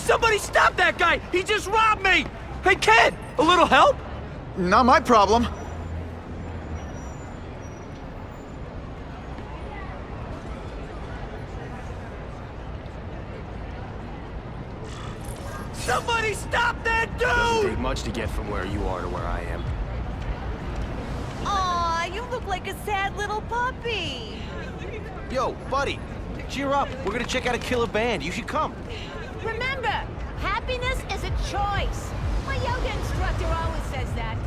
somebody stop that guy! He just robbed me! Hey, kid! A little help? Not my problem. Somebody stop that dude! Doesn't take much to get from where you are to where I am. Aw, you look like a sad little puppy. Yo, buddy, cheer up. We're gonna check out a killer band. You should come. Remember, happiness is a choice. My yoga instructor always says that.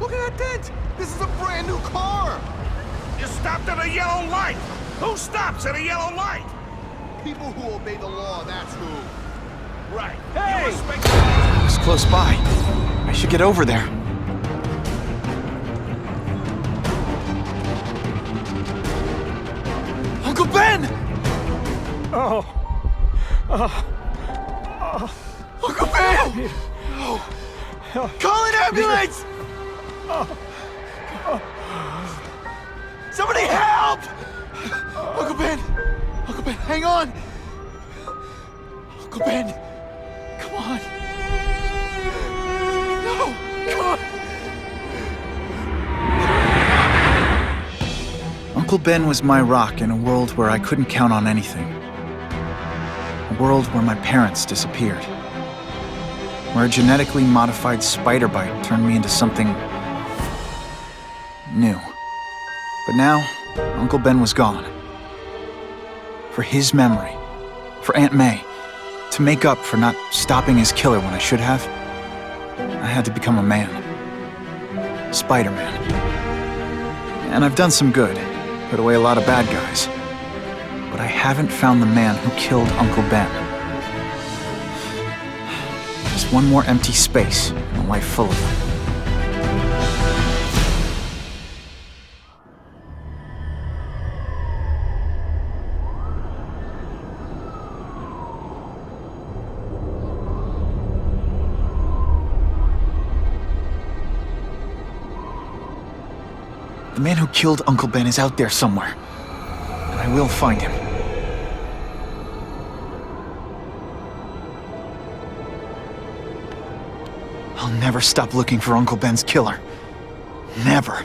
Look at that dent! This is a brand new car! You stopped at a yellow light! Who stops at a yellow light? People who obey the law, that's who. Right. Hey! You respect It was close by. I should get over there. Uncle Ben! Uncle Ben! Call an ambulance! Somebody help! Uncle Ben! Uncle Ben, hang on! Uncle Ben! Come on! No! Come on! Uncle Ben was my rock in a world where I couldn't count on anything. A world where my parents disappeared. Where a genetically modified spider bite turned me into something new. But now, Uncle Ben was gone. For his memory, for Aunt May, to make up for not stopping his killer when I should have, I had to become a man. SpiderMan. And I've done some good, put away a lot of bad guys. But I haven't found the man who killed Uncle Ben. Just one more empty space in a life full of them. The man who killed Uncle Ben is out there somewhere, and I will find him. I'll never stop looking for Uncle Ben's killer. Never.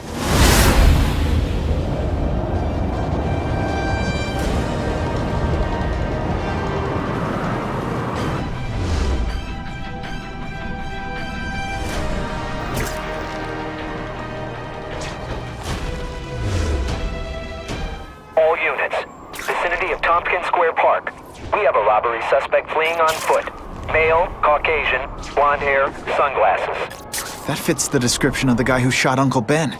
All units. Vicinity of Tompkins Square Park. We have a robbery suspect fleeing on foot. Male, Caucasian, blonde hair, sunglasses. That fits the description of the guy who shot Uncle Ben.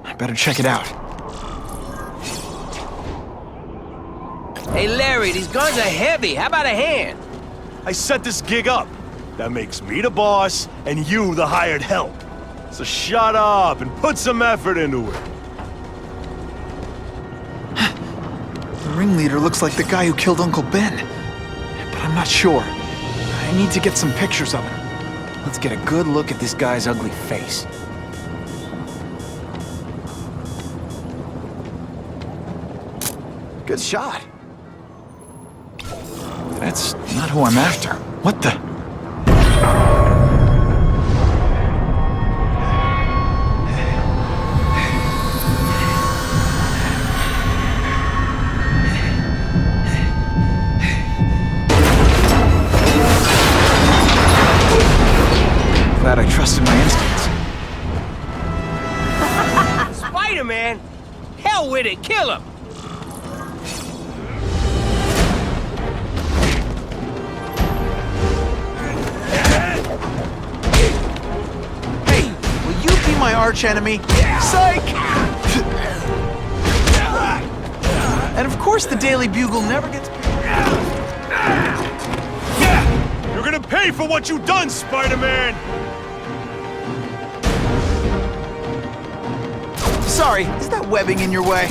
I better check it out. Hey, Larry, these guns are heavy. How about a hand? I set this gig up. That makes me the boss and you the hired help. So shut up and put some effort into it. The ringleader looks like the guy who killed Uncle Ben. But I'm not sure. I need to get some pictures of him. Let's get a good look at this guy's ugly face. Good shot. That's not who I'm after. What the? Glad I trusted my instincts. Spider-Man? Hell with it, kill him! Hey, will you be my arch enemy? Psych! And of course the Daily Bugle never gets... You're gonna pay for what you done, Spider-Man! Sorry, is that webbing in your way?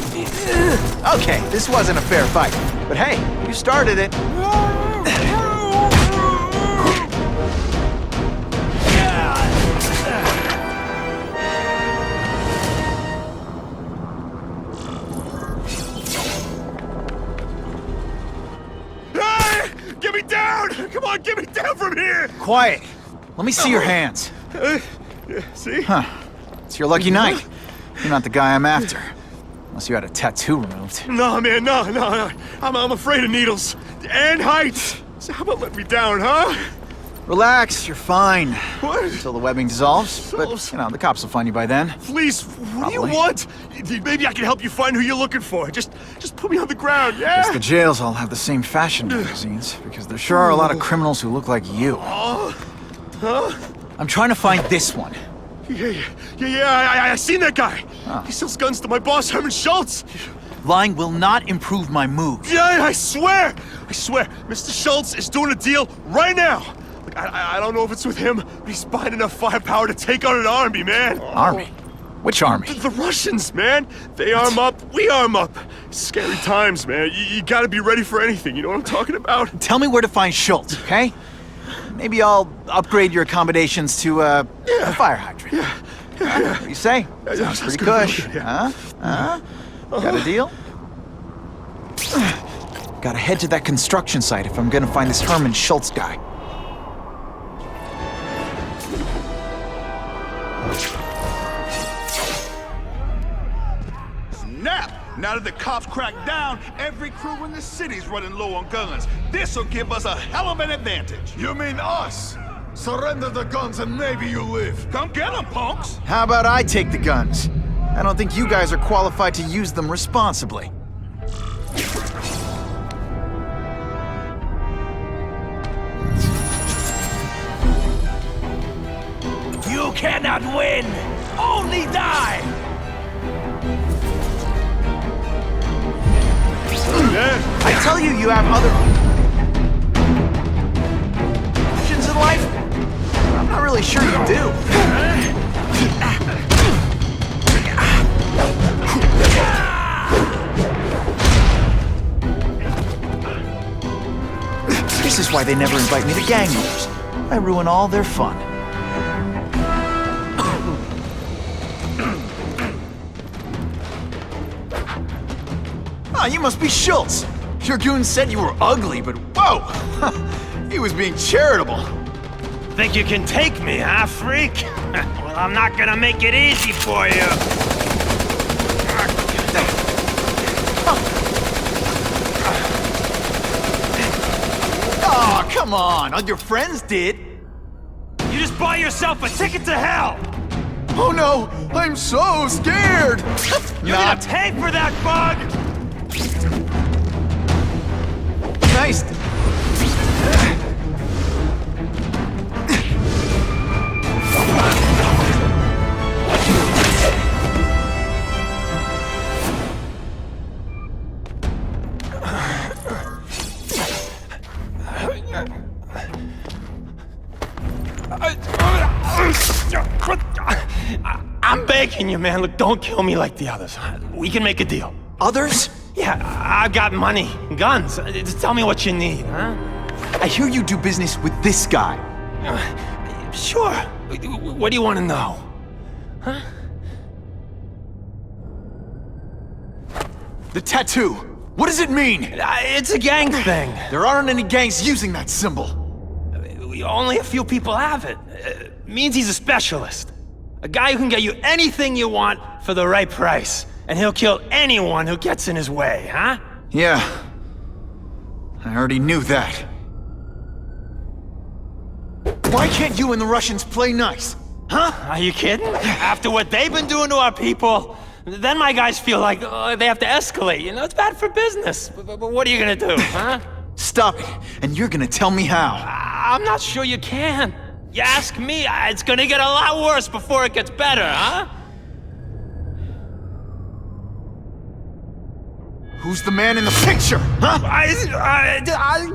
Okay, this wasn't a fair fight. But hey, you started it. Hey! Get me down! Come on, get me down! from here! Quiet. Let me see your hands. See? Huh. It's your lucky night. You're not the guy I'm after. Unless you had a tattoo removed. No, man, no. I'm afraid of needles. And heights. So how about let me down, huh? Relax, you're fine. What? Until the webbing dissolves. But, you know, the cops will find you by then. Please, what do you Probably. want? Maybe I can help you find who you're looking for. Just put me on the ground, yeah? Guess the jails all have the same fashion magazines, because there sure are a lot of criminals who look like you. I'm trying to find this one. Yeah, I seen that guy. Oh. He sells guns to my boss, Herman Schultz. Lying will not improve my mood. Yeah, I swear. Mr. Schultz is doing a deal right now. Look, I don't know if it's with him, but he's buying enough firepower to take on an army, man. Army? Which army? The Russians, man. They arm up, we arm up. Scary times, man. You gotta be ready for anything, you know what I'm talking about? Tell me where to find Schultz, okay? Maybe I'll upgrade your accommodations to a fire hydrant. What do you say? Sounds pretty cush. Yeah. Huh? Got a deal? Gotta head to that construction site if I'm gonna find this Herman Schultz guy. Snap! Now that the cops cracked down, every crew in the city's running low on guns. This'll give us a hell of an advantage. You mean us? Surrender the guns and maybe you live. Come get them, punks! How about I take the guns? I don't think you guys are qualified to use them responsibly. You cannot win! Only die! Yeah. I tell you, you have other options in life? I'm not really sure you do. This is why they never invite me to gang meetings. I ruin all their fun. Ah, you must be Schultz. Your goon said you were ugly, but whoa! He was being charitable. Think you can take me, huh, freak? Well, I'm not gonna make it easy for you. Oh, come on. All your friends did. You just bought yourself a ticket to hell! Oh no, I'm so scared. You're gonna pay for that, bug! Nice. I'm begging you, man. Look, don't kill me like the others. We can make a deal. Others? Yeah, I've got money, guns. Just tell me what you need, huh? I hear you do business with this guy. Sure. What do you want to know? Huh? The tattoo. What does it mean? It's a gang thing. There aren't any gangs using that symbol. Only a few people have it. Means he's a specialist. A guy who can get you anything you want for the right price. And he'll kill anyone who gets in his way, huh? Yeah. I already knew that. Why can't you and the Russians play nice? Huh? Are you kidding? After what they've been doing to our people, then my guys feel like they have to escalate. You know, it's bad for business. But what are you gonna do, huh? Stop it, and you're gonna tell me how. I'm not sure you can. You ask me, it's gonna get a lot worse before it gets better, huh? Who's the man in the picture, huh?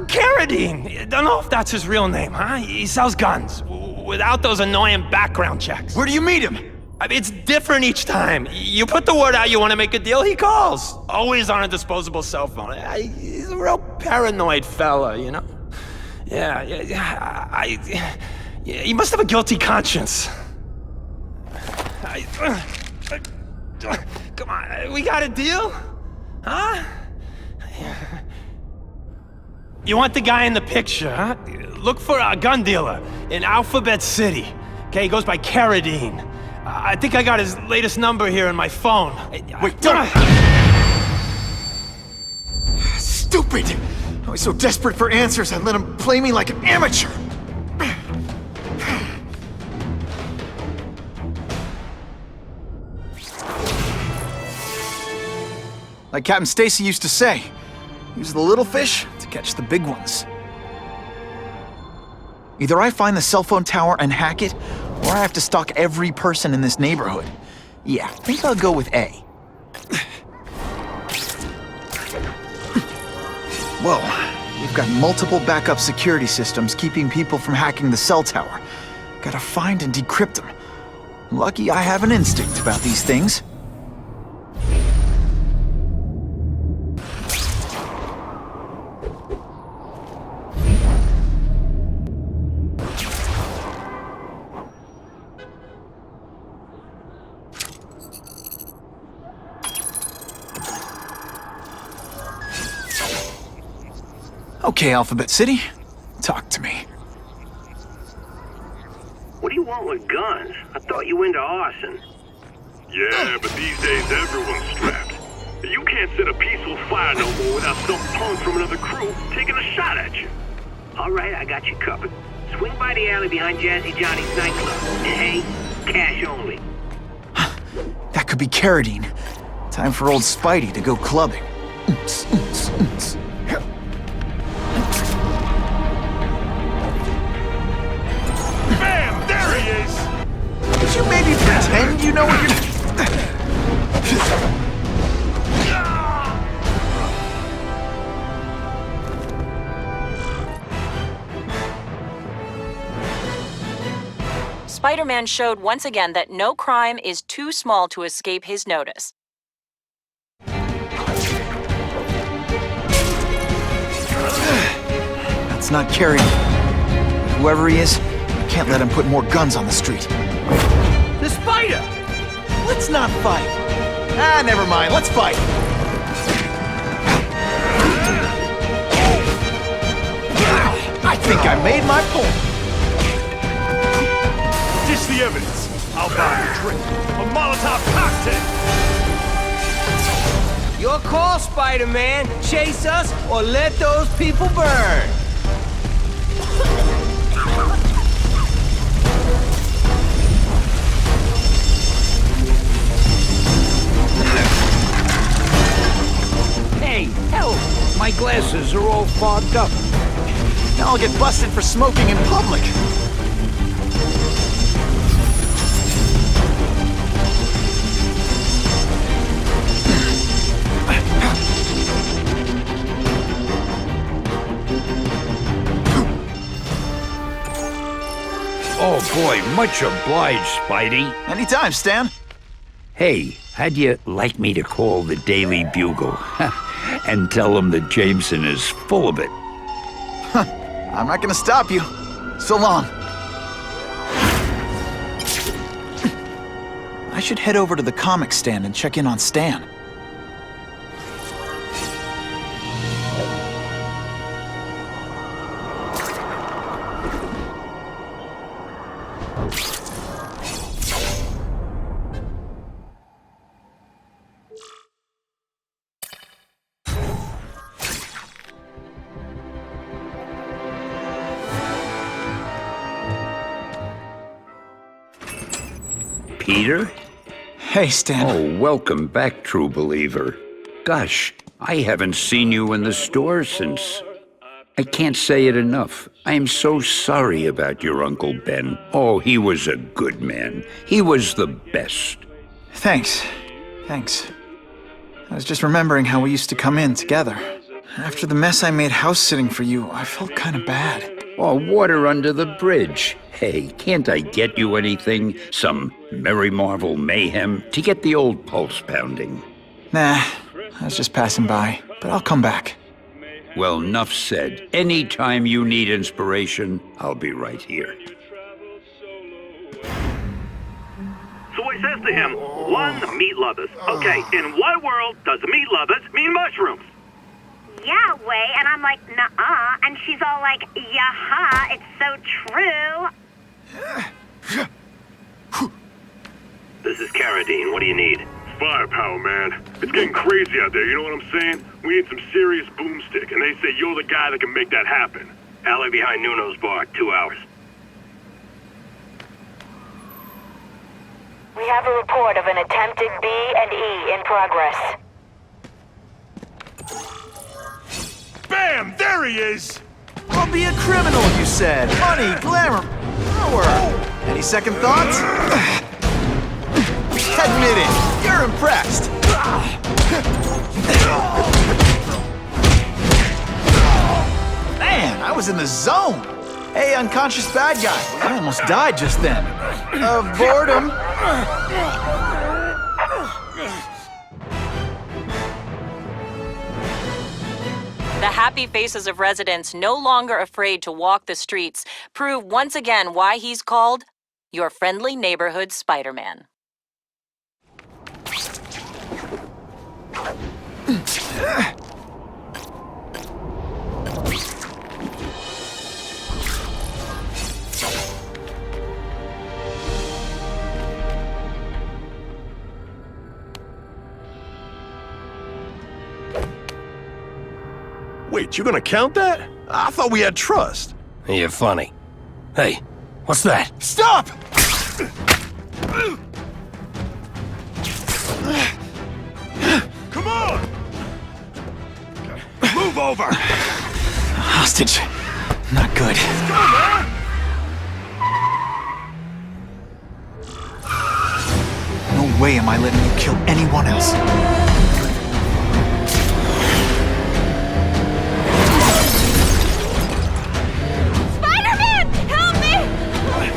Carradine. Don't know if that's his real name, huh? He sells guns without those annoying background checks. Where do you meet him? I mean, it's different each time. You put the word out you want to make a deal, he calls. Always on a disposable cell phone. He's a real paranoid fella, you know? Yeah, he must have a guilty conscience. Come on, we got a deal? Huh? You want the guy in the picture, huh? Look for a gun dealer in Alphabet City. Okay, he goes by Carradine. I think I got his latest number here in my phone. Wait, don't! Stupid! I was so desperate for answers, I let him play me like an amateur! Like Captain Stacy used to say, use the little fish to catch the big ones. Either I find the cell phone tower and hack it, or I have to stalk every person in this neighborhood. Yeah, I think I'll go with A. Whoa, we've got multiple backup security systems keeping people from hacking the cell tower. Gotta find and decrypt them. Lucky I have an instinct about these things. Okay, Alphabet City, talk to me. What do you want with guns? I thought you were into arson. Yeah, but these days everyone's strapped. You can't set a peaceful fire no more without some punk from another crew taking a shot at you. All right, I got you covered. Swing by the alley behind Jazzy Johnny's nightclub. And hey, cash only. That could be Carradine. Time for old Spidey to go clubbing. Bam! There he is! Could you maybe pretend you know what you're... SpiderMan showed once again that no crime is too small to escape his notice. That's not Carradine. Whoever he is, I can't let him put more guns on the street. The spider! Let's not fight. Ah, never mind. Let's fight. I think I made my point. Dish the evidence. I'll buy a drink. A Molotov cocktail. Your call, Spider-Man. Chase us or let those people burn. Hey, help! My glasses are all fogged up. Now I'll get busted for smoking in public. Oh boy, much obliged, Spidey. Anytime, Stan. Hey, how'd you like me to call the Daily Bugle and tell them that Jameson is full of it? I'm not gonna stop you. So long. I should head over to the comic stand and check in on Stan. Peter? Hey, Stan. Oh, welcome back, true believer. Gosh, I haven't seen you in the store since... I can't say it enough. I am so sorry about your Uncle Ben. Oh, he was a good man. He was the best. Thanks. Thanks. I was just remembering how we used to come in together. After the mess I made house sitting for you, I felt kind of bad. Oh, water under the bridge. Hey, can't I get you anything? Some Merry Marvel mayhem to get the old pulse pounding? Nah, I was just passing by, but I'll come back. Well, enough said. Anytime you need inspiration, I'll be right here. So I says to him, one, meat lovers. Okay, in what world does meat lovers mean mushrooms? Yahweh, and I'm like, nuh-uh, and she's all like, yaha, it's so true. This is Carradine. What do you need? Firepower, man. It's getting crazy out there, you know what I'm saying? We need some serious boomstick, and they say you're the guy that can make that happen. Alley behind Nuno's bar, 2 hours. We have a report of an attempted B&E in progress. Bam! There he is! I'll be a criminal, you said. Money, glamour, power. Any second thoughts? Admit it, you're impressed. Man, I was in the zone. Hey, unconscious bad guy. I almost died just then. Of boredom. The happy faces of residents, no longer afraid to walk the streets, prove once again why he's called your friendly neighborhood Spider-Man. Wait, you gonna count that? I thought we had trust. You're funny. Hey, what's that? Stop! Come on! Move over! Hostage. Not good. Let's go, man! No way am I letting you kill anyone else. SpiderMan! Help me!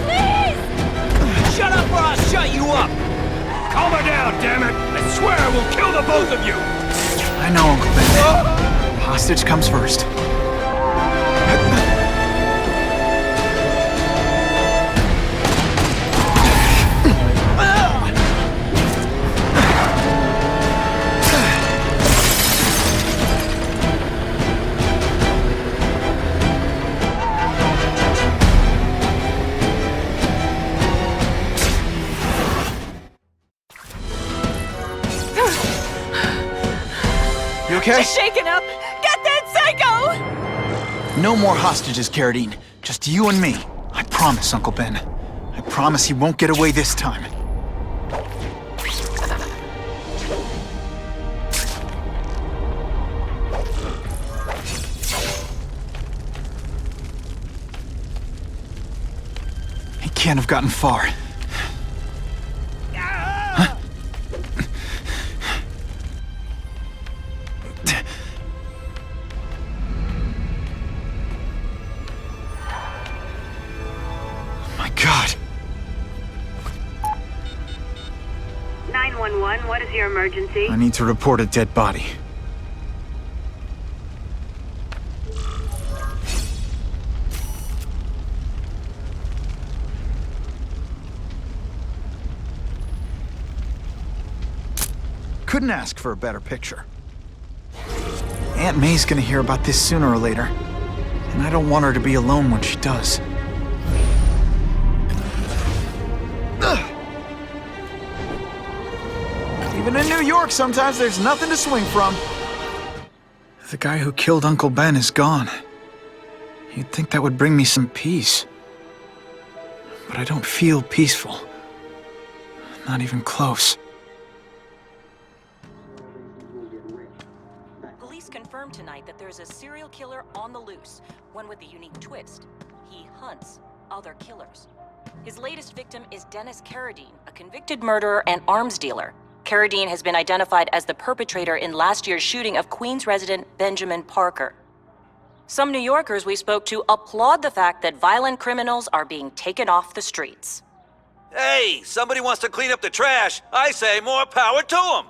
Please! Shut up or I'll shut you up! Calm her down, damn it! I swear I will kill the both of you! I know, Uncle Ben. Hostage comes first. You okay? Just shaken up! Get that psycho! No more hostages, Carradine. Just you and me. I promise, Uncle Ben. I promise he won't get away this time. He can't have gotten far. My God. 911, what is your emergency? I need to report a dead body. Couldn't ask for a better picture. Aunt May's gonna hear about this sooner or later, and I don't want her to be alone when she does. Even in New York, sometimes there's nothing to swing from. The guy who killed Uncle Ben is gone. You'd think that would bring me some peace. But I don't feel peaceful. Not even close. Police confirmed tonight that there's a serial killer on the loose, one with a unique twist. He hunts other killers. His latest victim is Dennis Carradine, a convicted murderer and arms dealer. Carradine has been identified as the perpetrator in last year's shooting of Queens resident Benjamin Parker. Some New Yorkers we spoke to applaud the fact that violent criminals are being taken off the streets. Hey, somebody wants to clean up the trash. I say more power to them.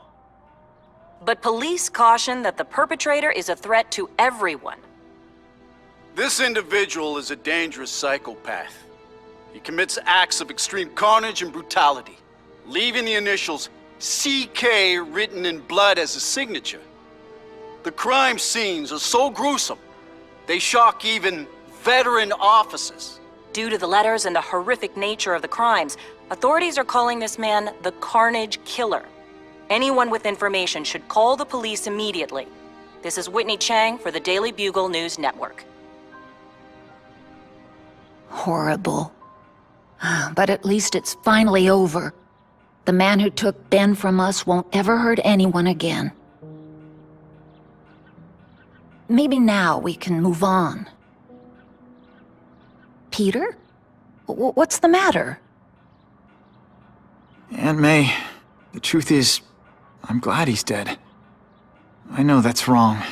But police caution that the perpetrator is a threat to everyone. This individual is a dangerous psychopath. He commits acts of extreme carnage and brutality, leaving the initials CK written in blood as a signature. The crime scenes are so gruesome, they shock even veteran officers. Due to the letters and the horrific nature of the crimes, authorities are calling this man the Carnage Killer. Anyone with information should call the police immediately. This is Whitney Chang for the Daily Bugle News Network. Horrible. But at least it's finally over. The man who took Ben from us won't ever hurt anyone again. Maybe now we can move on. Peter? What's the matter? Aunt May, the truth is, I'm glad he's dead. I know that's wrong.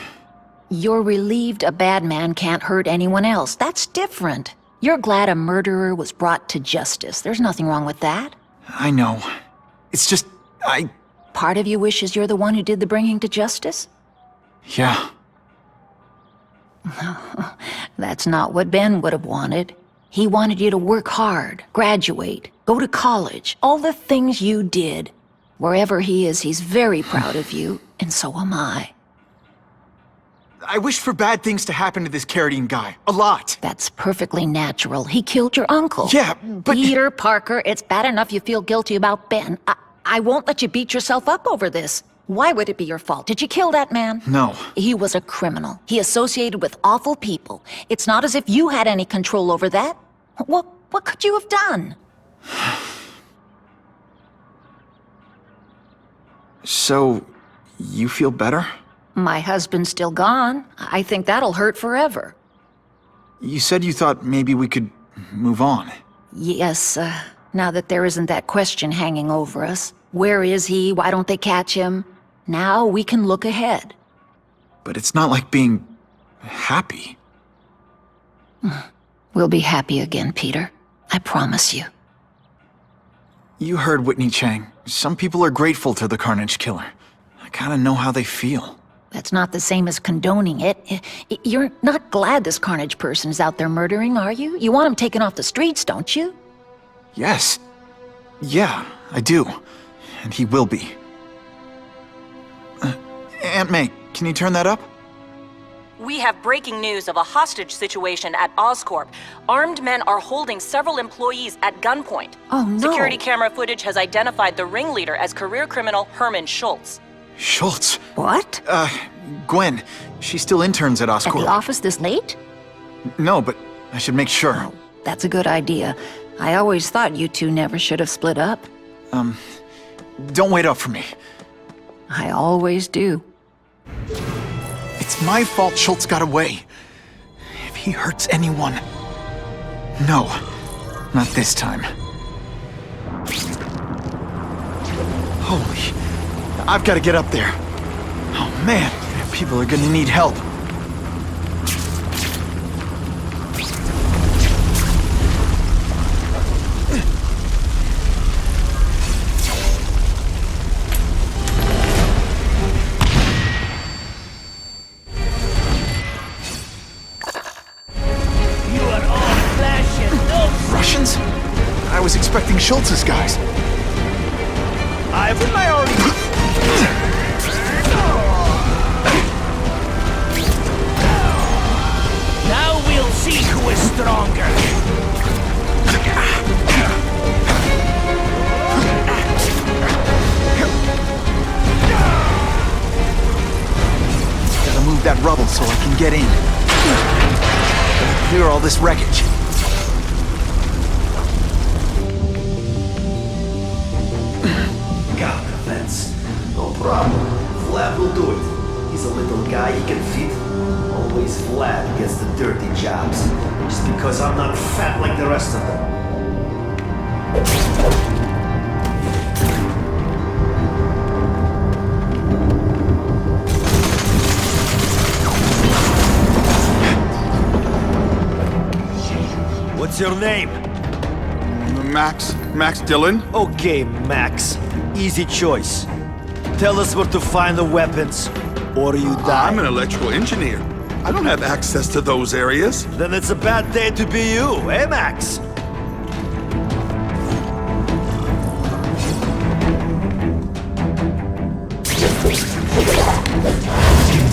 You're relieved a bad man can't hurt anyone else. That's different. You're glad a murderer was brought to justice. There's nothing wrong with that. I know. It's just, Part of you wishes you're the one who did the bringing to justice? Yeah. That's not what Ben would have wanted. He wanted you to work hard, graduate, go to college, all the things you did. Wherever he is, he's very proud of you, and so am I. I wish for bad things to happen to this Carradine guy. A lot. That's perfectly natural. He killed your uncle. Yeah, but... Peter Parker, it's bad enough you feel guilty about Ben. I won't let you beat yourself up over this. Why would it be your fault? Did you kill that man? No. He was a criminal. He associated with awful people. It's not as if you had any control over that. What could you have done? So, you feel better? My husband's still gone. I think that'll hurt forever. You said you thought maybe we could move on. Yes, now that there isn't that question hanging over us. Where is he? Why don't they catch him? Now we can look ahead. But it's not like being happy. We'll be happy again, Peter. I promise you. You heard Whitney Chang. Some people are grateful to the Carnage Killer. I kinda know how they feel. That's not the same as condoning it. You're not glad this Carnage person is out there murdering, are you? You want him taken off the streets, don't you? Yes. Yeah, I do. And he will be. Aunt May, can you turn that up? We have breaking news of a hostage situation at Oscorp. Armed men are holding several employees at gunpoint. Oh, no. Security camera footage has identified the ringleader as career criminal Herman Schultz. Schultz? What? Gwen. She still interns at Oscorp. At the office this late? No, but I should make sure. Oh, that's a good idea. I always thought you two never should have split up. Don't wait up for me. I always do. It's my fault Schultz got away. If he hurts anyone... No, not this time. Holy... I've got to get up there. Oh man, people are gonna need help. Russians? I was expecting Schultz's guys. Didn't I already... Now we'll see who is stronger. Gotta move that rubble so I can get in. Gotta clear all this wreckage. Got the fence. No problem. Vlad will do it. He's a little guy, he can fit. Always Vlad gets the dirty jobs. Just because I'm not fat like the rest of them. What's your name? Max Dillon? Okay, Max. Easy choice. Tell us where to find the weapons, or you die. I'm an electrical engineer. I don't have access to those areas. Then it's a bad day to be you, eh, Max?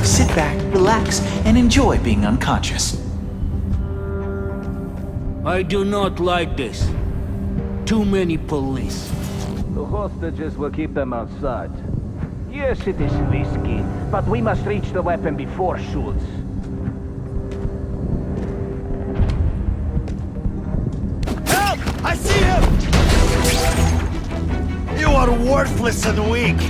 Sit back, relax, and enjoy being unconscious. I do not like this. Too many police. The hostages will keep them outside. Yes, it is risky, but we must reach the weapon before Schultz. Help! I see him! You are worthless and weak.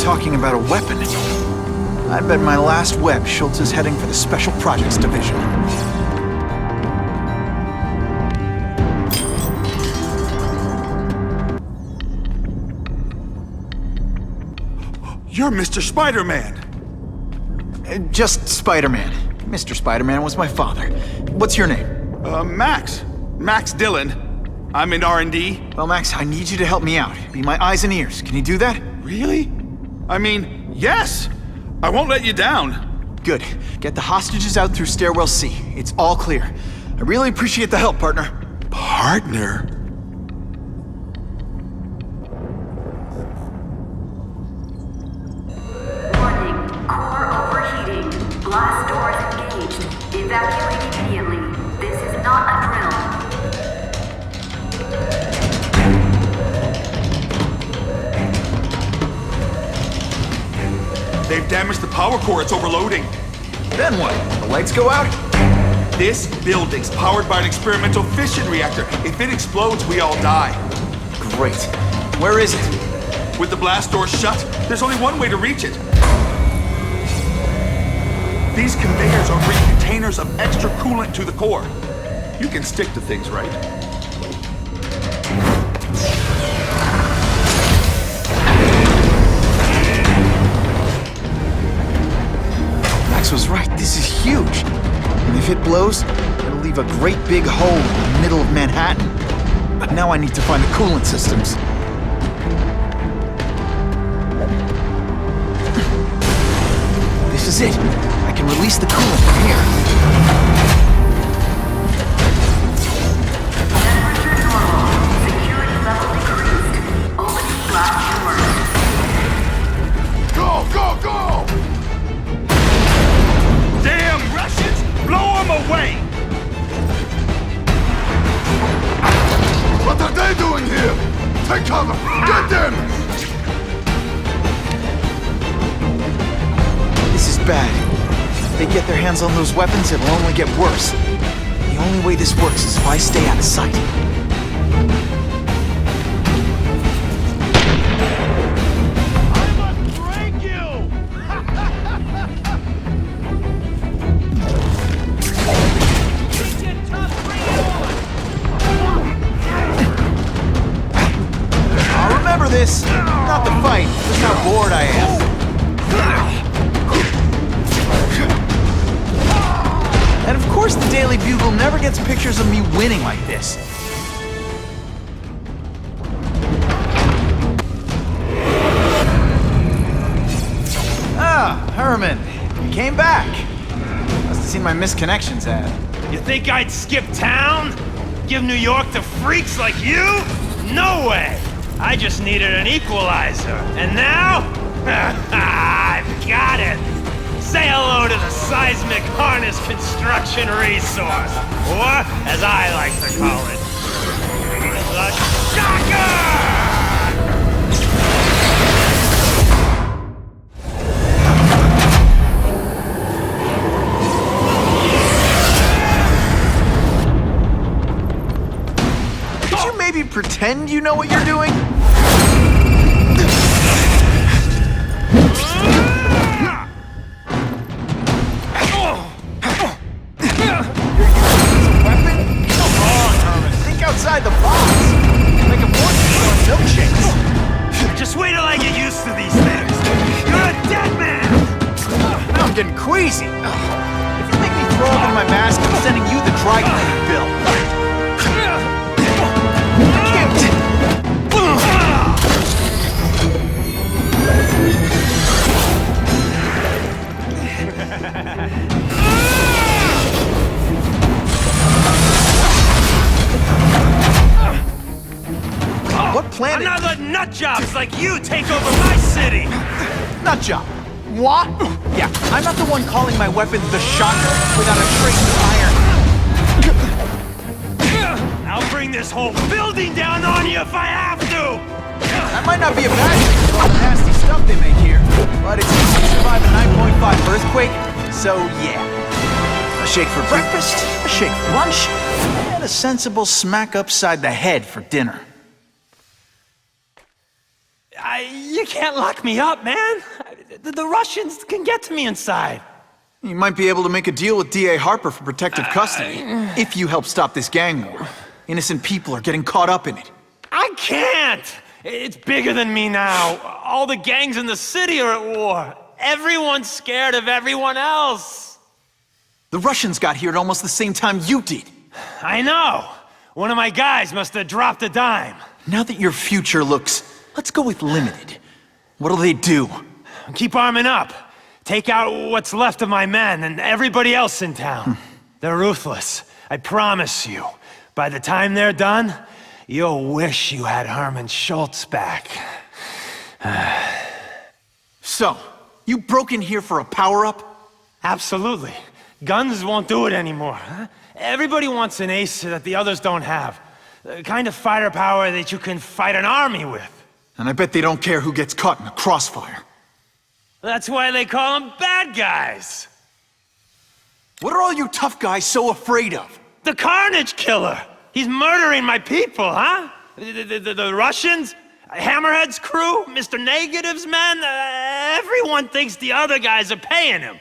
Talking about a weapon. I bet my last web Schultz is heading for the Special Projects Division. You're Mr. SpiderMan. Just SpiderMan. Mr. SpiderMan was my father. What's your name? Max. Max Dillon. I'm in R&D. Well, Max, I need you to help me out. Be my eyes and ears. Can you do that? Really? I mean, yes! I won't let you down. Good. Get the hostages out through Stairwell C. It's all clear. I really appreciate the help, partner. Partner? Warning. Core overheating. Blast doors engaged. Evacuate immediately. This is not a drill. They've damaged the power core. It's overloading. Then what? The lights go out? This building's powered by an experimental fission reactor. If it explodes, we all die. Great. Where is it? With the blast doors shut, there's only one way to reach it. These conveyors are bringing containers of extra coolant to the core. You can stick to things, right? Max was right. This is huge. And if it blows, it'll leave a great big hole in the middle of Manhattan. But now I need to find the coolant systems. This is it. I can release the coolant from here. Temperature normal. Security level decreased. Opening blast doors. Go, go, go! Damn Russians! Blow them away! What are they doing here? Take cover! Get them! This is bad. If they get their hands on those weapons, it'll only get worse. The only way this works is if I stay out of sight. I'll remember this. Not the fight, just how bored I am. And of course the Daily Bugle never gets pictures of me winning like this. Ah, Herman, you came back. Must have seen my missed connections ad. You think I'd skip town? Give New York to freaks like you? No way! I just needed an equalizer. And now? I've got it! Say hello to the seismic harness construction resource. Or, as I like to call it, the shocker! Could you maybe pretend you know what you're doing? Outside the box. Make a fortune selling milkshakes. Just wait till I get used to these things. You're a dead man! Now I'm getting queasy. If you make me throw up in my mask, I'm sending you the dry cleaning bill. I can't. nutjobs like you take over my city! Nutjob! What? Yeah, I'm not the one calling my weapon the shotgun without a trace of iron. I'll bring this whole building down on you if I have to! That might not be a bad thing with all the nasty stuff they make here, but it's easy to survive a 9.5 earthquake, so yeah. A shake for breakfast, a shake for lunch, and a sensible smack upside the head for dinner. You can't lock me up, man. The Russians can get to me inside. You might be able to make a deal with D.A. Harper for protective custody, if you help stop this gang war. Innocent people are getting caught up in it. I can't! It's bigger than me now. All the gangs in the city are at war. Everyone's scared of everyone else. The Russians got here at almost the same time you did. I know. One of my guys must have dropped a dime. Now that your future looks, let's go with limited. What'll they do? Keep arming up. Take out what's left of my men and everybody else in town. They're ruthless. I promise you. By the time they're done, you'll wish you had Herman Schultz back. So, you broke in here for a power-up? Absolutely. Guns won't do it anymore. Huh? Everybody wants an ace that the others don't have. The kind of fighter power that you can fight an army with. And I bet they don't care who gets caught in a crossfire. That's why they call them bad guys. What are all you tough guys so afraid of? The Carnage Killer! He's murdering my people, huh? The Russians? Hammerhead's crew? Mr. Negative's men? Everyone thinks the other guys are paying him.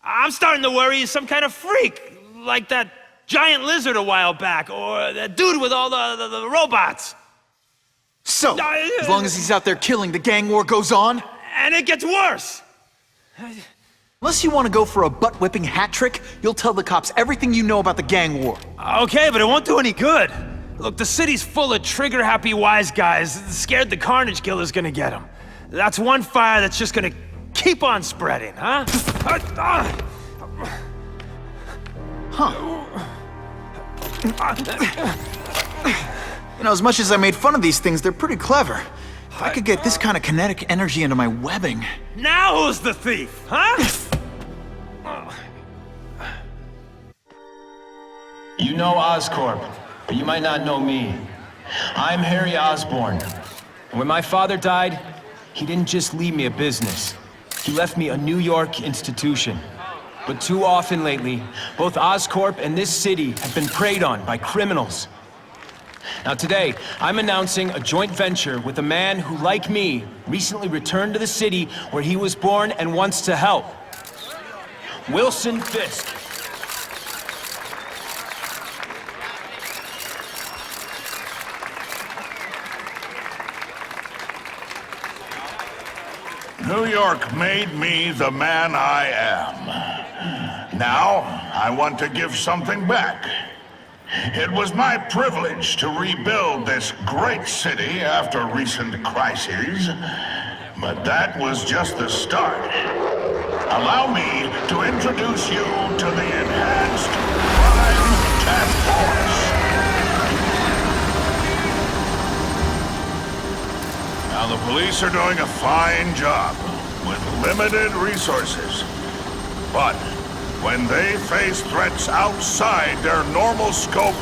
I'm starting to worry he's some kind of freak, like that giant lizard a while back, or that dude with all the robots. So, as long as he's out there killing, the gang war goes on? And it gets worse! Unless you want to go for a butt-whipping hat trick, you'll tell the cops everything you know about the gang war. Okay, but it won't do any good. Look, the city's full of trigger-happy wise guys scared the Carnage Killer's gonna get them. That's one fire that's just gonna keep on spreading, huh? You know, as much as I made fun of these things, they're pretty clever. If I could get this kind of kinetic energy into my webbing... Now who's the thief, huh? You know Oscorp, but you might not know me. I'm Harry Osborn. When my father died, he didn't just leave me a business. He left me a New York institution. But too often lately, both Oscorp and this city have been preyed on by criminals. Now today, I'm announcing a joint venture with a man who, like me, recently returned to the city where he was born and wants to help. Wilson Fisk. New York made me the man I am. Now, I want to give something back. It was my privilege to rebuild this great city after recent crises, but that was just the start. Allow me to introduce you to the Enhanced Crime Task Force. Now, the police are doing a fine job with limited resources, but when they face threats outside their normal scope,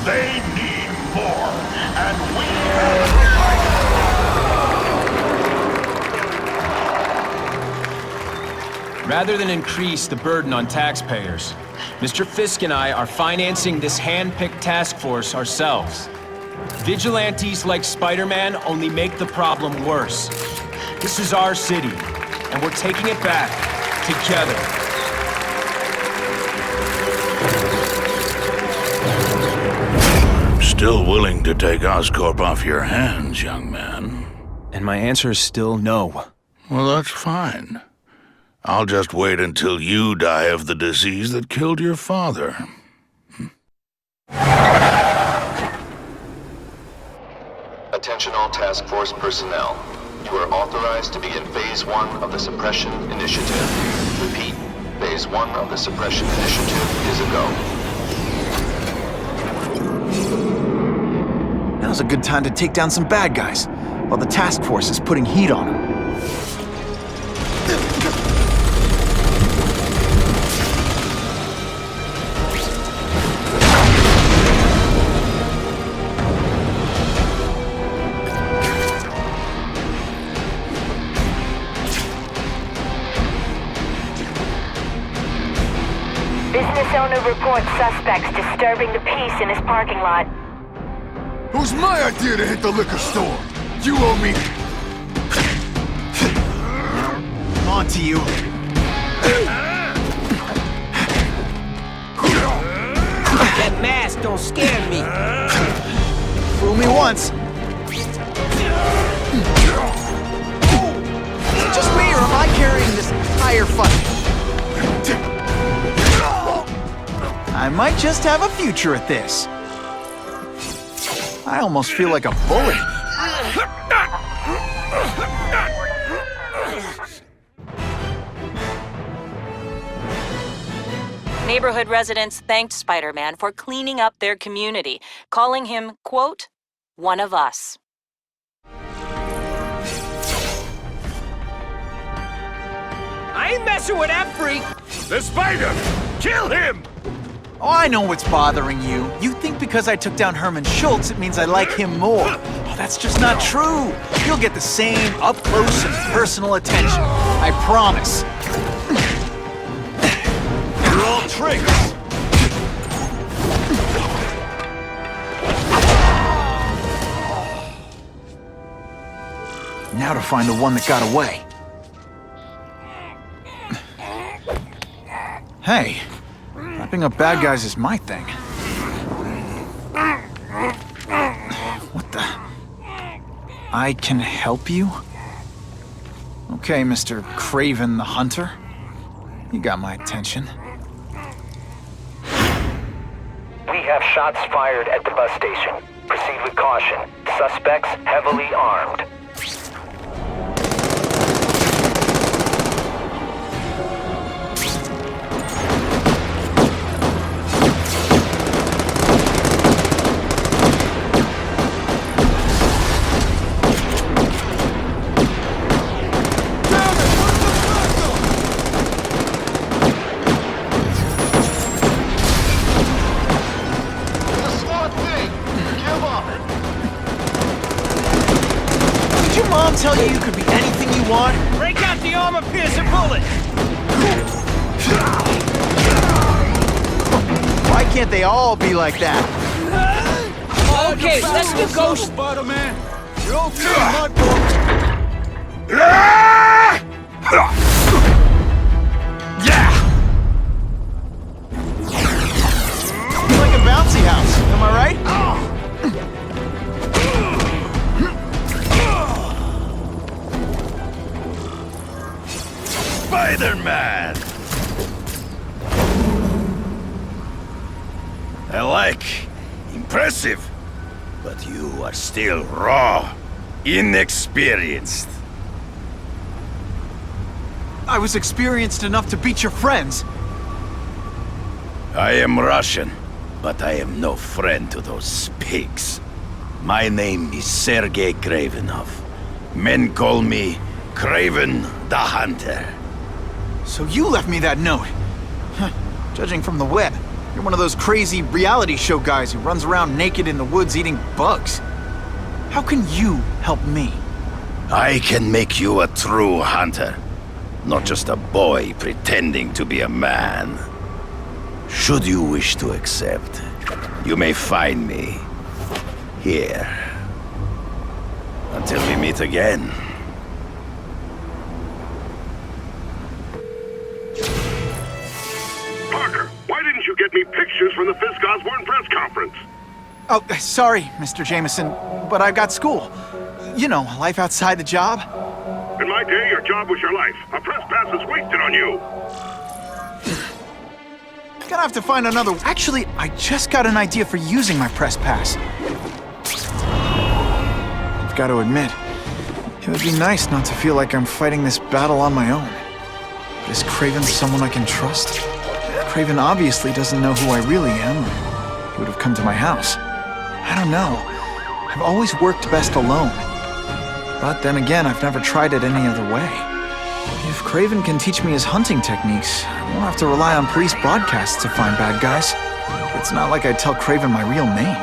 they need more, and we have provided. Rather than increase the burden on taxpayers, Mr. Fisk and I are financing this hand-picked task force ourselves. Vigilantes like SpiderMan only make the problem worse. This is our city, and we're taking it back together. Still willing to take Oscorp off your hands, young man? And my answer is still no. Well, that's fine. I'll just wait until you die of the disease that killed your father. Attention all task force personnel. You are authorized to begin Phase 1 of the Suppression Initiative. Repeat, Phase 1 of the Suppression Initiative is a go. Now's a good time to take down some bad guys. while the task force is putting heat on him. Business owner reports suspects disturbing the peace in his parking lot. It was my idea to hit the liquor store. You owe me. On to you. That mask don't scare me. Fool me once. Is it just me, or am I carrying this entire fight? I might just have a future at this. I almost feel like a bully. Neighborhood residents thanked Spider-Man for cleaning up their community, calling him, quote, one of us. I ain't messing with that freak. The spider! Kill him! Oh, I know what's bothering you. You think because I took down Herman Schultz, it means I like him more. Oh, that's just not true. You'll get the same up-close and personal attention. I promise. You're all tricks! Now to find the one that got away. Hey, wrapping up bad guys is my thing. What the? I can help you? Okay, Mr. Craven the Hunter. You got my attention. We have shots fired at the bus station. Proceed with caution. Suspects heavily armed. Tell you you could be anything you want? Break out the armor-piercing bullet! Why can't they all be like that? Okay, let's do Ghost. SpiderMan. You're okay in my book. It's like a bouncy house, am I right? SpiderMan! I like. Impressive. But you are still raw. Inexperienced. I was experienced enough to beat your friends. I am Russian, but I am no friend to those pigs. My name is Sergei Kravenov. Men call me Craven the Hunter. So you left me that note. Huh. Judging from the web, you're one of those crazy reality show guys who runs around naked in the woods eating bugs. How can you help me? I can make you a true hunter. Not just a boy pretending to be a man. Should you wish to accept, you may find me here. Until we meet again. Parker, why didn't you get me pictures from the Fisk Osborne press conference? Oh, sorry, Mr. Jameson, but I've got school. You know, life outside the job. In my day, your job was your life. A press pass is wasted on you. Gonna have to find another... Actually, I just got an idea for using my press pass. I've got to admit, it would be nice not to feel like I'm fighting this battle on my own. But is Craven someone I can trust? Craven obviously doesn't know who I really am. He would have come to my house. I don't know. I've always worked best alone. But then again, I've never tried it any other way. If Craven can teach me his hunting techniques, I won't have to rely on police broadcasts to find bad guys. It's not like I tell Craven my real name.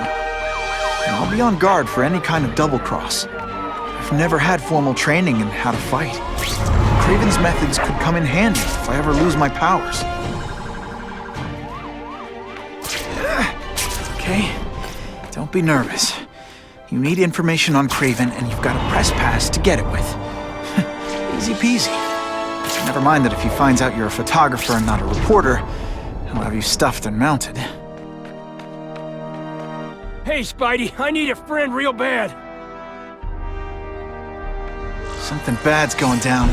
And I'll be on guard for any kind of double-cross. I've never had formal training in how to fight. Craven's methods could come in handy if I ever lose my powers. Okay, don't be nervous. You need information on Craven, and you've got a press pass to get it with. Easy peasy. Never mind that if he finds out you're a photographer and not a reporter, he'll have you stuffed and mounted. Hey, Spidey, I need a friend real bad. Something bad's going down.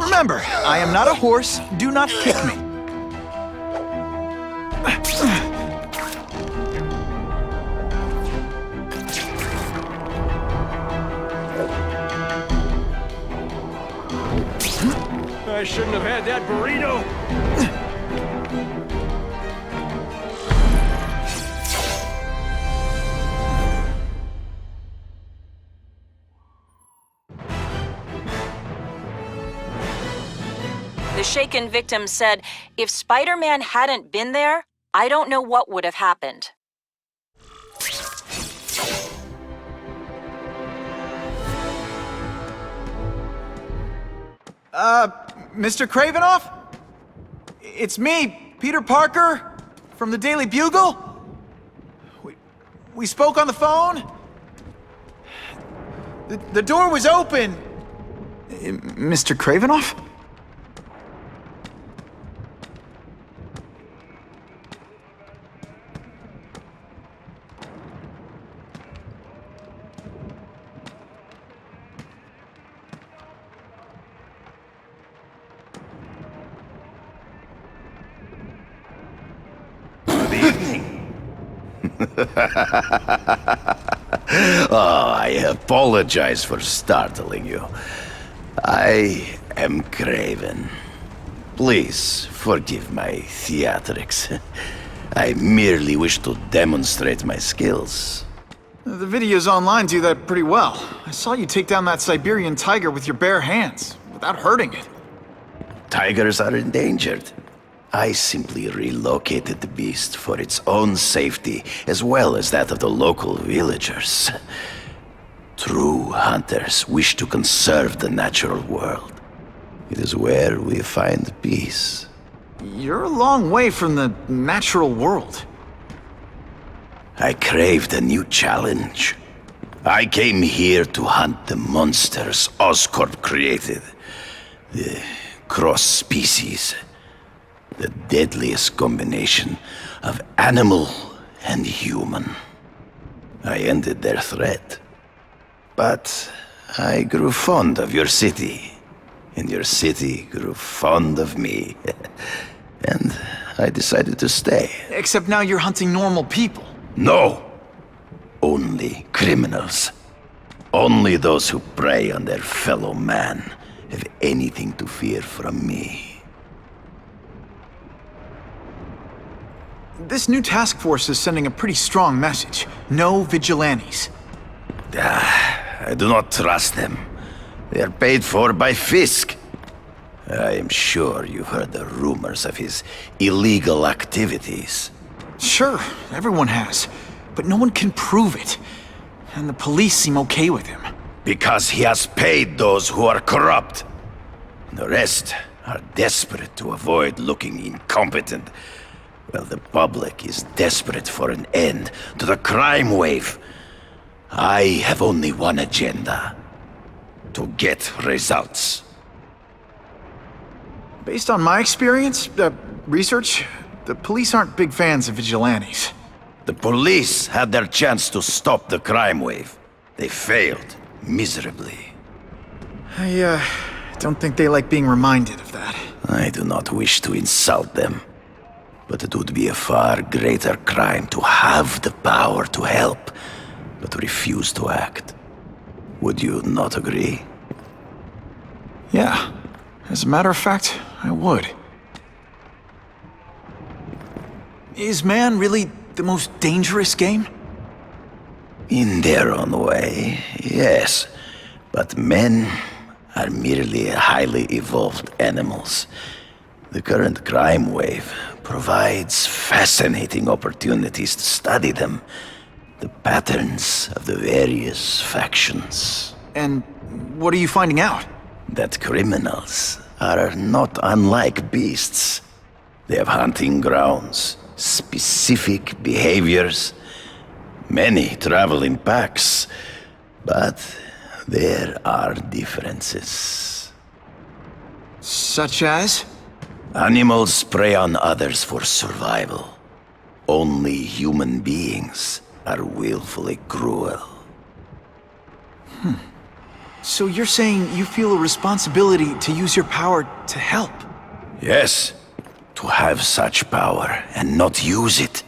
Remember, I am not a horse. Do not kick me. I shouldn't have had that burrito. The shaken victim said, if Spider-Man hadn't been there, I don't know what would have happened. Mr. Kravinoff? It's me, Peter Parker, from the Daily Bugle. We spoke on the phone. The door was open. Mr. Kravinoff? Oh, I apologize for startling you. I am Craven. Please forgive my theatrics. I merely wish to demonstrate my skills. The videos online do that pretty well. I saw you take down that Siberian tiger with your bare hands, without hurting it. Tigers are endangered. I simply relocated the beast for its own safety, as well as that of the local villagers. True hunters wish to conserve the natural world. It is where we find peace. You're a long way from the natural world. I craved a new challenge. I came here to hunt the monsters Oscorp created. The cross-species. The deadliest combination of animal and human. I ended their threat. But I grew fond of your city. And your city grew fond of me. And I decided to stay. Except now you're hunting normal people. No! Only criminals. Only those who prey on their fellow man have anything to fear from me. This new task force is sending a pretty strong message. No vigilantes. I do not trust them. They are paid for by Fisk. I am sure you've heard the rumors of his illegal activities. Sure, everyone has. But no one can prove it. And the police seem okay with him. Because he has paid those who are corrupt. The rest are desperate to avoid looking incompetent. Well, the public is desperate for an end to the crime wave. I have only one agenda. To get results. Based on my experience, research, the police aren't big fans of vigilantes. The police had their chance to stop the crime wave. They failed miserably. I don't think they like being reminded of that. I do not wish to insult them. But it would be a far greater crime to have the power to help, but refuse to act. Would you not agree? Yeah. As a matter of fact, I would. Is man really the most dangerous game? In their own way, yes. But men are merely highly evolved animals. The current crime wave provides fascinating opportunities to study them. The patterns of the various factions. And what are you finding out? That criminals are not unlike beasts. They have hunting grounds, specific behaviors. Many travel in packs, but there are differences. Such as? Animals prey on others for survival. Only human beings are willfully cruel. So you're saying you feel a responsibility to use your power to help? Yes. To have such power and not use it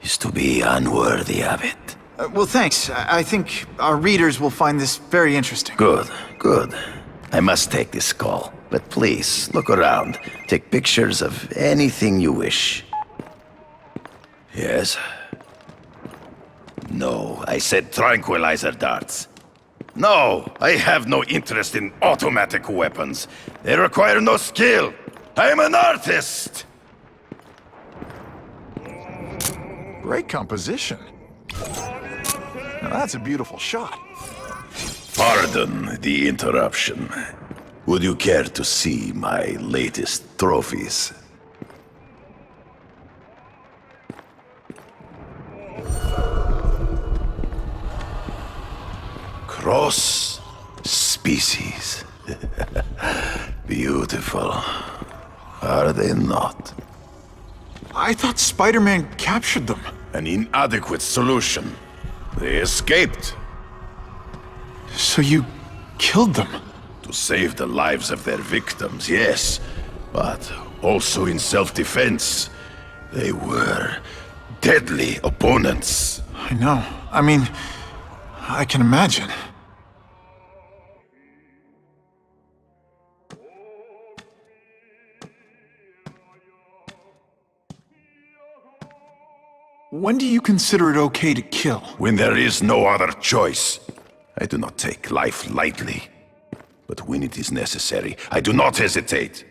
is to be unworthy of it. Well, thanks. I think our readers will find this very interesting. Good, good. I must take this call, but please, look around. Take pictures of anything you wish. Yes? No, I said tranquilizer darts. No, I have no interest in automatic weapons. They require no skill. I am an artist! Great composition. Now that's a beautiful shot. Pardon the interruption. Would you care to see my latest trophies? Cross species. Beautiful. Are they not? I thought SpiderMan captured them. An inadequate solution. They escaped. So you killed them? To save the lives of their victims, yes. But also in self-defense. They were deadly opponents. I know. I mean, I can imagine. When do you consider it okay to kill? When there is no other choice. I do not take life lightly. But when it is necessary, I do not hesitate.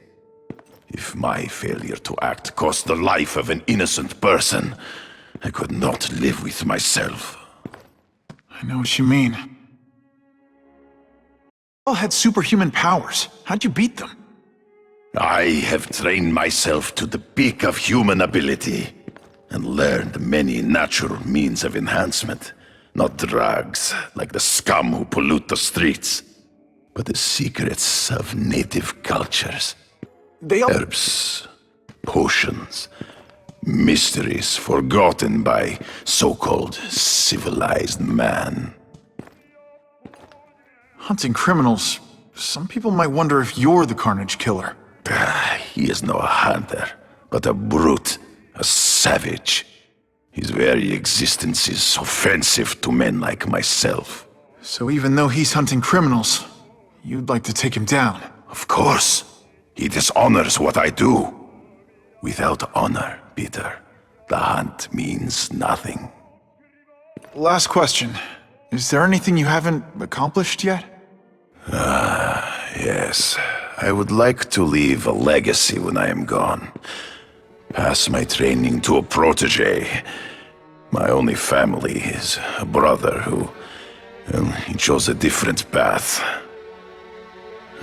If my failure to act cost the life of an innocent person, I could not live with myself. I know what you mean. You all had superhuman powers. How'd you beat them? I have trained myself to the peak of human ability. And learned many natural means of enhancement. Not drugs, like the scum who pollute the streets, but the secrets of native cultures. Herbs, potions, mysteries forgotten by so-called civilized man. Hunting criminals, some people might wonder if you're the Carnage Killer. He is no hunter, but a brute. A savage. His very existence is offensive to men like myself. So even though he's hunting criminals, you'd like to take him down? Of course. He dishonors what I do. Without honor, Peter, the hunt means nothing. Last question. Is there anything you haven't accomplished yet? Yes. I would like to leave a legacy when I am gone. Pass my training to a protege. My only family is a brother who, well, he chose a different path.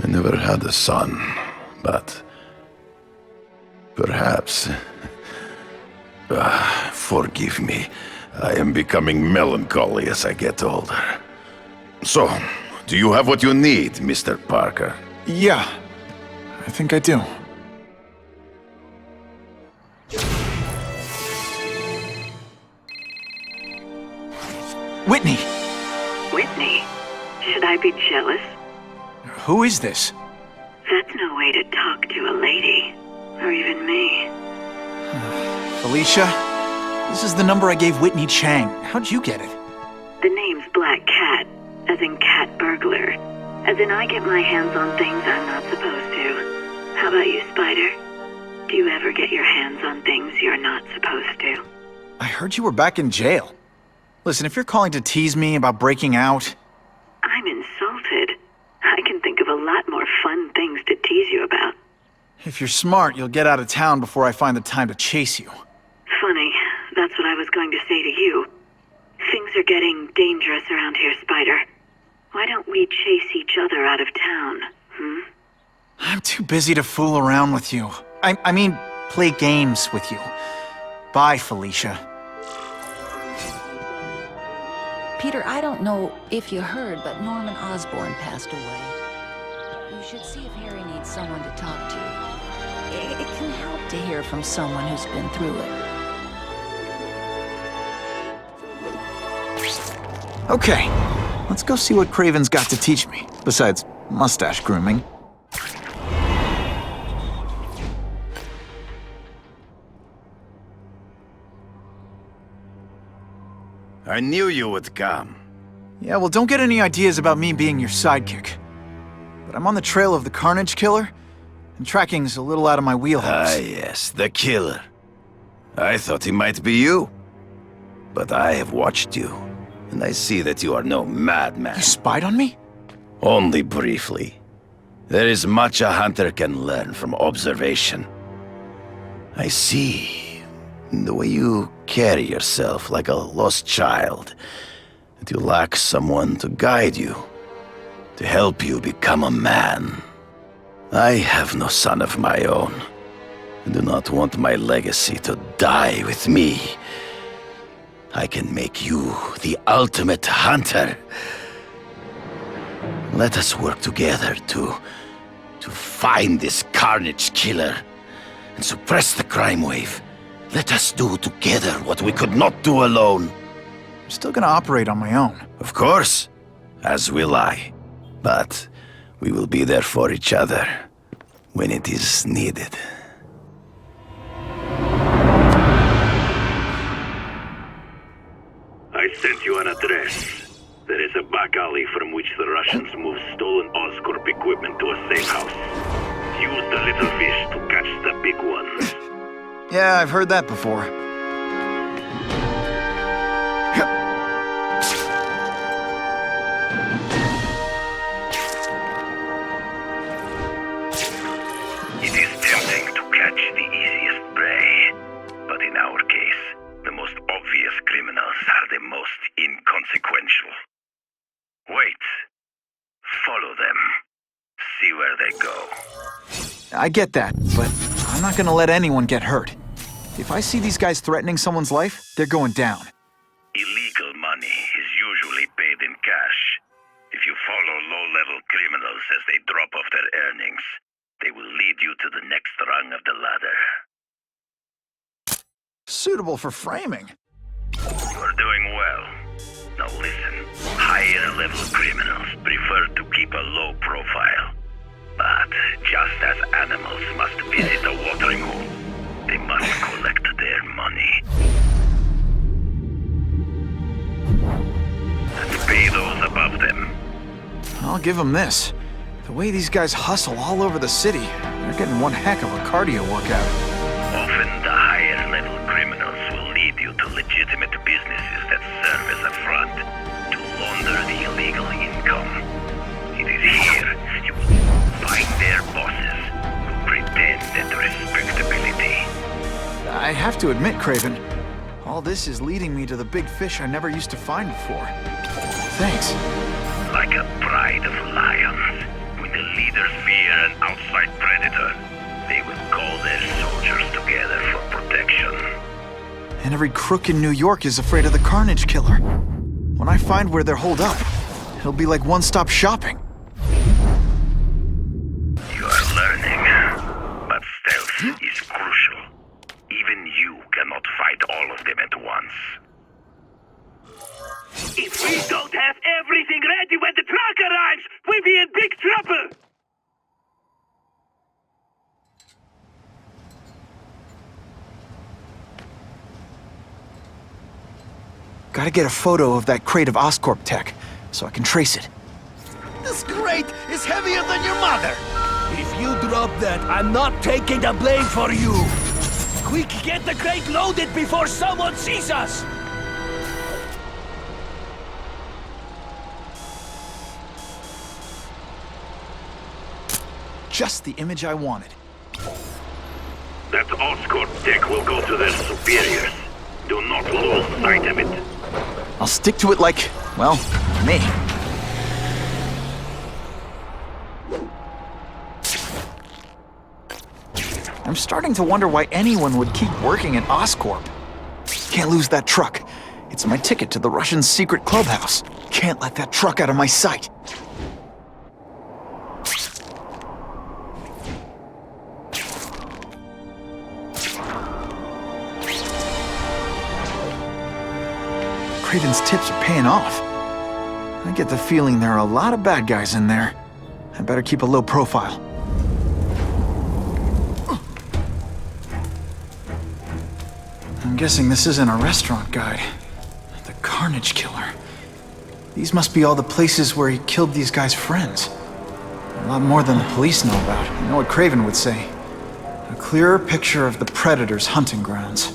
I never had a son, but perhaps... forgive me. I am becoming melancholy as I get older. So, do you have what you need, Mr. Parker? Yeah, I think I do. Whitney! Whitney? Should I be jealous? Who is this? That's no way to talk to a lady. Or even me. Felicia? This is the number I gave Whitney Chang. How'd you get it? The name's Black Cat, as in cat burglar. As in I get my hands on things I'm not supposed to. How about you, Spider? Do you ever get your hands on things you're not supposed to? heard you were back in jail. Listen, if you're calling to tease me about breaking out... I'm insulted. I can think of a lot more fun things to tease you about. If you're smart, you'll get out of town before I find the time to chase you. Funny, that's what I was going to say to you. Things are getting dangerous around here, Spider. Why don't we chase each other out of town, I'm too busy to fool around with you. I mean, play games with you. Bye, Felicia. Peter, I don't know if you heard, but Norman Osborn passed away. You should see if Harry needs someone to talk to. It can help to hear from someone who's been through it. Okay, let's go see what Craven's got to teach me, besides mustache grooming. I knew you would come. Yeah, well, don't get any ideas about me being your sidekick. But I'm on the trail of the Carnage Killer, and tracking's a little out of my wheelhouse. Ah, yes, the killer. I thought he might be you. But I have watched you, and I see that you are no madman. You spied on me? Only briefly. There is much a hunter can learn from observation. I see the way you carry yourself like a lost child, that you lack someone to guide you, to help you become a man. I have no son of my own. I do not want my legacy to die with me. I can make you the ultimate hunter. Let us work together to find this Carnage Killer and suppress the crime wave. Let us do together what we could not do alone. I'm still gonna operate on my own. Of course, as will I. But we will be there for each other when it is needed. I sent you an address. There is a back alley from which the Russians move stolen Oscorp equipment to a safe house. Use the little fish to catch the big ones. Yeah, I've heard that before. It is tempting to catch the easiest prey, but in our case, the most obvious criminals are the most inconsequential. Wait. Follow them. See where they go. I get that, but I'm not gonna let anyone get hurt. If I see these guys threatening someone's life, they're going down. Illegal money is usually paid in cash. If you follow low-level criminals as they drop off their earnings, they will lead you to the next rung of the ladder. Suitable for framing. You're doing well. Now listen, higher-level criminals prefer to keep a low profile. But just as animals must visit a watering hole, they must collect their money. And pay those above them. I'll give them this. The way these guys hustle all over the city, they're getting one heck of a cardio workout. Often the higher-level criminals will lead you to legitimate businesses that serve as a front to launder the illegal income. It is here you will find their bosses who pretend at respectability. I have to admit, Craven, all this is leading me to the big fish I never used to find before. Thanks. Like a pride of lions, when the leaders fear an outside predator, they will call their soldiers together for protection. And every crook in New York is afraid of the Carnage Killer. When I find where they're holed up, it'll be like one-stop shopping. You are learning, but stealth is crucial. Even you cannot fight all of them at once. If we don't have everything ready when the truck arrives, we'll be in big trouble! Gotta get a photo of that crate of Oscorp tech, so I can trace it. This crate is heavier than your mother! If you drop that, I'm not taking the blame for you! Quick, get the crate loaded before someone sees us! Just the image I wanted. That Oscorp tech will go to their superiors. Do not lose sight of it. I'll stick to it like, well, me. I'm starting to wonder why anyone would keep working at Oscorp. Can't lose that truck. It's my ticket to the Russian secret clubhouse. Can't let that truck out of my sight. Craven's tips are paying off. I get the feeling there are a lot of bad guys in there. I better keep a low profile. I'm guessing this isn't a restaurant guide. The Carnage Killer. These must be all the places where he killed these guys' friends. A lot more than the police know about. You know what Craven would say? A clearer picture of the Predator's hunting grounds.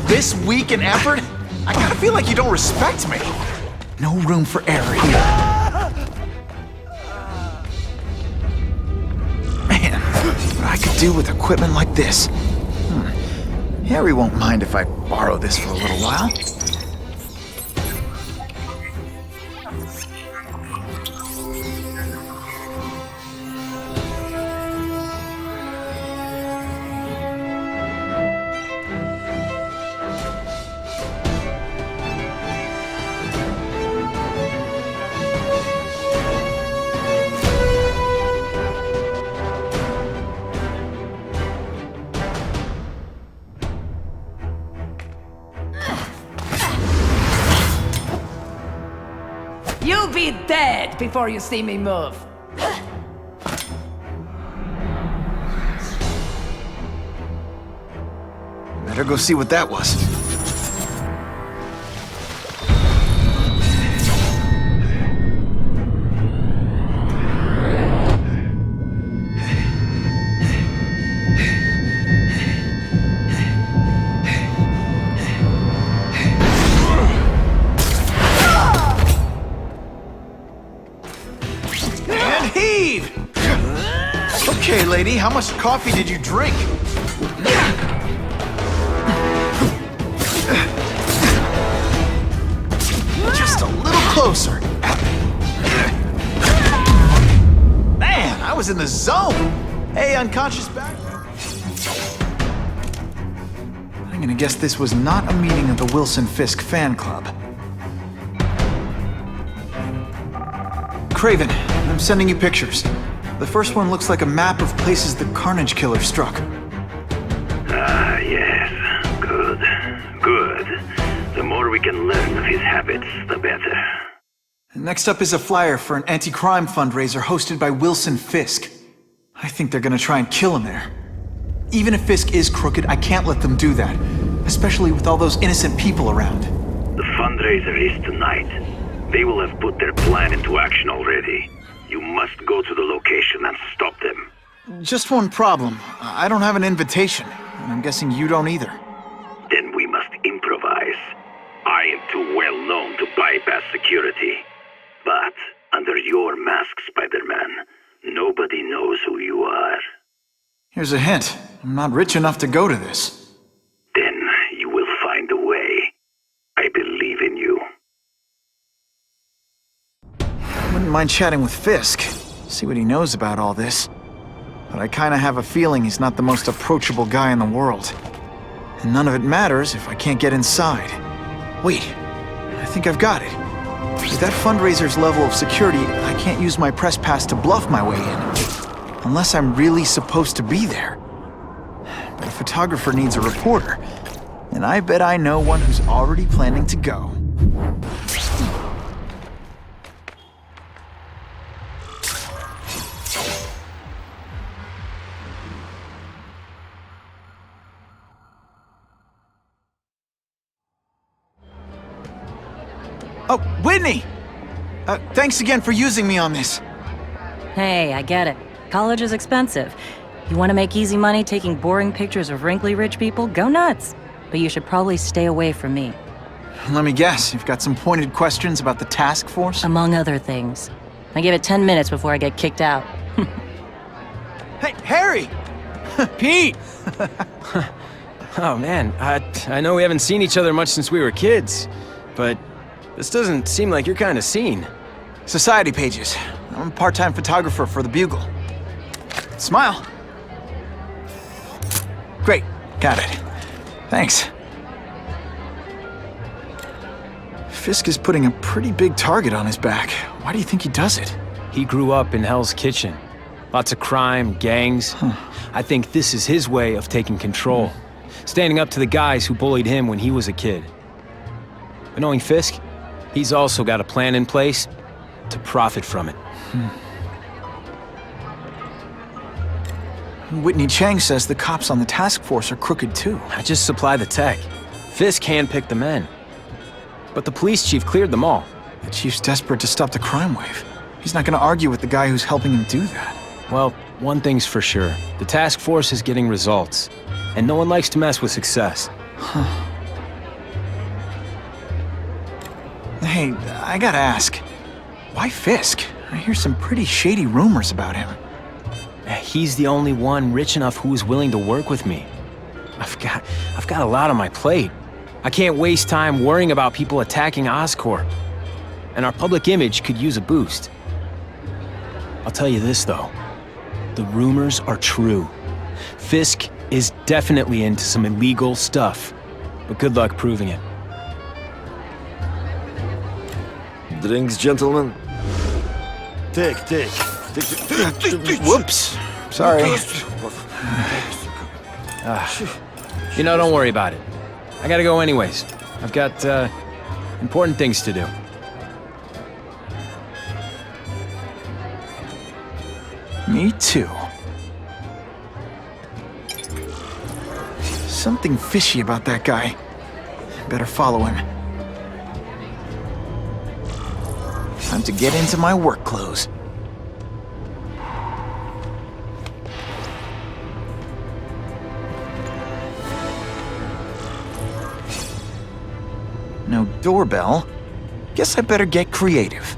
This weak and effort? I gotta feel like you don't respect me. No room for error here. Man, what I could do with equipment like this. Harry won't mind if I borrow this for a little while. You'll be dead before you see me move. Better go see what that was. Okay, lady, how much coffee did you drink? Just a little closer. Man, I was in the zone. Hey, unconscious back. I'm gonna guess this was not a meeting of the Wilson Fisk fan club. Craven, I'm sending you pictures. The first one looks like a map of places the Carnage Killer struck. Ah, yes. Good. Good. The more we can learn of his habits, the better. Next up is a flyer for an anti-crime fundraiser hosted by Wilson Fisk. I think they're gonna try and kill him there. Even if Fisk is crooked, I can't let them do that. Especially with all those innocent people around. The fundraiser is tonight. They will have put their plan into action already. You must go to the location and stop them. Just one problem. I don't have an invitation, and I'm guessing you don't either. Then we must improvise. I am too well known to bypass security. But under your mask, Spider-Man, nobody knows who you are. Here's a hint. I'm not rich enough to go to this. Then you will find a way. I believe in you. Wouldn't mind chatting with Fisk, see what he knows about all this. But I kinda have a feeling he's not the most approachable guy in the world. And none of it matters if I can't get inside. Wait, I think I've got it. With that fundraiser's level of security, I can't use my press pass to bluff my way in. Unless I'm really supposed to be there. But a photographer needs a reporter. And I bet I know one who's already planning to go. Oh, Whitney! Thanks again for using me on this. Hey, I get it. College is expensive. You want to make easy money taking boring pictures of wrinkly rich people? Go nuts. But you should probably stay away from me. Let me guess, you've got some pointed questions about the task force? Among other things. I give it 10 minutes before I get kicked out. Hey, Harry! Pete! Oh man, I know we haven't seen each other much since we were kids, but this doesn't seem like your kind of scene. Society pages. I'm a part-time photographer for the Bugle. Smile. Great, got it. Thanks. Fisk is putting a pretty big target on his back. Why do you think he does it? He grew up in Hell's Kitchen. Lots of crime, gangs. I think this is his way of taking control. Standing up to the guys who bullied him when he was a kid. But knowing Fisk, he's also got a plan in place to profit from it. Whitney Chang says the cops on the task force are crooked too. I just supply the tech. Fisk handpicked the men. But the police chief cleared them all. The chief's desperate to stop the crime wave. He's not gonna argue with the guy who's helping him do that. Well, one thing's for sure. The task force is getting results. And no one likes to mess with success. Hey, I gotta ask. Why Fisk? I hear some pretty shady rumors about him. He's the only one rich enough who is willing to work with me. I've got a lot on my plate. I can't waste time worrying about people attacking Oscorp. And our public image could use a boost. I'll tell you this, though. The rumors are true. Fisk is definitely into some illegal stuff. But good luck proving it. Drinks, gentlemen? Take. Whoops. Sorry. You know, don't worry about it. I gotta go anyways. I've got, important things to do. Me too. Something fishy about that guy. Better follow him. Time to get into my work clothes. No doorbell. Guess I better get creative.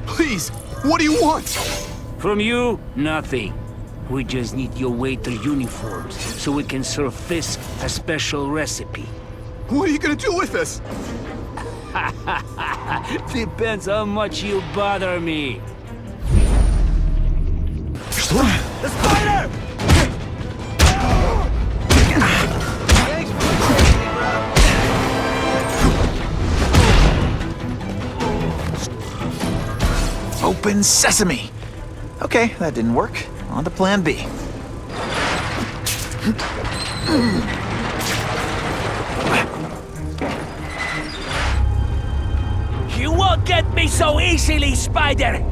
Please, what do you want? From you, nothing. We just need your waiter uniforms so we can serve Fisk a special recipe. What are you gonna do with us? Depends how much you bother me. The spider! Open sesame! Okay, that didn't work. On to plan B. You won't get me so easily, Spider!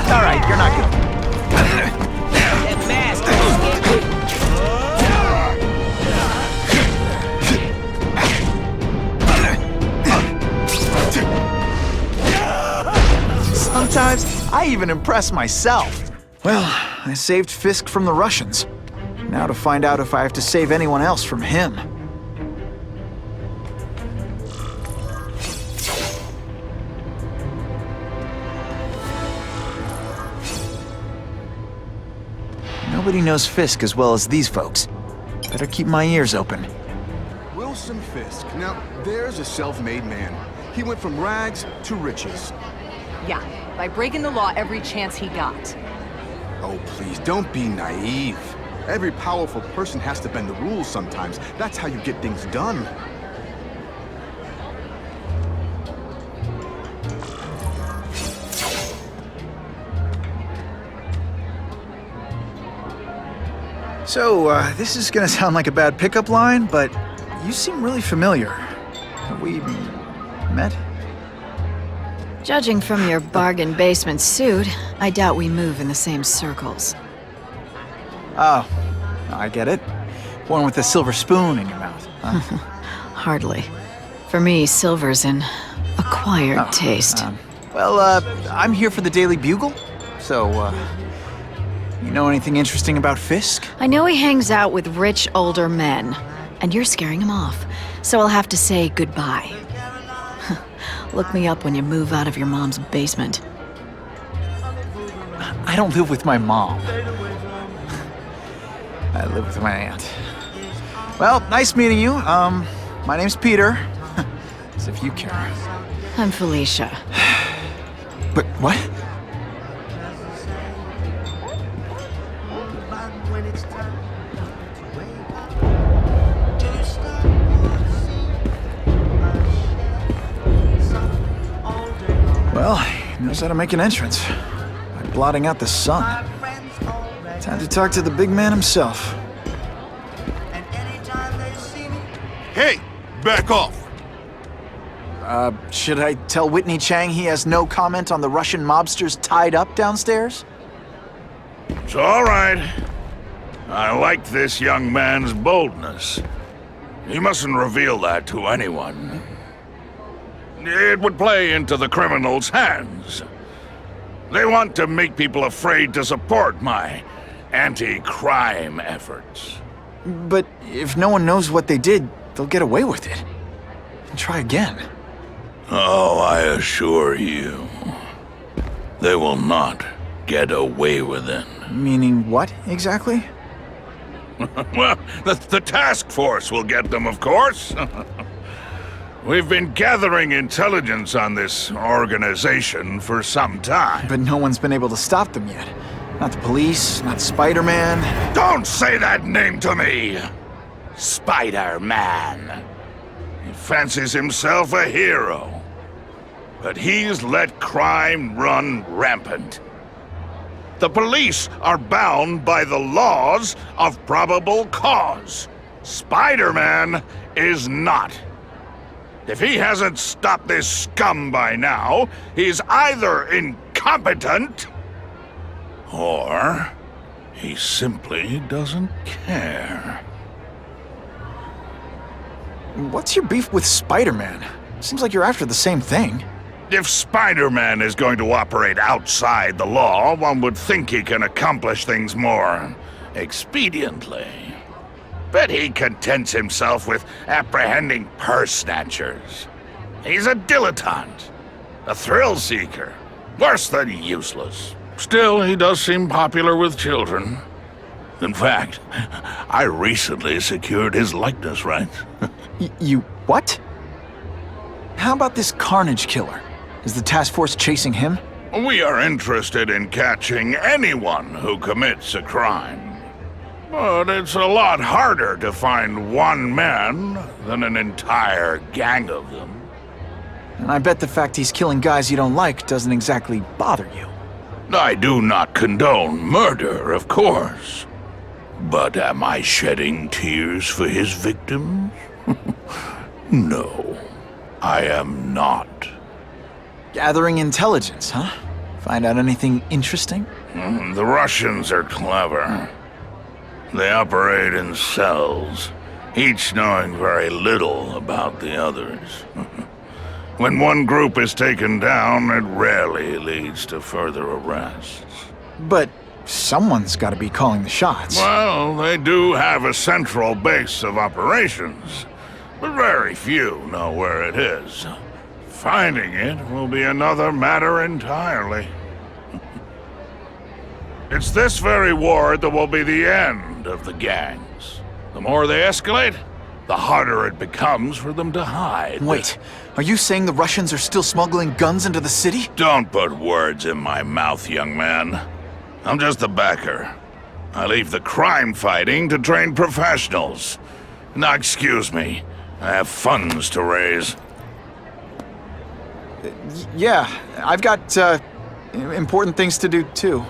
Alright, you're not good. That mask Sometimes, I even impress myself. Well, I saved Fisk from the Russians. Now to find out if I have to save anyone else from him. Nobody knows Fisk as well as these folks. Better keep my ears open. Wilson Fisk. Now, there's a self-made man. He went from rags to riches. Yeah, by breaking the law every chance he got. Oh, please, don't be naive. Every powerful person has to bend the rules sometimes. That's how you get things done. So, this is gonna sound like a bad pickup line, but you seem really familiar. Have we met? Judging from your bargain basement suit, I doubt we move in the same circles. Oh, I get it. One with a silver spoon in your mouth, huh? Hardly. For me, silver's an acquired taste. I'm here for the Daily Bugle, so, you know anything interesting about Fisk? I know he hangs out with rich older men, and you're scaring him off, so I'll have to say goodbye. Look me up when you move out of your mom's basement. I don't live with my mom. I live with my aunt. Well, nice meeting you. My name's Peter. As if you care. I'm Felicia. But what? Well, he knows how to make an entrance by blotting out the sun. Time to talk to the big man himself. Hey, back off. Should I tell Whitney Chang he has no comment on the Russian mobsters tied up downstairs? It's all right. I like this young man's boldness. He mustn't reveal that to anyone. It would play into the criminals' hands. They want to make people afraid to support my anti-crime efforts. But if no one knows what they did, they'll get away with it. And try again. Oh, I assure you, they will not get away with it. Meaning what, exactly? Well, the task force will get them, of course. We've been gathering intelligence on this organization for some time. But no one's been able to stop them yet. Not the police, not SpiderMan. Don't say that name to me! SpiderMan. He fancies himself a hero. But he's let crime run rampant. The police are bound by the laws of probable cause. Spider-Man is not. If he hasn't stopped this scum by now, he's either incompetent, or he simply doesn't care. What's your beef with Spider-Man? Seems like you're after the same thing. If Spider-Man is going to operate outside the law, one would think he can accomplish things more expediently. But he contents himself with apprehending purse snatchers. He's a dilettante, a thrill seeker, worse than useless. Still, he does seem popular with children. In fact, I recently secured his likeness rights. You what? How about this Carnage killer? Is the task force chasing him? We are interested in catching anyone who commits a crime. But it's a lot harder to find one man than an entire gang of them. And I bet the fact he's killing guys you don't like doesn't exactly bother you. I do not condone murder, of course. But am I shedding tears for his victims? No, I am not. Gathering intelligence, huh? Find out anything interesting? The Russians are clever. They operate in cells, each knowing very little about the others. When one group is taken down, it rarely leads to further arrests. But someone's got to be calling the shots. Well, they do have a central base of operations, but very few know where it is. Finding it will be another matter entirely. It's this very war that will be the end of the gangs. The more they escalate, the harder it becomes for them to hide. Wait, are you saying the Russians are still smuggling guns into the city? Don't put words in my mouth, young man. I'm just a backer. I leave the crime fighting to trained professionals. Now, excuse me. I have funds to raise. Yeah, I've got, important things to do, too.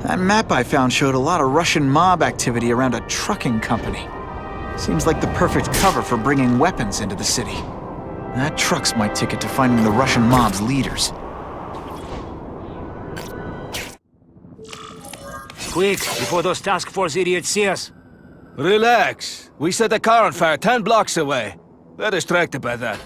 That map I found showed a lot of Russian mob activity around a trucking company. Seems like the perfect cover for bringing weapons into the city. That truck's my ticket to finding the Russian mob's leaders. Quick, before those task force idiots see us. Relax. We set a car on fire 10 blocks away. They're distracted by that.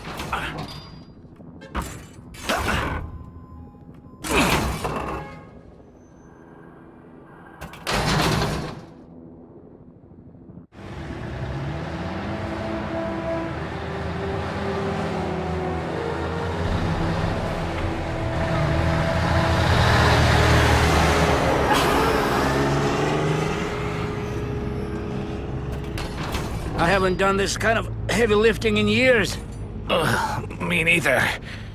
I haven't done this kind of heavy lifting in years. Me neither.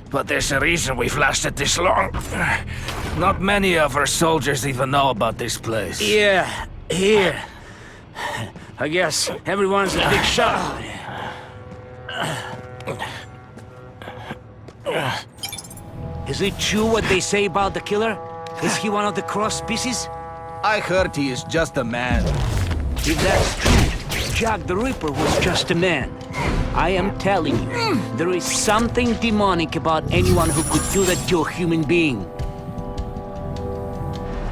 But there's a reason we've lasted this long. Not many of our soldiers even know about this place. Yeah, here. I guess everyone's a big shot. Is it true what they say about the killer? Is he one of the cross species? I heard he is just a man. If that's true, Jack the Ripper was just a man. I am telling you, there is something demonic about anyone who could do that to a human being.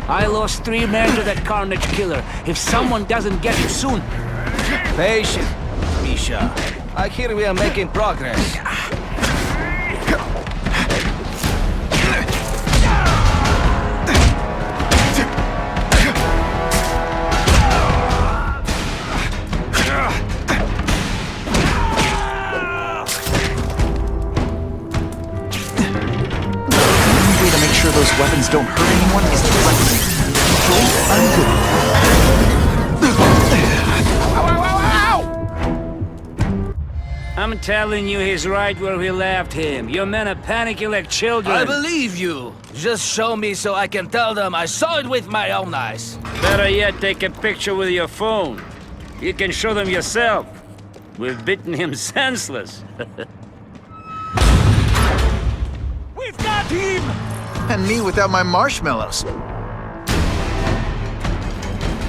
I lost 3 men to that carnage killer. If someone doesn't get him soon... Patience, Misha. I hear we are making progress. Those weapons don't hurt anyone is the weapon. I'm good. I'm telling you, he's right where we left him. Your men are panicking like children. I believe you. Just show me so I can tell them I saw it with my own eyes. Better yet, take a picture with your phone. You can show them yourself. We've beaten him senseless. We've got him! And me without my marshmallows.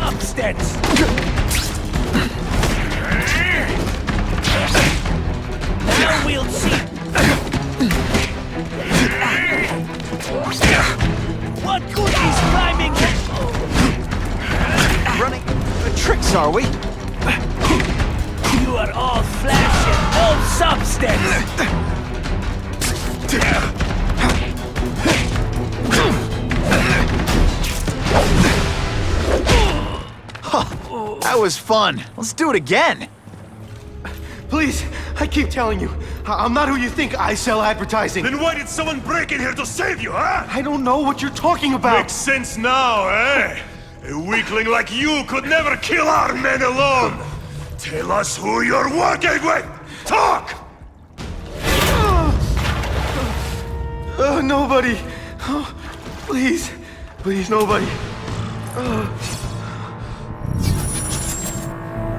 Upstairs. Now we'll see. What good is climbing? Running tricks, are we? You are all flesh and no substance. That was fun. Let's do it again. Please, I keep telling you, I'm not who you think. I sell advertising. Then why did someone break in here to save you, huh? I don't know what you're talking about. Makes sense now, eh? A weakling like you could never kill our men alone. Tell us who you're working with. Talk! Nobody. Oh, please. Please, nobody.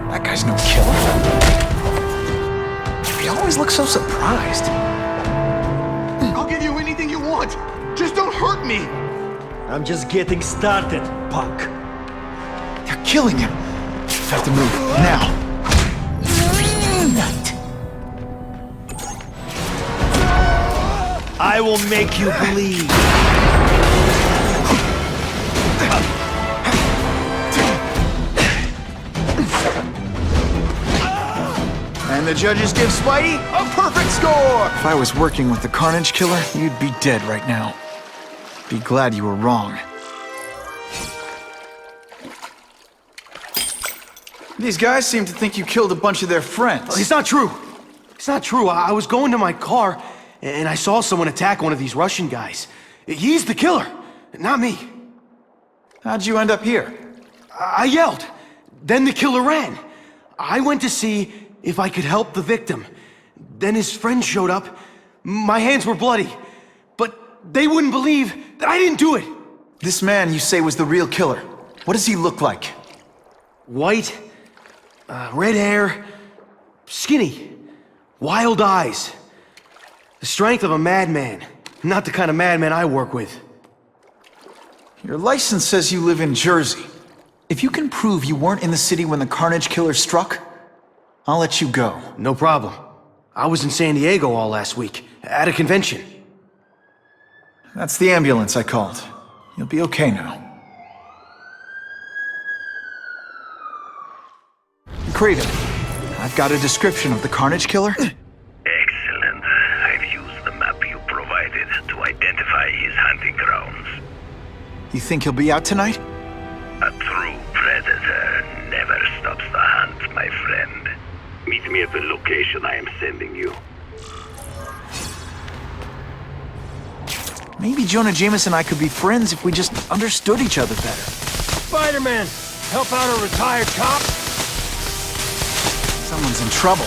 That guy's no killer. He always looks so surprised. I'll give you anything you want. Just don't hurt me. I'm just getting started, punk. They're killing him. Have to move now. I will make you bleed. And the judges give Spidey a perfect score! If I was working with the Carnage Killer, you'd be dead right now. Be glad you were wrong. These guys seem to think you killed a bunch of their friends. It's not true. It's not true. I was going to my car, and I saw someone attack one of these Russian guys. He's the killer. Not me. How'd you end up here? I yelled. Then the killer ran. I went to see if I could help the victim. Then his friend showed up. My hands were bloody. But they wouldn't believe that I didn't do it. This man you say was the real killer. What does he look like? White, red hair, skinny, wild eyes. The strength of a madman. Not the kind of madman I work with. Your license says you live in Jersey. If you can prove you weren't in the city when the Carnage Killer struck, I'll let you go. No problem. I was in San Diego all last week, at a convention. That's the ambulance I called. You'll be okay now. Craven, I've got a description of the Carnage Killer. Excellent. I've used the map you provided to identify his hunting grounds. You think he'll be out tonight? A true predator never stops the hunt, my friend. Meet me at the location I am sending you. Maybe Jonah Jameson and I could be friends if we just understood each other better. Spider-Man, help out a retired cop? Someone's in trouble.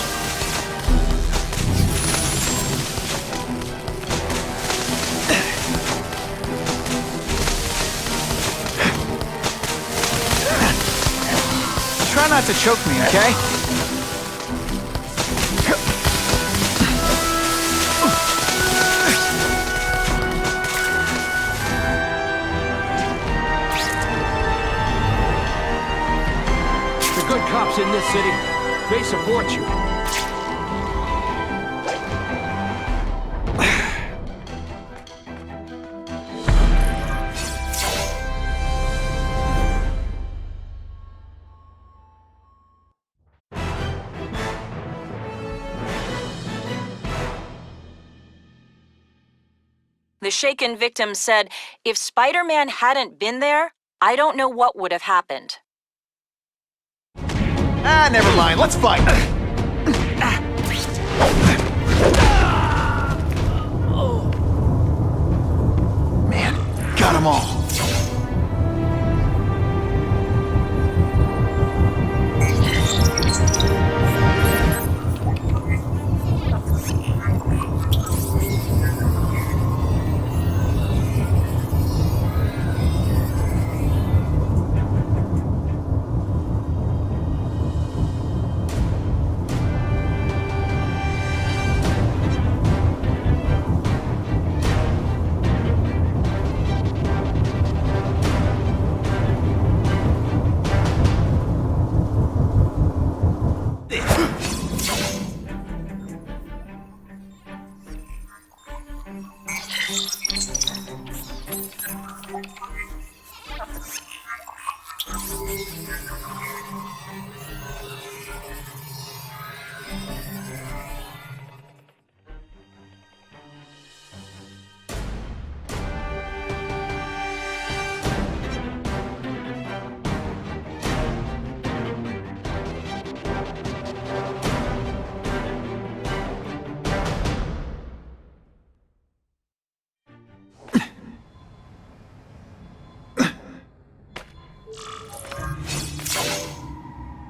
Try not to choke me, okay? The good cops in this city, they support you. The shaken victim said, if Spider-Man hadn't been there, I don't know what would have happened. Ah, never mind. Let's fight. Man, got them all.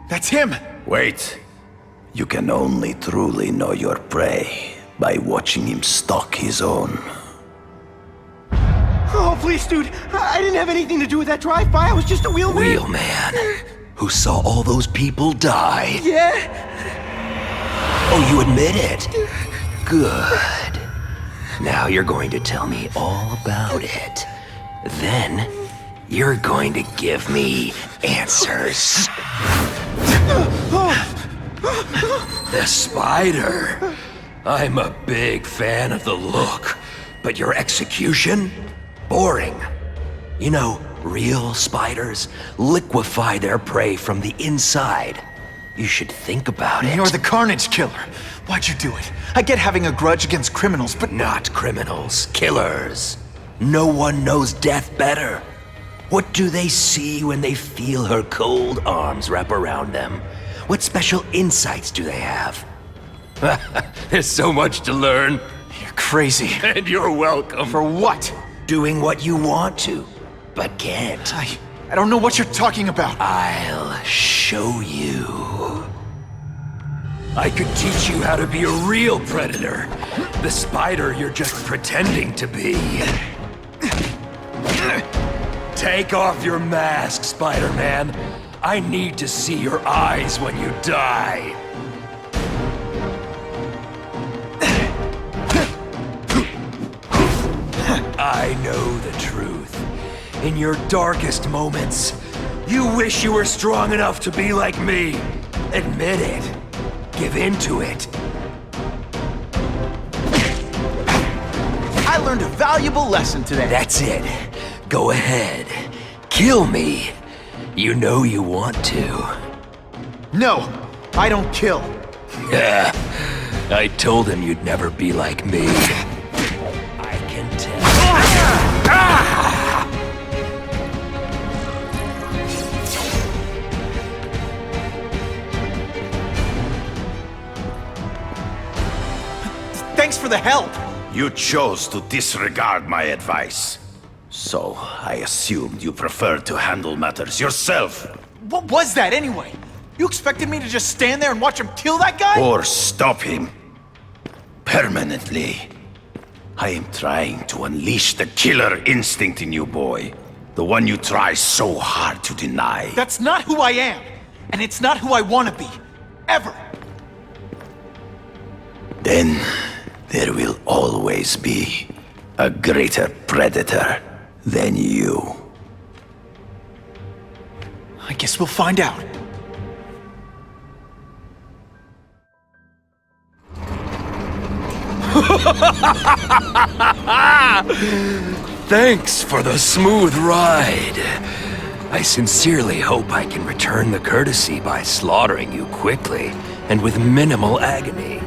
That's him! Wait. You can only truly know your prey by watching him stalk his own. Oh, please, dude. I didn't have anything to do with that drive-by. I was just a wheelman. Wheelman? Who saw all those people die? Yeah? Oh, you admit it? Good. Now you're going to tell me all about it. Then, you're going to give me answers. The spider. I'm a big fan of the look, but your execution? Boring. You know, real spiders liquefy their prey from the inside. You should think about it. You're the Carnage Killer. Why'd you do it? I get having a grudge against criminals, but... Not criminals, killers. No one knows death better. What do they see when they feel her cold arms wrap around them? What special insights do they have? There's so much to learn. You're crazy. And you're welcome. For what? doing what you want to, but can't. I don't know what you're talking about. I'll show you. I could teach you how to be a real predator. The spider you're just pretending to be. Take off your mask, Spider-Man. I need to see your eyes when you die. I know the truth. In your darkest moments, you wish you were strong enough to be like me. Admit it. Give in to it. I learned a valuable lesson today. That's it. Go ahead. Kill me. You know you want to. No, I don't kill. Yeah, I told him you'd never be like me. I can tell. Thanks for the help. You chose to disregard my advice. So, I assumed you preferred to handle matters yourself. What was that anyway? You expected me to just stand there and watch him kill that guy? Or stop him. Permanently. I am trying to unleash the killer instinct in you, boy. The one you try so hard to deny. That's not who I am. And it's not who I want to be. Ever. Then, there will always be a greater predator than you. I guess we'll find out. Thanks for the smooth ride. I sincerely hope I can return the courtesy by slaughtering you quickly and with minimal agony.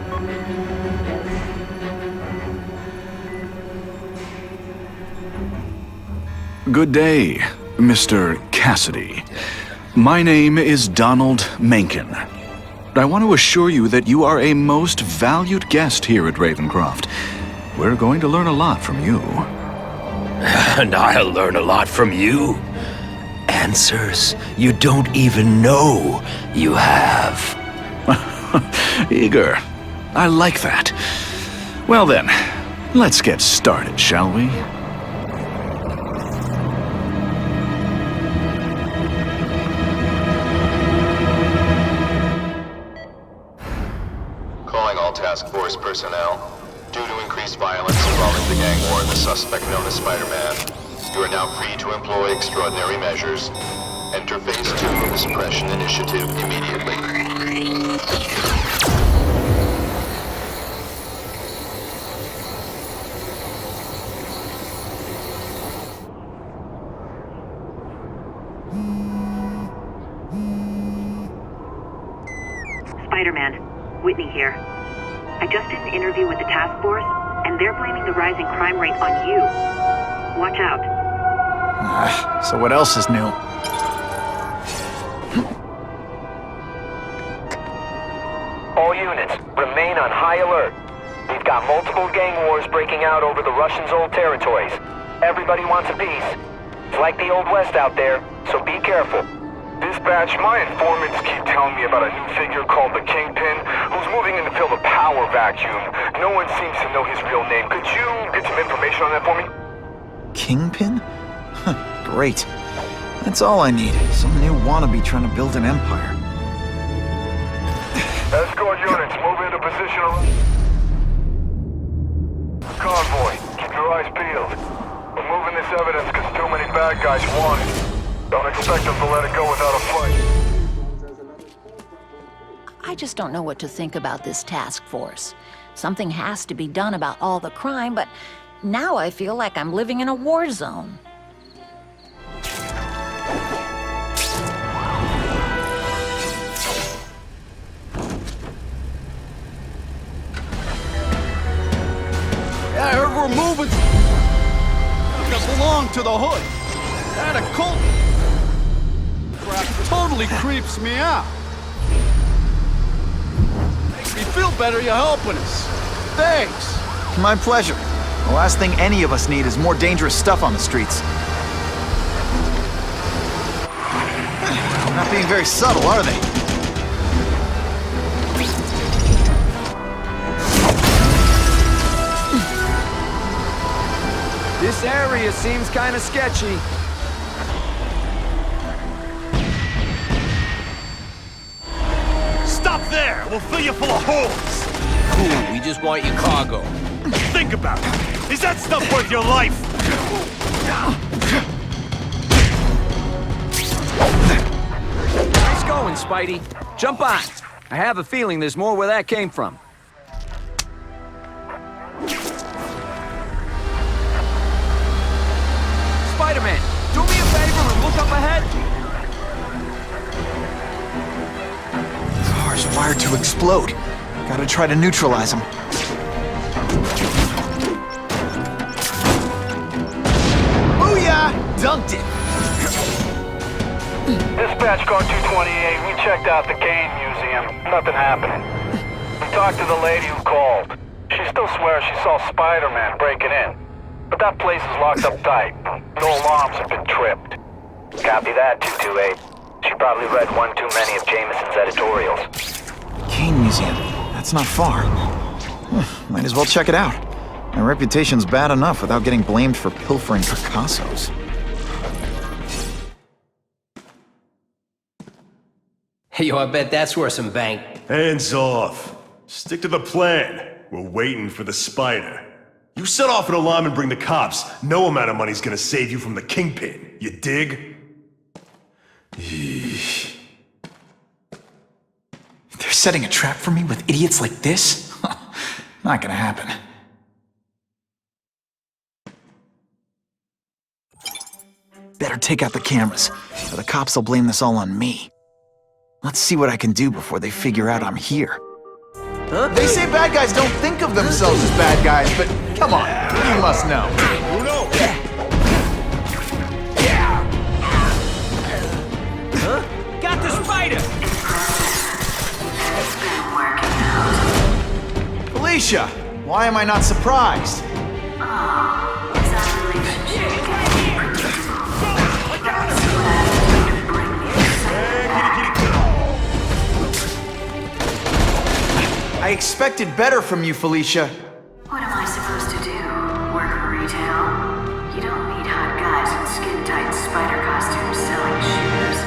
Good day, Mr. Cassidy. My name is Donald Mencken. I want to assure you that you are a most valued guest here at Ravencroft. We're going to learn a lot from you. And I'll learn a lot from you. Answers you don't even know you have. Eager. I like that. Well then, let's get started, shall we? Calling all task force personnel. Due to increased violence involving the gang war and the suspect known as SpiderMan, you are now free to employ extraordinary measures. Enter Phase 2 of the Suppression Initiative immediately. Spider-Man, Whitney here. I just did an interview with the task force, and they're blaming the rising crime rate on you. Watch out. So what else is new? All units, remain on high alert. We've got multiple gang wars breaking out over the Russians' old territories. Everybody wants a piece. It's like the Old West out there, so be careful. Dispatch, my informants keep telling me about a new figure called the Kingpin, who's moving in to fill the power vacuum. No one seems to know his real name. Could you get some information on that for me? Kingpin? Huh, great. That's all I need. Some new wannabe trying to build an empire. Escort units, move into position. Convoy, keep your eyes peeled. We're moving this evidence because too many bad guys want it. Don't expect them to let it go without a fight. I just don't know what to think about this task force. Something has to be done about all the crime, but now I feel like I'm living in a war zone. Yeah, I heard we're moving. That belong to the hood. That a cult crap totally creeps me out. Makes me feel better you're helping us. Thanks. My pleasure. The last thing any of us need is more dangerous stuff on the streets. They're not being very subtle, are they? This area seems kind of sketchy. Stop there! We'll fill you full of holes! Cool, we just want your cargo. Think about it! Is that stuff worth your life? Nice going, Spidey. Jump on. I have a feeling there's more where that came from. SpiderMan, do me a favor and look up ahead. The car's wired to explode. Gotta try to neutralize them. Booyah! Dunked it! Dispatch car 228, we checked out the Kane Museum. Nothing happening. We talked to the lady who called. She still swears she saw SpiderMan breaking in. But that place is locked up tight. No alarms have been tripped. Copy that, 228. She probably read one too many of Jameson's editorials. Kane Museum. That's not far. Might as well check it out. My reputation's bad enough without getting blamed for pilfering Picassos. Hey, yo, I bet that's worth some bank. Hands off. Stick to the plan. We're waiting for the spider. You set off an alarm and bring the cops. No amount of money's gonna save you from the Kingpin. You dig? They're setting a trap for me with idiots like this? Not gonna happen. Better take out the cameras, or the cops will blame this all on me. Let's see what I can do before they figure out I'm here. Huh? They say bad guys don't think of themselves as bad guys, but come on, you must know. Huh? Got the spider! Felicia, why am I not surprised? I expected better from you, Felicia. What am I supposed to do? Work retail? You don't need hot guys in skin-tight spider costumes selling shoes.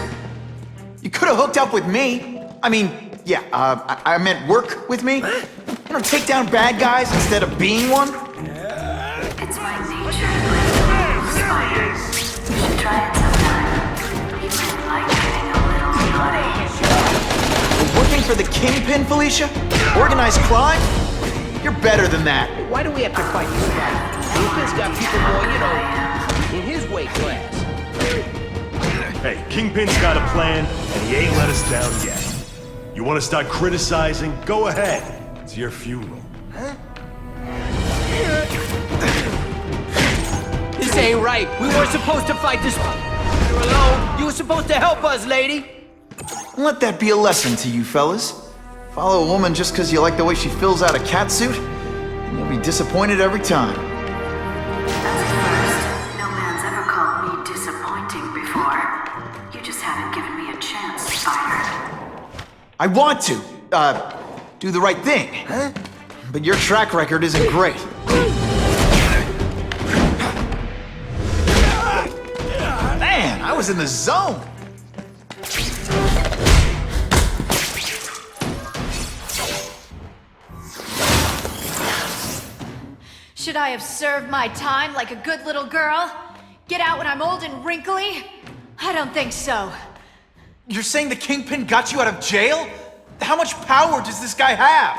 You could have hooked up with me. I mean, yeah, I meant work with me. You know, take down bad guys instead of being one. It's my nature to play spiders. You should try it sometime. You might like getting a little naughty. Working for the Kingpin, Felicia? Organized crime? You're better than that. Why do we have to fight this guy? Kingpin's got people more, you know, in his weight class. Hey, Kingpin's got a plan, and he ain't let us down yet. You want to start criticizing? Go ahead. It's your funeral. This ain't right. We weren't supposed to fight this alone. You were supposed to help us, lady. Let that be a lesson to you, fellas. Follow a woman just because you like the way she fills out a catsuit, and you'll be disappointed every time. That's a first. No man's ever called me disappointing before. You just haven't given me a chance, Spider. I want to, do the right thing. Huh? But your track record isn't great. Man, I was in the zone. Should I have served my time like a good little girl? Get out when I'm old and wrinkly? I don't think so. You're saying the Kingpin got you out of jail? How much power does this guy have?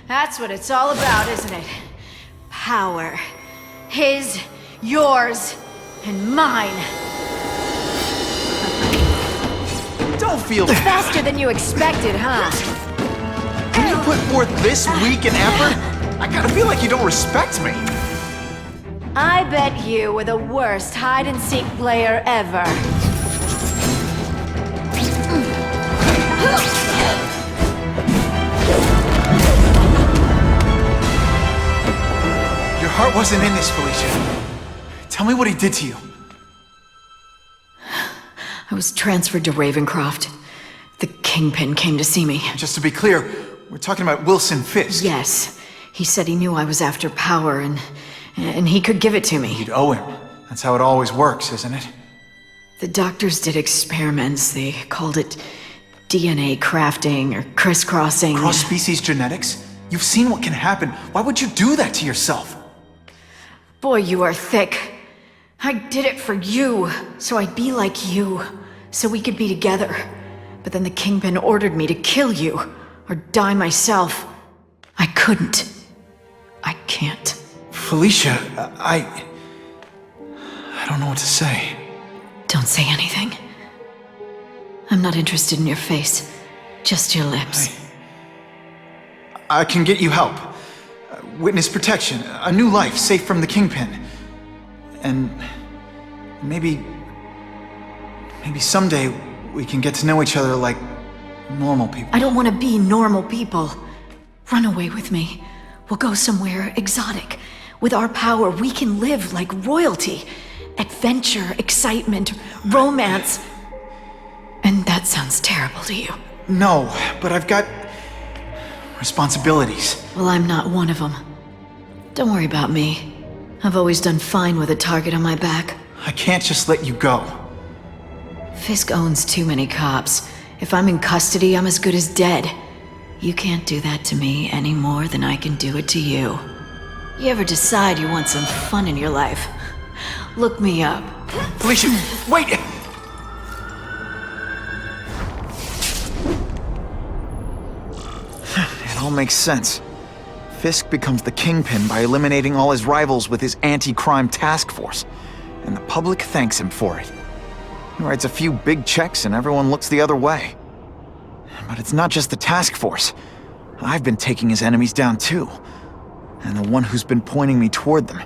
That's what it's all about, isn't it? Power. His, yours, and mine. Don't feel faster than you expected, huh? When you put forth this week and effort, I gotta feel like you don't respect me. I bet you were the worst hide-and-seek player ever. heart wasn't in this, Felicia. Tell me what he did to you. I was transferred to Ravencroft. The Kingpin came to see me. Just to be clear, we're talking about Wilson Fisk. Yes. He said he knew I was after power and he could give it to me. You'd owe him. That's how it always works, isn't it? The doctors did experiments. They called it DNA crafting or crisscrossing. Cross-species genetics? You've seen what can happen. Why would you do that to yourself? Boy, you are thick. I did it for you, so I'd be like you, so we could be together. But then the Kingpin ordered me to kill you, or die myself. I couldn't. I can't. Felicia, I don't know what to say. Don't say anything. I'm not interested in your face, just your lips. I can get you help. Witness protection, a new life safe from the Kingpin. And maybe someday we can get to know each other like normal people. I don't want to be normal people. Run away with me. We'll go somewhere exotic. With our power, we can live like royalty. Adventure, excitement, romance. And that sounds terrible to you. No, but I've got responsibilities. Well, I'm not one of them. Don't worry about me. I've always done fine with a target on my back. I can't just let you go. Fisk owns too many cops. If I'm in custody, I'm as good as dead. You can't do that to me any more than I can do it to you. You ever decide you want some fun in your life? Look me up. Felicia, wait! It all makes sense. Fisk becomes the Kingpin by eliminating all his rivals with his anti-crime task force. And the public thanks him for it. He writes a few big checks and everyone looks the other way. But it's not just the task force. I've been taking his enemies down too. And the one who's been pointing me toward them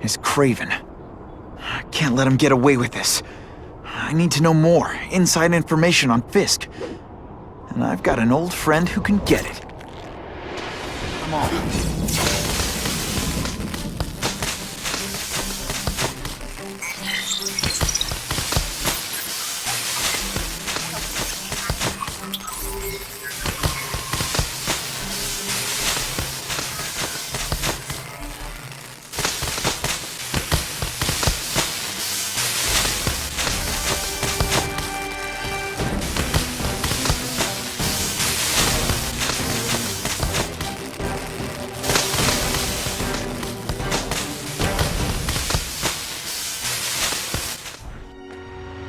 is Craven. I can't let him get away with this. I need to know more, inside information on Fisk. And I've got an old friend who can get it. Come on.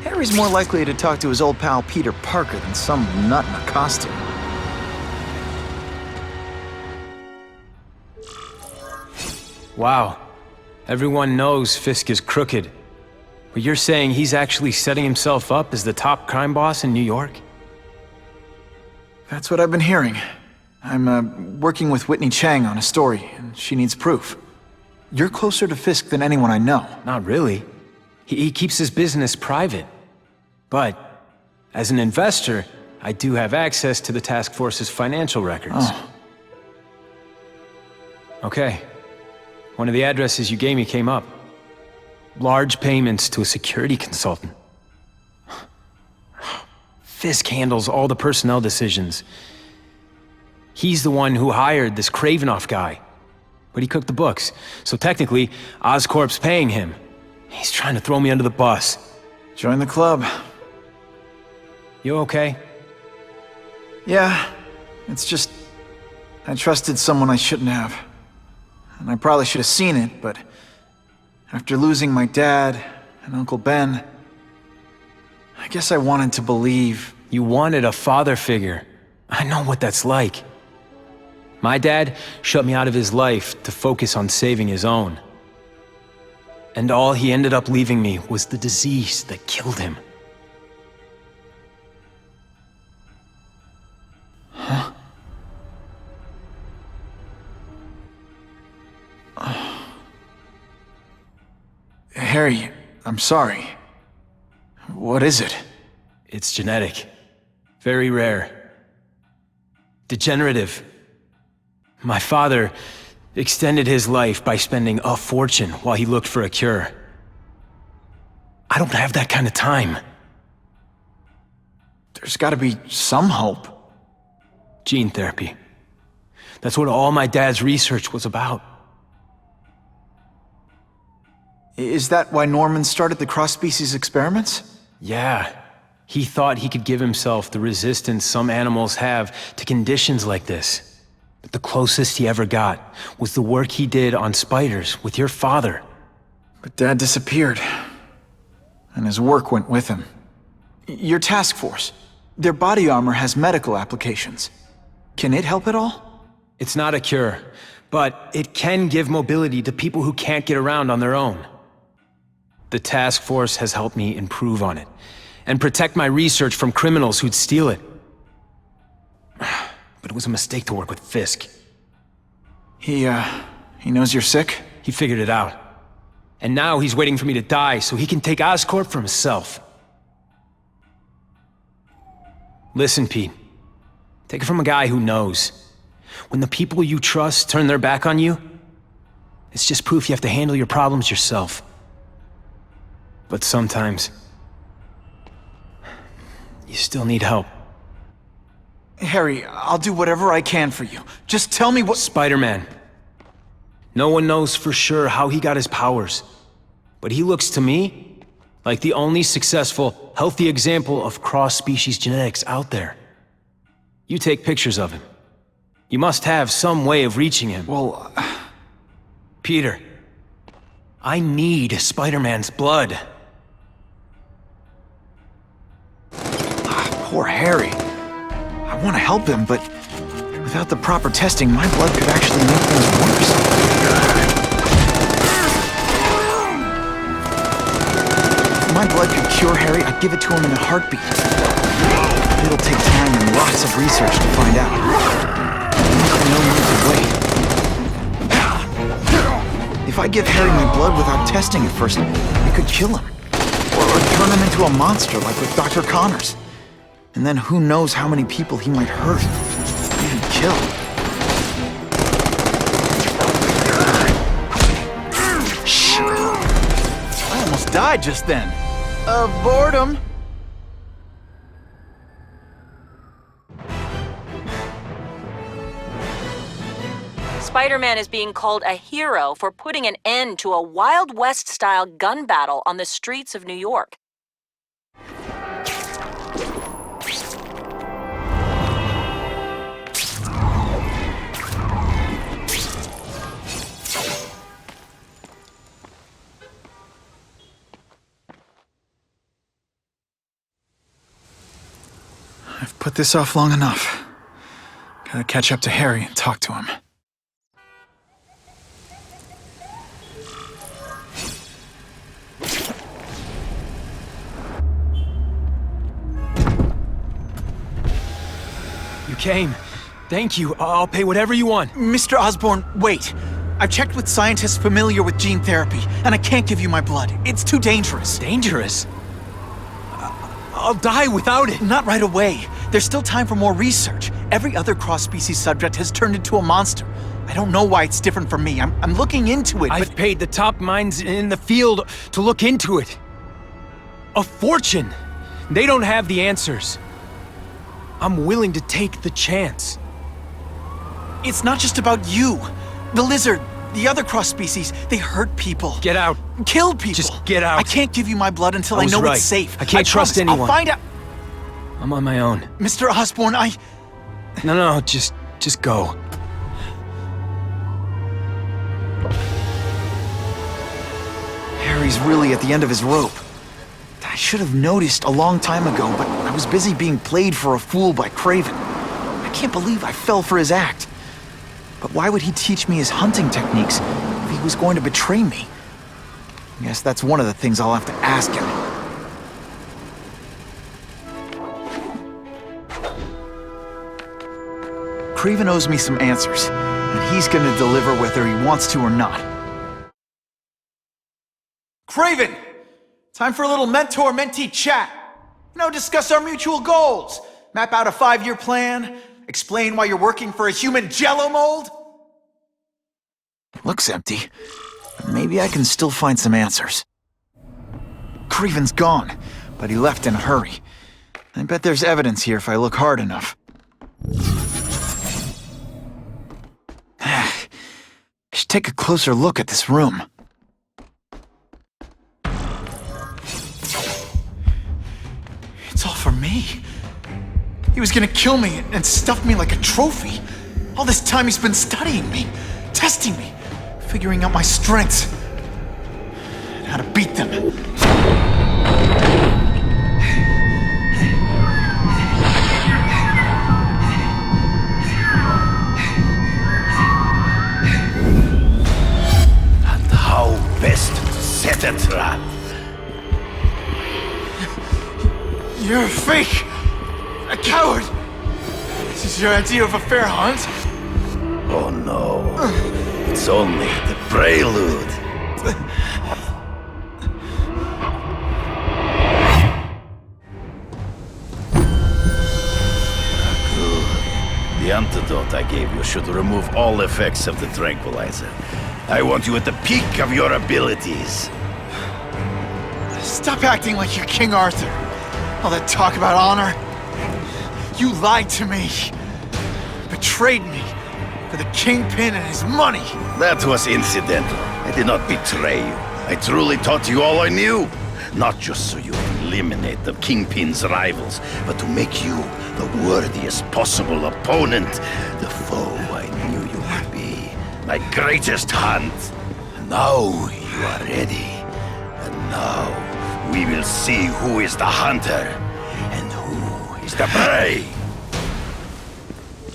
Harry's more likely to talk to his old pal Peter Parker than some nut in a costume. Wow. Everyone knows Fisk is crooked. But you're saying he's actually setting himself up as the top crime boss in New York? That's what I've been hearing. I'm working with Whitney Chang on a story, and she needs proof. You're closer to Fisk than anyone I know. Not really. He keeps his business private. But, as an investor, I do have access to the task force's financial records. Oh. Okay. One of the addresses you gave me came up. Large payments to a security consultant. Fisk handles all the personnel decisions. He's the one who hired this Kravinoff guy. But he cooked the books, so technically, Oscorp's paying him. He's trying to throw me under the bus. Join the club. You okay? Yeah, it's just... I trusted someone I shouldn't have. And I probably should have seen it, but... after losing my dad and Uncle Ben... I guess I wanted to believe... You wanted a father figure. I know what that's like. My dad shut me out of his life to focus on saving his own. And all he ended up leaving me was the disease that killed him. Huh? Harry, I'm sorry. What is it? It's genetic. Very rare. Degenerative. My father Extended his life by spending a fortune while he looked for a cure. I don't have that kind of time. There's gotta be some hope. Gene therapy. That's what all my dad's research was about. Is that why Norman started the cross-species experiments? Yeah. He thought he could give himself the resistance some animals have to conditions like this. But the closest he ever got was the work he did on spiders with your father. But Dad disappeared. And his work went with him. Your task force. Their body armor has medical applications. Can it help at all? It's not a cure, but it can give mobility to people who can't get around on their own. The task force has helped me improve on it, and protect my research from criminals who'd steal it. But it was a mistake to work with Fisk. He knows you're sick? He figured it out. And now he's waiting for me to die so he can take Oscorp for himself. Listen, Pete. Take it from a guy who knows. When the people you trust turn their back on you, it's just proof you have to handle your problems yourself. But sometimes, you still need help. Harry, I'll do whatever I can for you. Just tell me what— SpiderMan. No one knows for sure how he got his powers. But he looks to me like the only successful, healthy example of cross-species genetics out there. You take pictures of him. You must have some way of reaching him. Well, Peter, I need SpiderMan's blood. Poor Harry. I want to help him, but without the proper testing, my blood could actually make things worse. If my blood could cure Harry, I'd give it to him in a heartbeat. It'll take time and lots of research to find out. No need to wait. If I give Harry my blood without testing it first, it could kill him. Or turn him into a monster like with Dr. Connors. And then who knows how many people he might hurt, even kill. Shit. I almost died just then. Of boredom. Spider-Man is being called a hero for putting an end to a Wild West-style gun battle on the streets of New York. I've put this off long enough. Gotta catch up to Harry and talk to him. You came. Thank you. I'll pay whatever you want. Mr. Osborn, wait. I've checked with scientists familiar with gene therapy, and I can't give you my blood. It's too dangerous. Dangerous? I'll die without it. Not right away. There's still time for more research. Every other cross-species subject has turned into a monster. I don't know why it's different from me. I'm looking into it, I've paid the top minds in the field to look into it. A fortune. They don't have the answers. I'm willing to take the chance. It's not just about you. The lizard, the other cross-species, they hurt people. Get out. Kill people. Just get out. I can't give you my blood until I know it's safe. I can't trust promise. anyone. I'll find out. I'm on my own. Mr. Osborn, No, just go. Harry's really at the end of his rope. I should have noticed a long time ago, but I was busy being played for a fool by Craven. I can't believe I fell for his act. But why would he teach me his hunting techniques if he was going to betray me? I guess that's one of the things I'll have to ask him. Craven owes me some answers, and he's gonna deliver whether he wants to or not. Craven! Time for a little mentor-mentee chat. Discuss our mutual goals. Map out a 5-year plan. Explain why you're working for a human jello mold. Looks empty. But maybe I can still find some answers. Craven's gone, but he left in a hurry. I bet there's evidence here if I look hard enough. I should take a closer look at this room. It's all for me. He was gonna kill me and stuff me like a trophy. All this time he's been studying me, testing me, figuring out my strengths, and how to beat them. And how best to set a trap. You're a fake! A coward! This is your idea of a fair hunt? Oh no. It's only the prelude. Good. The antidote I gave you should remove all effects of the tranquilizer. I want you at the peak of your abilities. Stop acting like you're King Arthur. All that talk about honor. You lied to me. Betrayed me. For the Kingpin and his money. That was incidental. I did not betray you. I truly taught you all I knew. Not just so you would eliminate the Kingpin's rivals, but to make you the worthiest possible opponent. The foe I knew you would be. My greatest hunt. Now you are ready. And now we will see who is the hunter and who is the prey.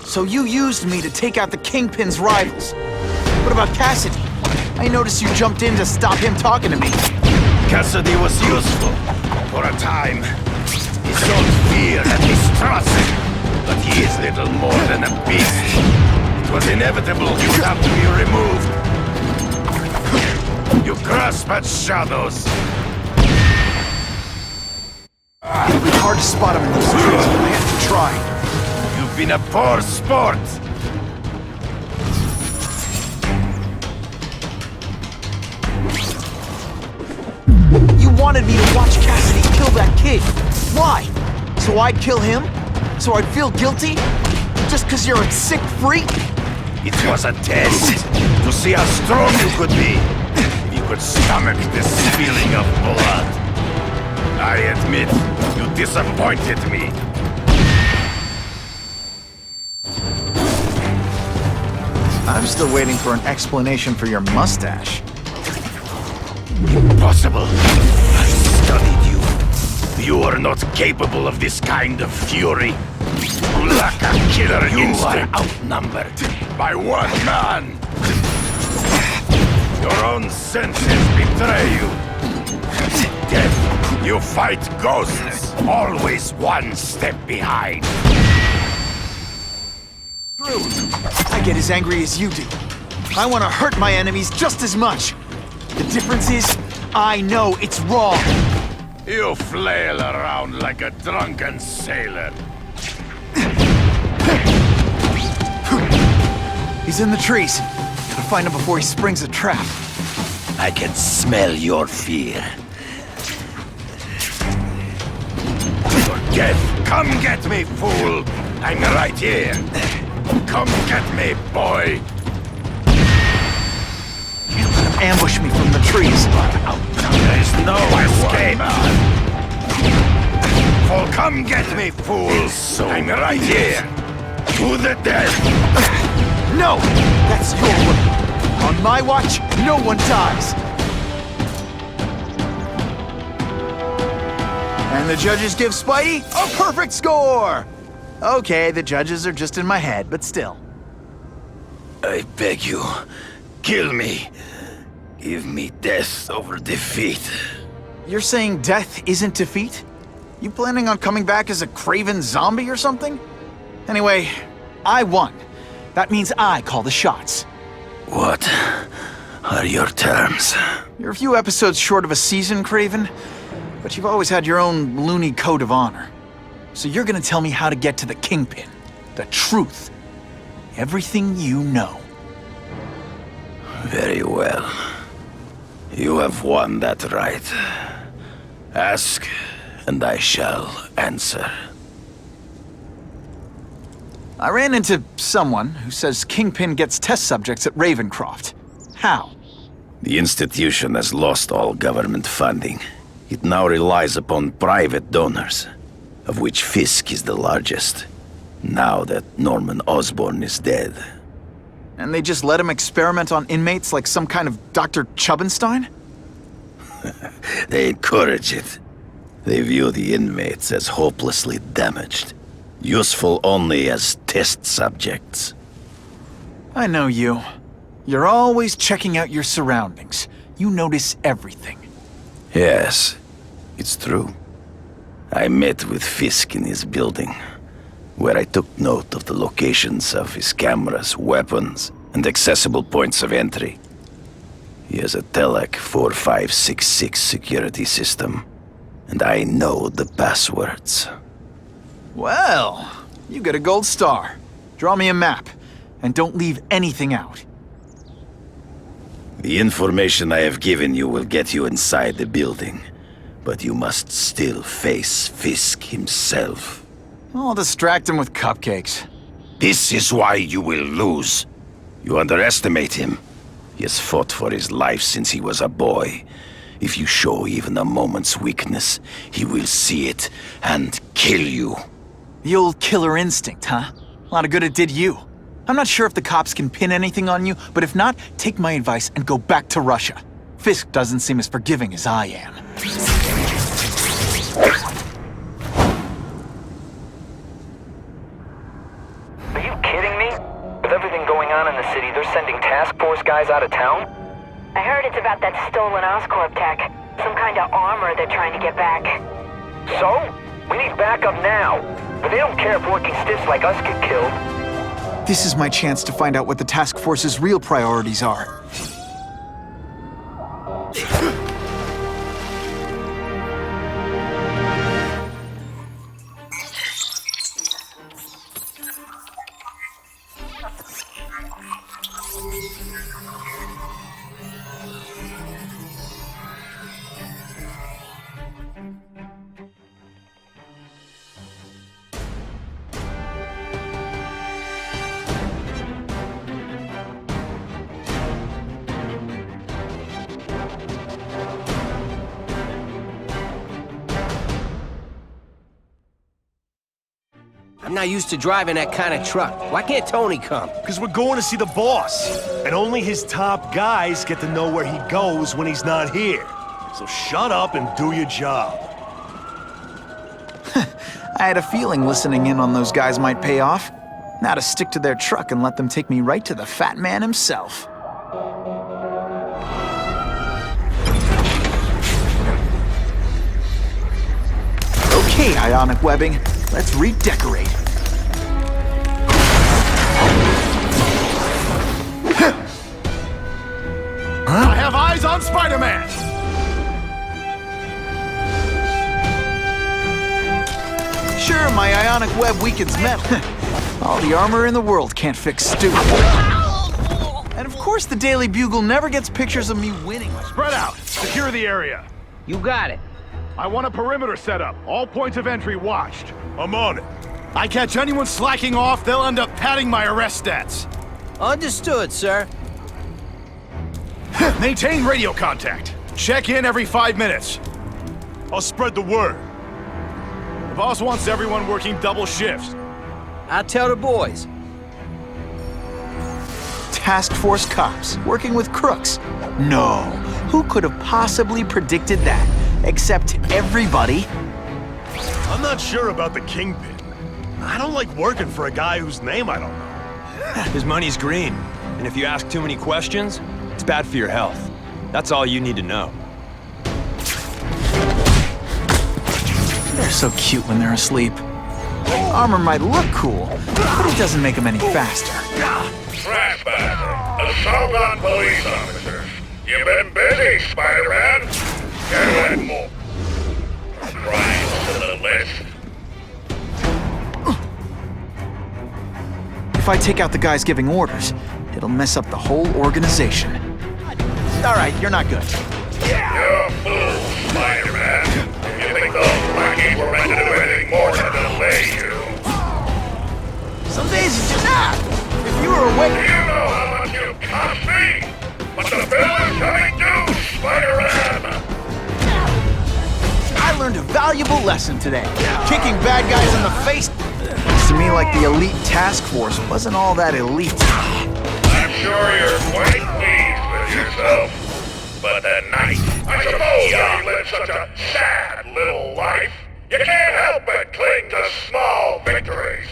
So you used me to take out the Kingpin's rivals. What about Cassidy? I noticed you jumped in to stop him talking to me. Cassidy was useful for a time. He showed fear and mistrust, but he is little more than a beast. It was inevitable he would have to be removed. You grasp at shadows. It'll be hard to spot him in those trees, but I have to try. You've been a poor sport. You wanted me to watch Cassidy kill that kid. Why? So I'd kill him? So I'd feel guilty? Just because you're a sick freak? It was a test to see how strong you could be. If you could stomach this feeling of blood. I admit, you disappointed me. I'm still waiting for an explanation for your mustache. Impossible. I studied you. You are not capable of this kind of fury. You lack a killer instinct. You are outnumbered by one man. Your own senses betray you. Death, you fight ghosts, always one step behind. True. I get as angry as you do. I want to hurt my enemies just as much. The difference is, I know it's wrong. You flail around like a drunken sailor. He's in the trees. Gotta find him before he springs a trap. I can smell your fear. For death, come get me, fool! I'm right here. Come get me, boy! Can't let him ambush me from the trees. There is no escape! Oh, come get me, fool! I'm right here! To the death! No! That's your way! On my watch, no one dies! And the judges give Spidey a perfect score! Okay, the judges are just in my head, but still. I beg you, kill me. Give me death over defeat. You're saying death isn't defeat? You planning on coming back as a craven zombie or something? Anyway, I won. That means I call the shots. What are your terms? You're a few episodes short of a season, Craven, but you've always had your own loony code of honor. So you're gonna tell me how to get to the Kingpin. The truth. Everything you know. Very well. You have won that right. Ask, and I shall answer. I ran into someone who says Kingpin gets test subjects at Ravencroft. How? The institution has lost all government funding. It now relies upon private donors, of which Fisk is the largest, now that Norman Osborn is dead. And they just let him experiment on inmates like some kind of Dr. Chubbenstein? They encourage it. They view the inmates as hopelessly damaged, useful only as test subjects. I know you. You're always checking out your surroundings. You notice everything. Yes, it's true. I met with Fisk in his building, where I took note of the locations of his cameras, weapons, and accessible points of entry. He has a Telec 4566 security system, and I know the passwords. Well, you get a gold star. Draw me a map, and don't leave anything out. The information I have given you will get you inside the building, but you must still face Fisk himself. I'll distract him with cupcakes. This is why you will lose. You underestimate him. He has fought for his life since he was a boy. If you show even a moment's weakness, he will see it and kill you. The old killer instinct, huh? A lot of good it did you. I'm not sure if the cops can pin anything on you, but if not, take my advice and go back to Russia. Fisk doesn't seem as forgiving as I am. Are you kidding me? With everything going on in the city, they're sending task force guys out of town? I heard it's about that stolen Oscorp tech. Some kind of armor they're trying to get back. So? We need backup now. But they don't care if working stiffs like us get killed. This is my chance to find out what the task force's real priorities are. I'm not used to driving that kind of truck. Why can't Tony come? Because we're going to see the boss. And only his top guys get to know where he goes when he's not here. So shut up and do your job. I had a feeling listening in on those guys might pay off. Now to stick to their truck and let them take me right to the fat man himself. Okay, ionic webbing. Let's redecorate. I have eyes on SpiderMan! Sure, my ionic web weakens metal. All the armor in the world can't fix stupid. And of course the Daily Bugle never gets pictures of me winning. Spread out! Secure the area! You got it. I want a perimeter set up. All points of entry watched. I'm on it. I catch anyone slacking off, they'll end up padding my arrest stats. Understood, sir. Maintain radio contact. Check in every 5 minutes. I'll spread the word. The boss wants everyone working double shifts. I'll tell the boys. Task Force cops working with crooks. No, who could have possibly predicted that? Except everybody. I'm not sure about the Kingpin. I don't like working for a guy whose name I don't know. His money's green, and if you ask too many questions, it's bad for your health. That's all you need to know. They're so cute when they're asleep. Armor might look cool, but it doesn't make them any faster. Trapper, assault on police officers. You've been busy, Spider-Man. Get more. Right to the list. If I take out the guys giving orders, it'll mess up the whole organization. Alright, you're not good. You fool, Spider-Man. You think those lackeys were meant to do anything more than delay you? Some days you just... If you were awake... You know how much you cost me! But the bill is coming due, Spider-Man! I learned a valuable lesson today. Kicking bad guys in the face looks to me like the elite task force wasn't all that elite. I'm sure you're quite pleased with yourself. But tonight, I suppose you live such a sad little life, you can't help but cling to small victories.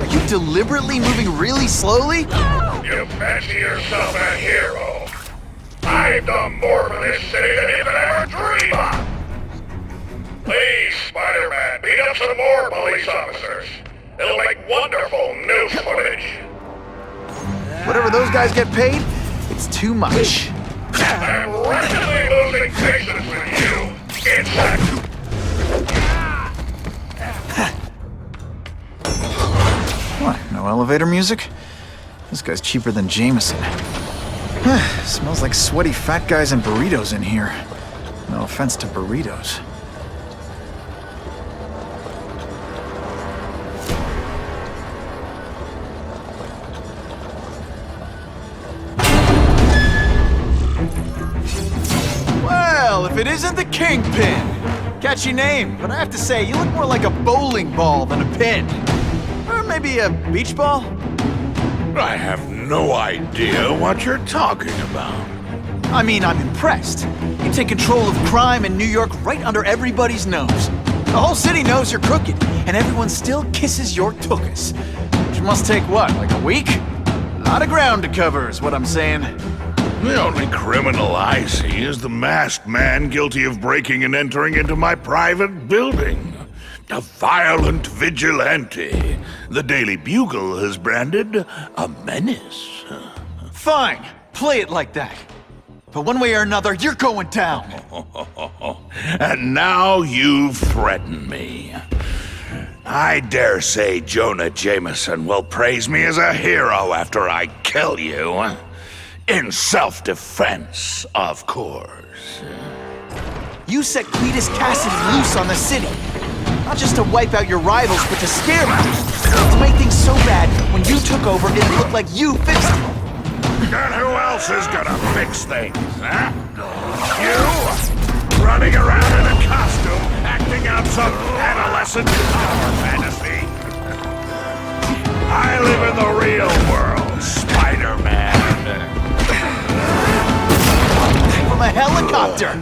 Are you deliberately moving really slowly? You fancy yourself a hero. I've done more for this city than you could ever dream of. Please, Spider-Man, beat up some more police officers. It'll make wonderful news footage. Whatever those guys get paid, it's too much. I'm rapidly losing patience with you, insect. What, no elevator music? This guy's cheaper than Jameson. Smells like sweaty fat guys and burritos in here. No offense to burritos. Well, if it isn't the Kingpin! Catchy name, but I have to say, you look more like a bowling ball than a pin. Or maybe a beach ball? I have no idea what you're talking about. I mean, I'm impressed. You take control of crime in New York right under everybody's nose. The whole city knows you're crooked, and everyone still kisses your tuchus. Which must take what, like a week? A lot of ground to cover is what I'm saying. The only criminal I see is the masked man guilty of breaking and entering into my private building. A violent vigilante. The Daily Bugle has branded a menace. Fine, play it like that. But one way or another, you're going down. And now you've threatened me. I dare say Jonah Jameson will praise me as a hero after I kill you. In self-defense, of course. You set Cletus Cassidy loose on the city. Not just to wipe out your rivals, but to scare them. To make things so bad, when you took over, it looked like you fixed it. And who else is gonna fix things, huh? You? Running around in a costume, acting out some adolescent power fantasy. I live in the real world, Spider-Man. From a helicopter.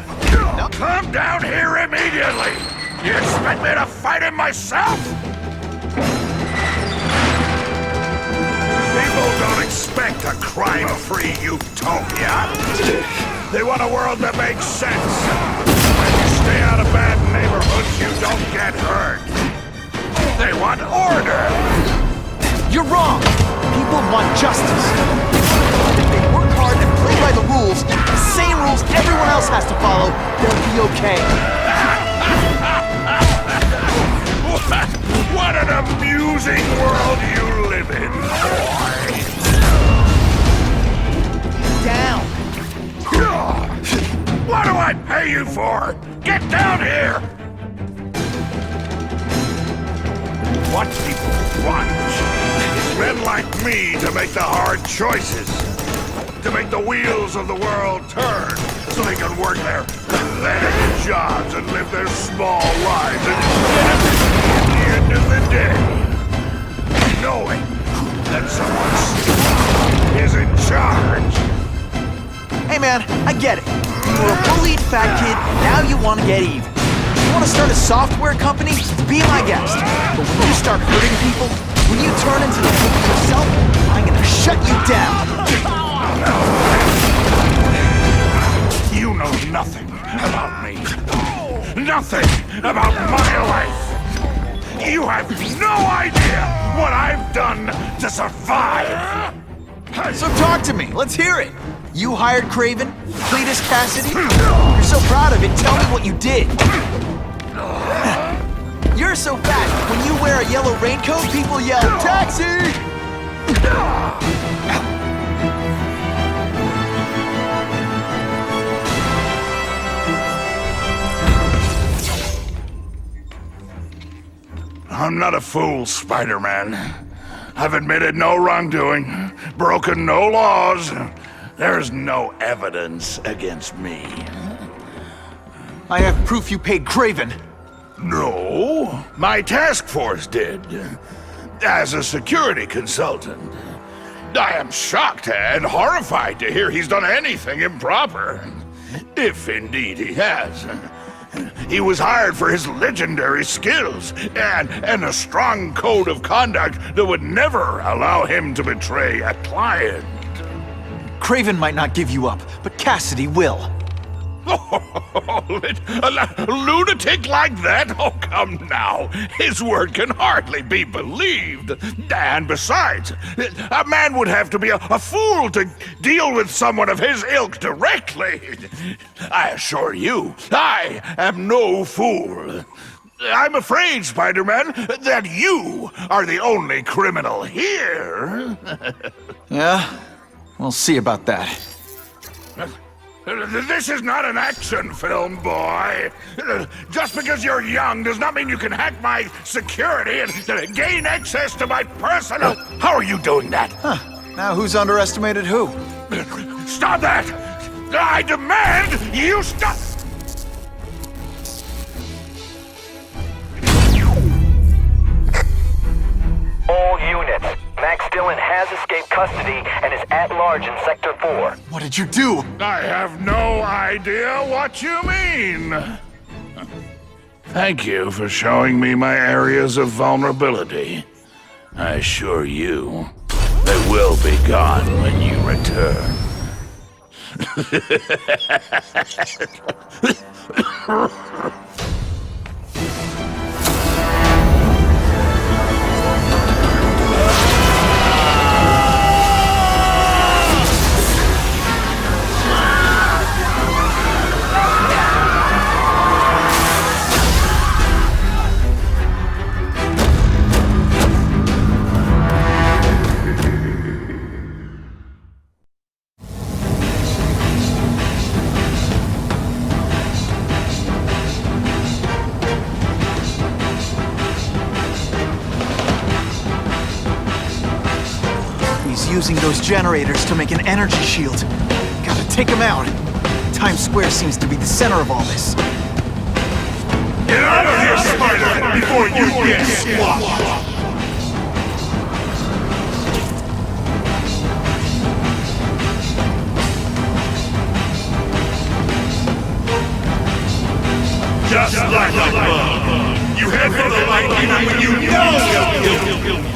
No. Come down here immediately. You expect me to fight him myself? People don't expect a crime-free utopia. They want a world that makes sense. When you stay out of bad neighborhoods, you don't get hurt. They want order. You're wrong. People want justice. If they work hard and play by the rules, the same rules everyone else has to follow, they'll be okay. What an amusing world you live in, boy! Down! What do I pay you for? Get down here! What people want is men like me to make the hard choices. To make the wheels of the world turn so they can work their pathetic jobs and live their small lives and at the end of the day, knowing that someone strong is in charge. Hey man, I get it. You were a bullied fat kid, now you want to get even. You want to start a software company? Be my guest. But when you start hurting people, when you turn into the bully yourself, I'm gonna shut you down. You know nothing about me. Nothing about my life. You have no idea what I've done to survive. So talk to me, let's hear it. You hired Kraven, Cletus Cassidy? You're so proud of it, tell me what you did. You're so fat, when you wear a yellow raincoat, people yell, "Taxi!" I'm not a fool, Spider-Man. I've admitted no wrongdoing, broken no laws. There's no evidence against me. I have proof you paid Craven. No, my task force did. As a security consultant. I am shocked and horrified to hear he's done anything improper. If indeed he has. He was hired for his legendary skills and a strong code of conduct that would never allow him to betray a client. Craven might not give you up, but Cassidy will. A lunatic like that? Oh, come now. His word can hardly be believed. And besides, a man would have to be a fool to deal with someone of his ilk directly. I assure you, I am no fool. I'm afraid, Spider-Man, that you are the only criminal here. Yeah? We'll see about that. This is not an action film, boy. Just because you're young does not mean you can hack my security and gain access to my personal... How are you doing that? Huh. Now who's underestimated who? Stop that! I demand you stop... All units. Max Dillon has escaped custody and is at large in Sector 4. What did you do? I have no idea what you mean. Thank you for showing me my areas of vulnerability. I assure you, they will be gone when you return. Using those generators to make an energy shield. Gotta take him out. Times Square seems to be the center of all this. Get out of here, Spider, before you get squashed! Just like a bug. You head for the light even when you know you'll kill me.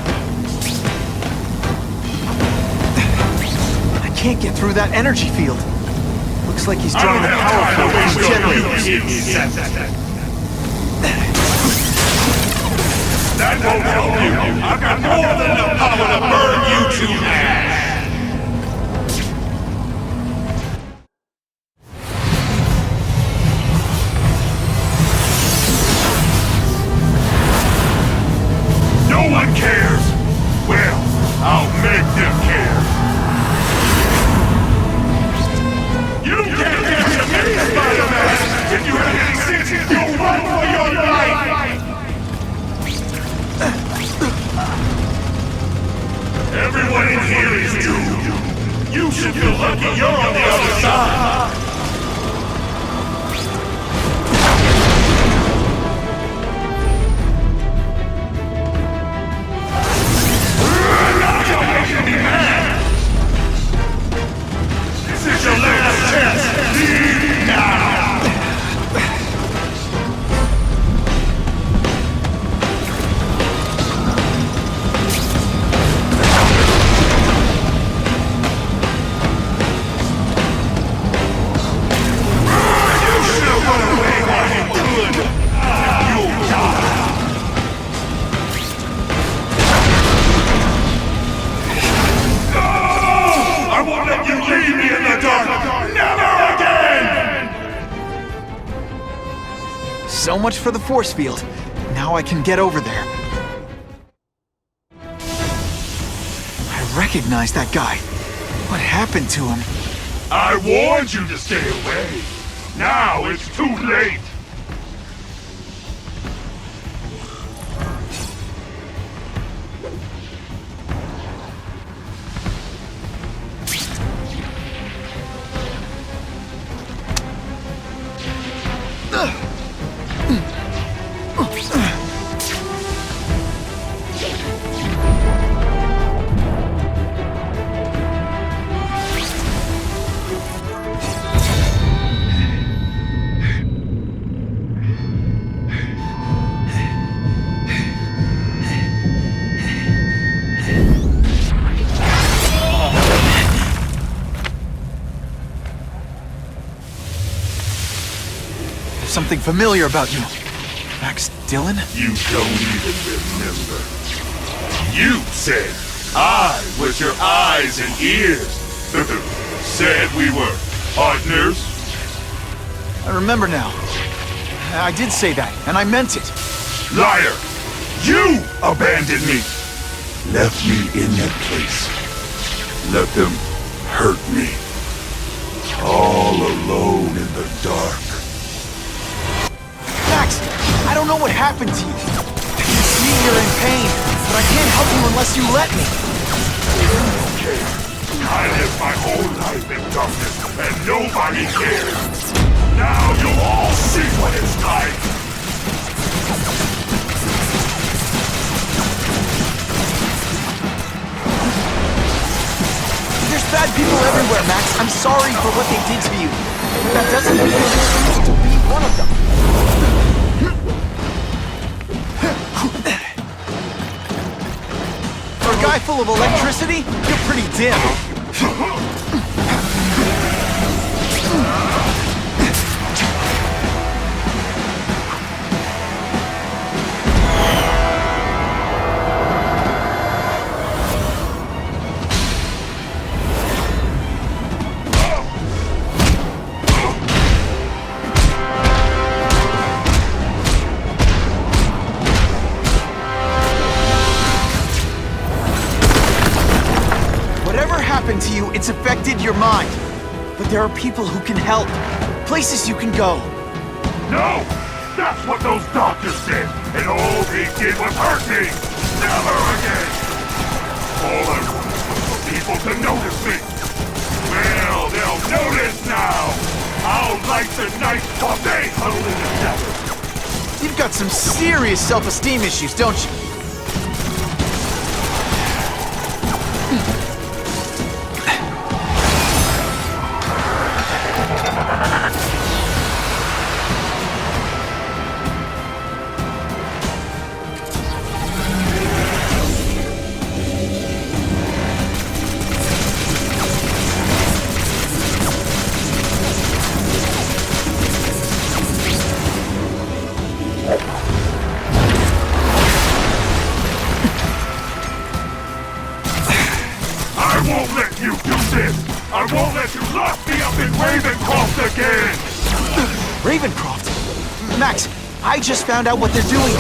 Can't get through that energy field. Looks like he's drawing the power from these generators. That won't help you. I've got more than enough power to burn you to ash. No one cares. Well, I'll make them care. You can't get to me, Spider-Man! If you have any sense, you'll run for your life! Everyone in here is doomed. You should feel lucky you're on the other side. You're making me mad! This is your last chance! Leave now! You should have run away while you could! You'll die! No! I won't let you leave me in the dark! Never again! So much for the force field. Now I can get over there. I recognize that guy. What happened to him? I warned you to stay away. Now it's too late. something familiar about you. Max Dillon? You don't even remember. You said I was your eyes and ears. Said we were partners. I remember now. I did say that, and I meant it. Liar! You abandoned me! Left me in that place. Let them hurt me. All alone in the dark. Max, I don't know what happened to you. I can see you're in pain, but I can't help you unless you let me. Okay. I lived my whole life in darkness, and nobody cared. Now you'll all see what it's like. There's bad people everywhere, Max. I'm sorry for what they did to you. But that doesn't mean you choose to be one of them. For a guy full of electricity, you're pretty dim. To you, it's affected your mind. But there are people who can help. Places you can go. No! That's what those doctors said, and all they did was hurt me! Never again! All I wanted was for people to notice me! Well, they'll notice now! I'll light the night while they huddle in the shadows! You've got some serious self-esteem issues, don't you? I won't let you lock me up in Ravencroft again! Ravencroft? Max, I just found out what they're doing.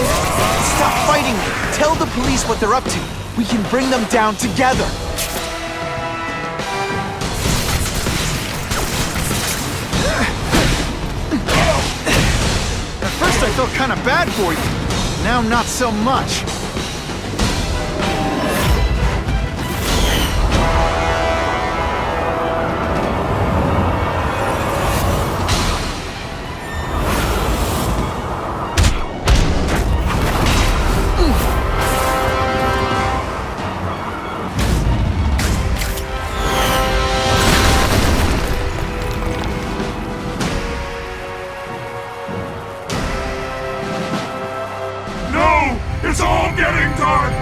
Stop fighting me. Tell the police what they're up to. We can bring them down together. At first I felt kind of bad for you. Now not so much. It's all getting dark!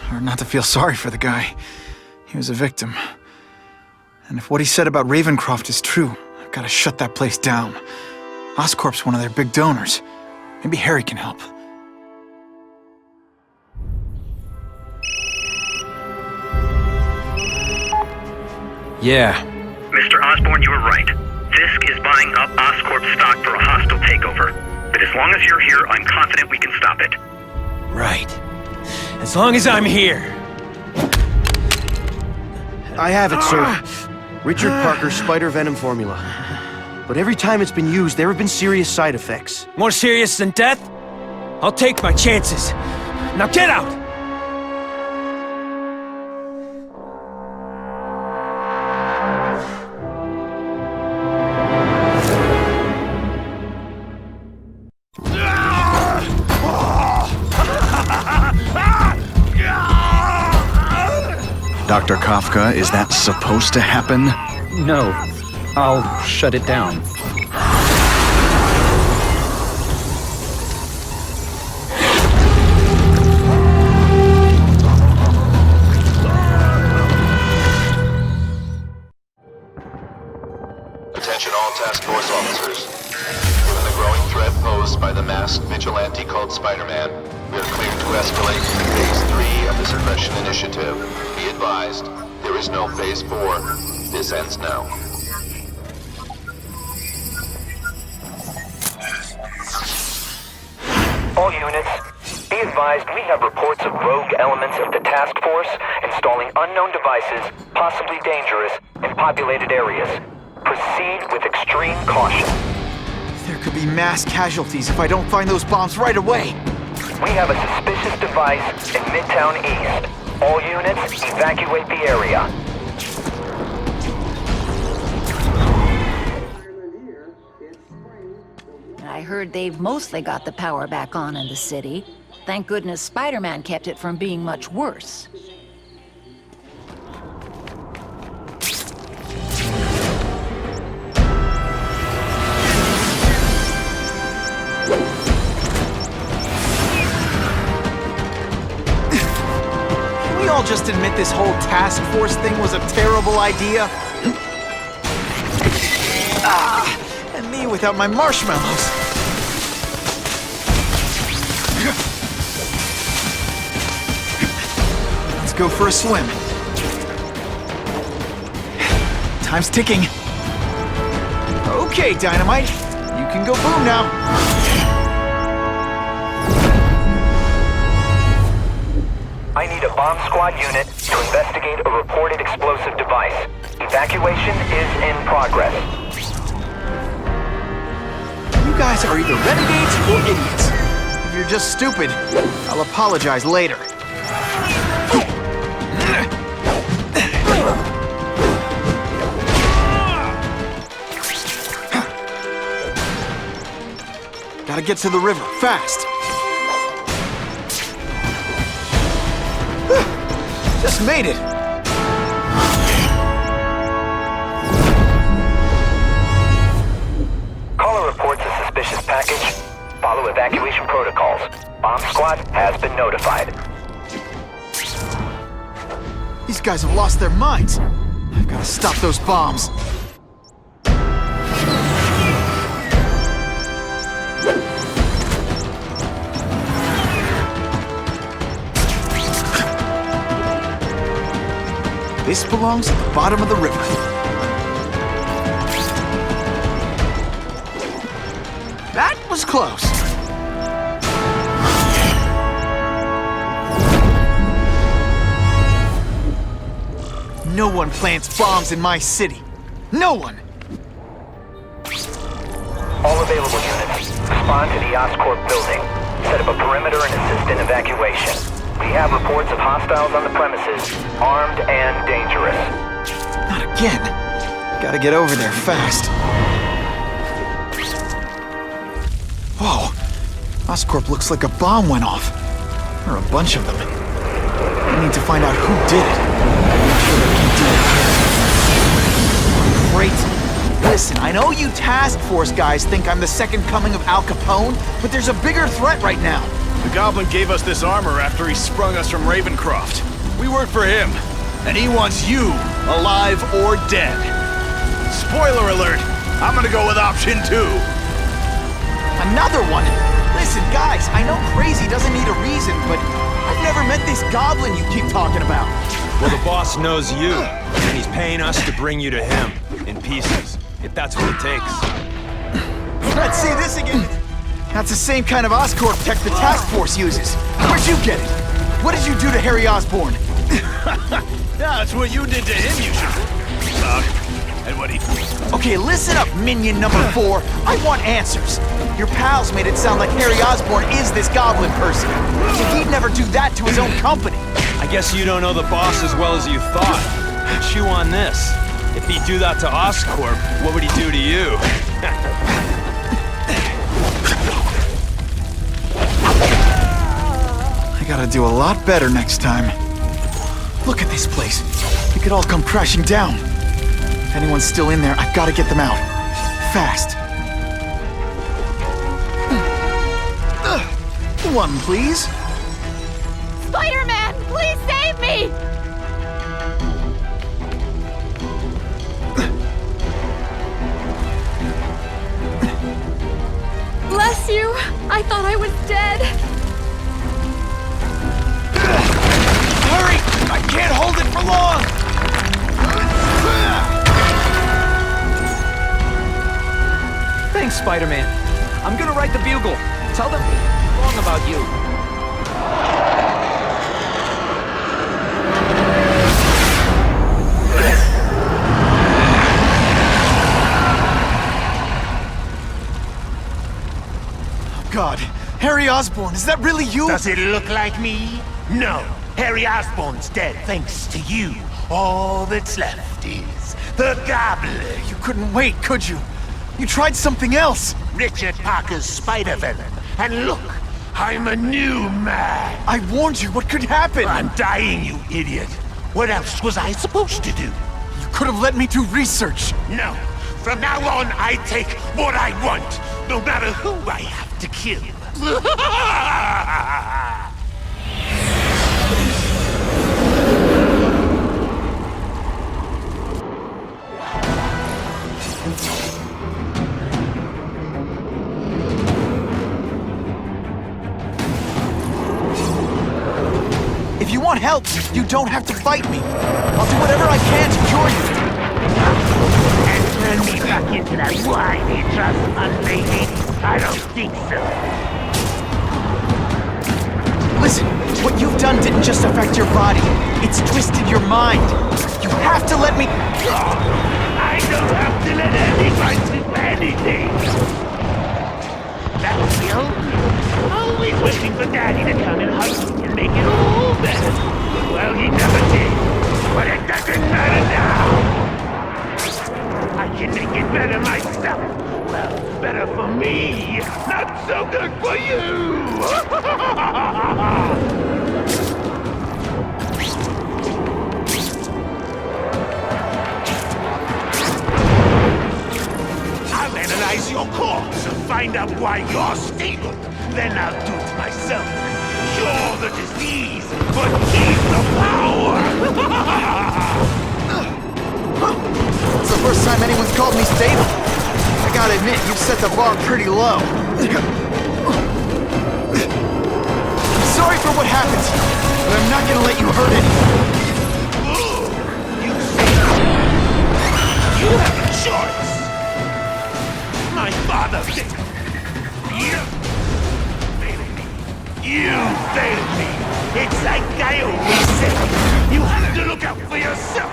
Hard not to feel sorry for the guy. He was a victim. And if what he said about Ravencroft is true, I've got to shut that place down. Oscorp's one of their big donors. Maybe Harry can help. Yeah. Mr. Osborn, you were right. Fisk is buying up Oscorp stock for a hostile takeover. But as long as you're here, I'm confident we can stop it. Right. As long as I'm here. I have it, sir. Richard Parker's spider venom formula. But every time it's been used, there have been serious side effects. More serious than death? I'll take my chances. Now get out! Dr. Kafka, is that supposed to happen? No. I'll shut it down. vigilante called SpiderMan. We are cleared to escalate to Phase 3 of the Suppression Initiative. Be advised, there is no Phase 4. This ends now. All units, be advised we have reports of rogue elements of the task force installing unknown devices, possibly dangerous, in populated areas. Proceed with extreme caution. There could be mass casualties if I don't find those bombs right away. We have a suspicious device in Midtown East. All units, evacuate the area. I heard they've mostly got the power back on in the city. Thank goodness Spider-Man kept it from being much worse. Can we all just admit this whole task force thing was a terrible idea? And me without my marshmallows. Let's go for a swim. Time's ticking. Okay, Dynamite. You can go boom now. I need a bomb squad unit to investigate a reported explosive device. Evacuation is in progress. You guys are either renegades or idiots. If you're just stupid, I'll apologize later. Gotta get to the river, fast. Just made it. Caller reports a suspicious package. Follow evacuation protocols. Bomb squad has been notified. These guys have lost their minds. I've gotta stop those bombs. This belongs at the bottom of the river. That was close. No one plants bombs in my city. No one! All available units, respond to the Oscorp building. Set up a perimeter and assist in evacuation. We have reports of hostiles on the premises, armed and dangerous. Not again. Gotta get over there fast. Whoa. Oscorp looks like a bomb went off. Or a bunch of them. I need to find out who did it. Make sure they can't do it again. Great. Listen, I know you task force guys think I'm the second coming of Al Capone, but there's a bigger threat right now. The Goblin gave us this armor after he sprung us from Ravencroft. We work for him, and he wants you alive or dead. Spoiler alert, I'm gonna go with option 2. Another one? Listen, guys, I know crazy doesn't need a reason, but I've never met this Goblin you keep talking about. Well, the boss knows you, and he's paying us to bring you to him, in pieces, if that's what it takes. Let's see this again. That's the same kind of Oscorp tech the task force uses. Where'd you get it? What did you do to Harry Osborn? That's what you did to him, you should. And what he... Okay, listen up, minion number 4. I want answers. Your pals made it sound like Harry Osborn is this Goblin person. So he'd never do that to his own company. I guess you don't know the boss as well as you thought. Chew on this. If he'd do that to Oscorp, what would he do to you? I gotta do a lot better next time. Look at this place. It could all come crashing down. If anyone's still in there, I've gotta get them out. Fast. One, please. Spider-Man, please save me! Bless you. I thought I was dead. Hurry! I can't hold it for long! Thanks, Spider-Man. I'm gonna write the Bugle. Tell them wrong about you. God, Harry Osborn, is that really you? Does it look like me? No. Harry Osborn's dead thanks to you. All that's left is the Goblin. You couldn't wait, could you? You tried something else. Richard Parker's Spider-Venom. And look, I'm a new man. I warned you, what could happen? I'm dying, you idiot. What else was I supposed to do? You could have let me do research. No. From now on, I take what I want, no matter who I have to kill. If you want help, you don't have to fight me. I'll do whatever I can to cure you. And turn me back into that whiny trust fund lady? I don't think so. Listen, what you've done didn't just affect your body. It's twisted your mind. You have to let me... I don't have to let anyone do anything. That's the only. Always waiting for Daddy to come and hug me and make it all better. Well, he never did. But it doesn't matter now. I can make it better myself. Well, better for me. Not so good for you. I'll analyze your corpse and find out why you're stable. Then I'll do it myself. Cure the disease, but keep the power! It's the first time anyone's called me stable. I gotta admit, you've set the bar pretty low. I'm sorry for what happened to you, but I'm not gonna let you hurt anyone. You have a choice! My father failed me. You failed me. It's like I always said. You have to look out for yourself.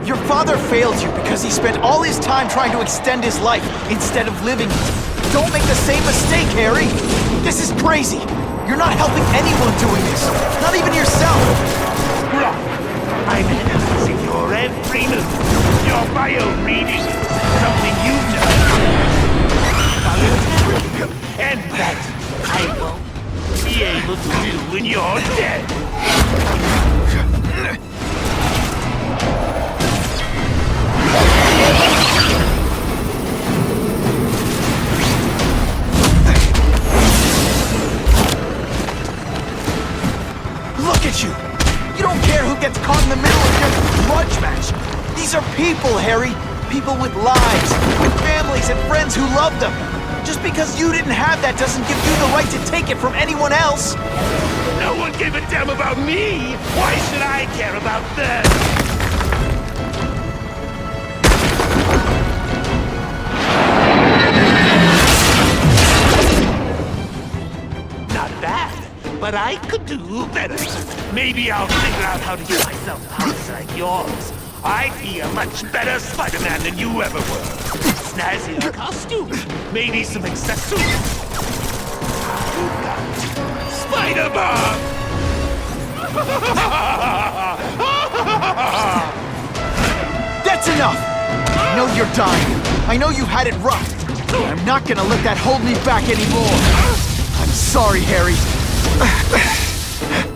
Your father failed you because he spent all his time trying to extend his life instead of living it. Don't make the same mistake, Harry. This is crazy. You're not helping anyone doing this. Not even yourself. Wrong. I'm analyzing your every move. Your bio reading is something you've done voluntarily, and that I won't be able to do when you're dead. Look at you! You don't care who gets caught in the middle of your grudge match. These are people, Harry. People with lives, with families and friends who love them. Just because you didn't have that doesn't give you the right to take it from anyone else. No one gave a damn about me. Why should I care about them? Not bad, but I could do better. Maybe I'll figure out how to get myself powers like yours. I'd be a much better Spider-Man than you ever were. Snazzier costume, maybe some accessories. Spider-Man! That's enough! I know you're dying. I know you had it rough. But I'm not gonna let that hold me back anymore. I'm sorry, Harry.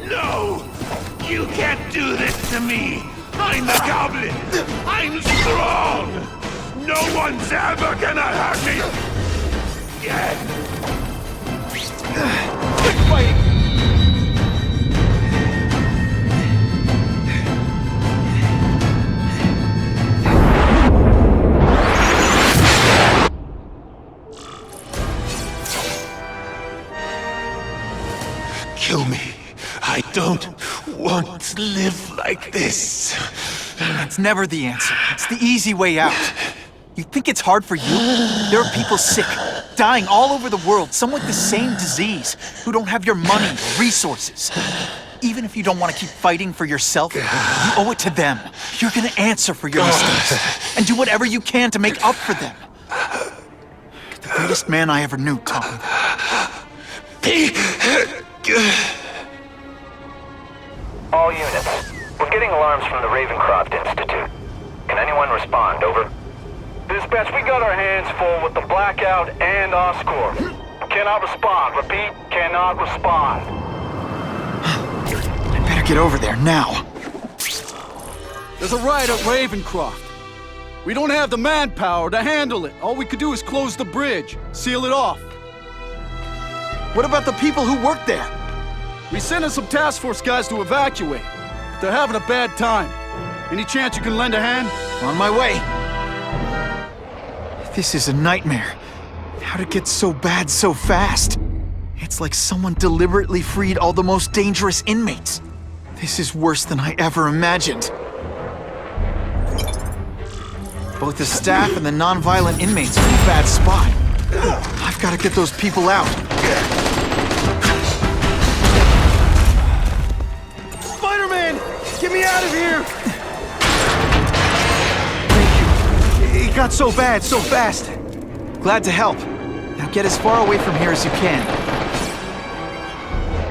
No! You can't do this to me! I'm the Goblin! I'm strong! No one's ever gonna hurt me! Again! Quit fighting! kill me. I don't want to live like this. That's never the answer. It's the easy way out. You think it's hard for you? There are people sick, dying all over the world, some with the same disease, who don't have your money or resources. Even if you don't want to keep fighting for yourself, you owe it to them. You're gonna answer for your mistakes, and do whatever you can to make up for them. The greatest man I ever knew taught me that. All units, we're getting alarms from the Ravencroft Institute. Can anyone respond? Over. Dispatch, we got our hands full with the blackout and Oscorp. Cannot respond. Repeat, cannot respond. I better get over there now. There's a riot at Ravencroft. We don't have the manpower to handle it. All we could do is close the bridge, seal it off. What about the people who work there? We sent in some task force guys to evacuate. But they're having a bad time. Any chance you can lend a hand? On my way. This is a nightmare. How'd it get so bad so fast? It's like someone deliberately freed all the most dangerous inmates. This is worse than I ever imagined. Both the staff and the non-violent inmates are in a bad spot. I've got to get those people out. SpiderMan! Get me out of here! It got so bad, so fast. Glad to help. Now get as far away from here as you can.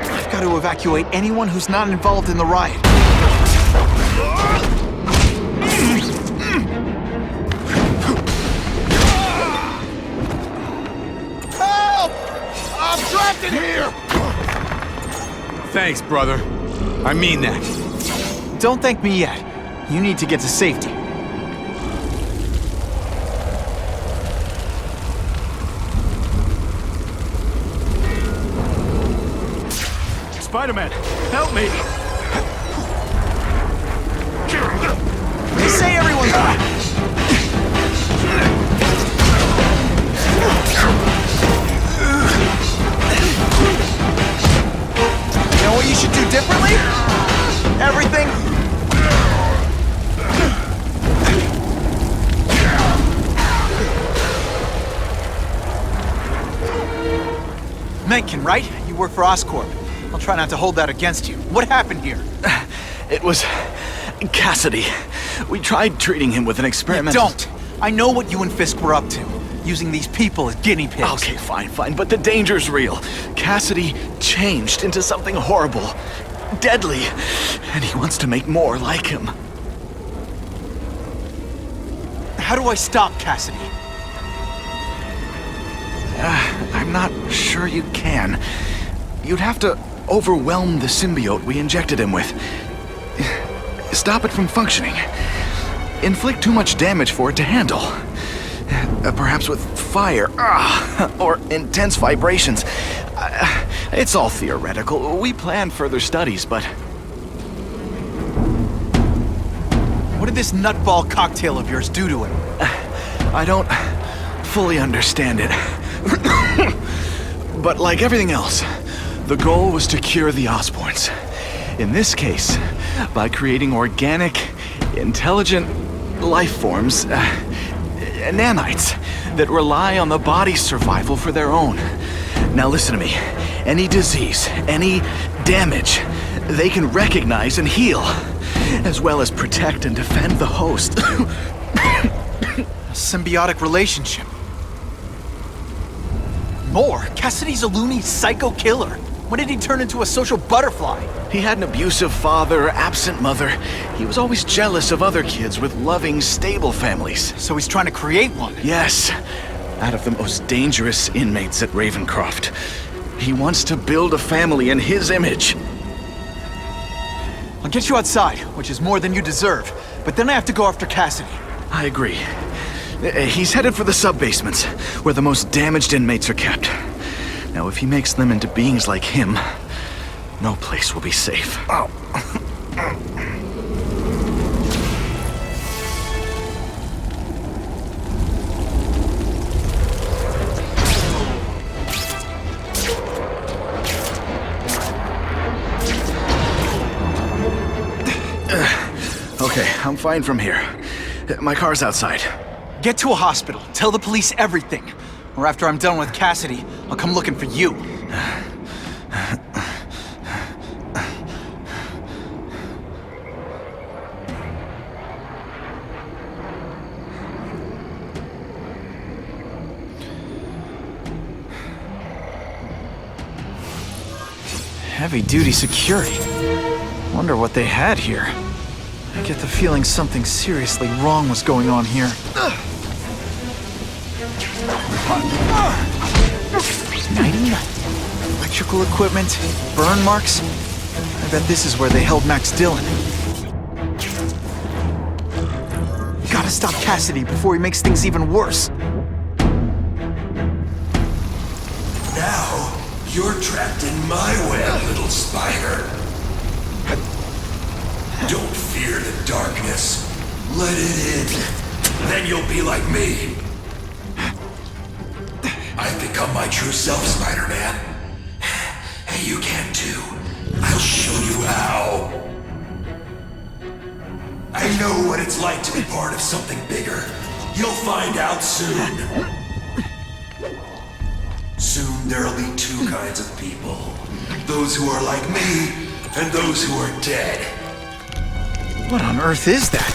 I've got to evacuate anyone who's not involved in the riot. Help! I'm trapped in here! Thanks, brother. I mean that. Don't thank me yet. You need to get to safety. Spider-Man, help me! They say everyone's... You know what you should do differently? Everything... Mencken, right? You work for Oscorp. I'll try not to hold that against you. What happened here? It was... Cassidy. We tried treating him with an experimental... Don't! I know what you and Fisk were up to. Using these people as guinea pigs. Okay, fine, but the danger's real. Cassidy changed into something horrible. Deadly. And he wants to make more like him. How do I stop Cassidy? I'm not sure you can. You'd have to overwhelm the symbiote we injected him with. Stop it from functioning. Inflict too much damage for it to handle. Perhaps with fire, or intense vibrations. It's all theoretical. We plan further studies, but... What did this nutball cocktail of yours do to him? I don't fully understand it. But like everything else, the goal was to cure the Osborns. In this case, by creating organic, intelligent life forms, nanites, that rely on the body's survival for their own. Now listen to me. Any disease, any damage, they can recognize and heal, as well as protect and defend the host. A symbiotic relationship. More? Cassidy's a loony psycho killer. When did he turn into a social butterfly? He had an abusive father, absent mother. He was always jealous of other kids with loving, stable families. So he's trying to create one? Yes. Out of the most dangerous inmates at Ravencroft. He wants to build a family in his image. I'll get you outside, which is more than you deserve. But then I have to go after Cassidy. I agree. He's headed for the sub-basements, where the most damaged inmates are kept. Now, if he makes them into beings like him, no place will be safe. Oh. I'm fine from here. My car's outside. Get to a hospital. Tell the police everything. Or after I'm done with Cassidy, I'll come looking for you. Heavy-duty security. Wonder what they had here. I get the feeling something seriously wrong was going on here. Electrical equipment, burn marks. I bet this is where they held Max Dillon. Gotta stop Cassidy before he makes things even worse. Now, you're trapped in my web, little spider. Don't fear the darkness. Let it in. Then you'll be like me. I've become my true self, Spider-Man. And you can too. I'll show you how. I know what it's like to be part of something bigger. You'll find out soon. Soon there'll be two kinds of people. Those who are like me, and those who are dead. What on earth is that?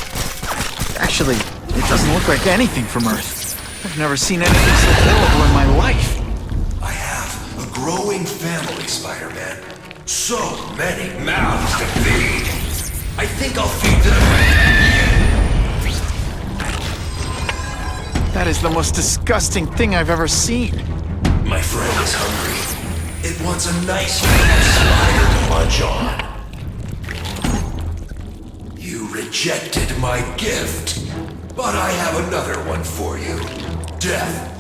Actually, it doesn't look like anything from Earth. I've never seen anything so horrible in my life. I have a growing family, Spider-Man. So many mouths to feed. I think I'll feed them. That is the most disgusting thing I've ever seen. My friend is hungry. It wants a nice spider to munch on. You rejected my gift, but I have another one for you. Death.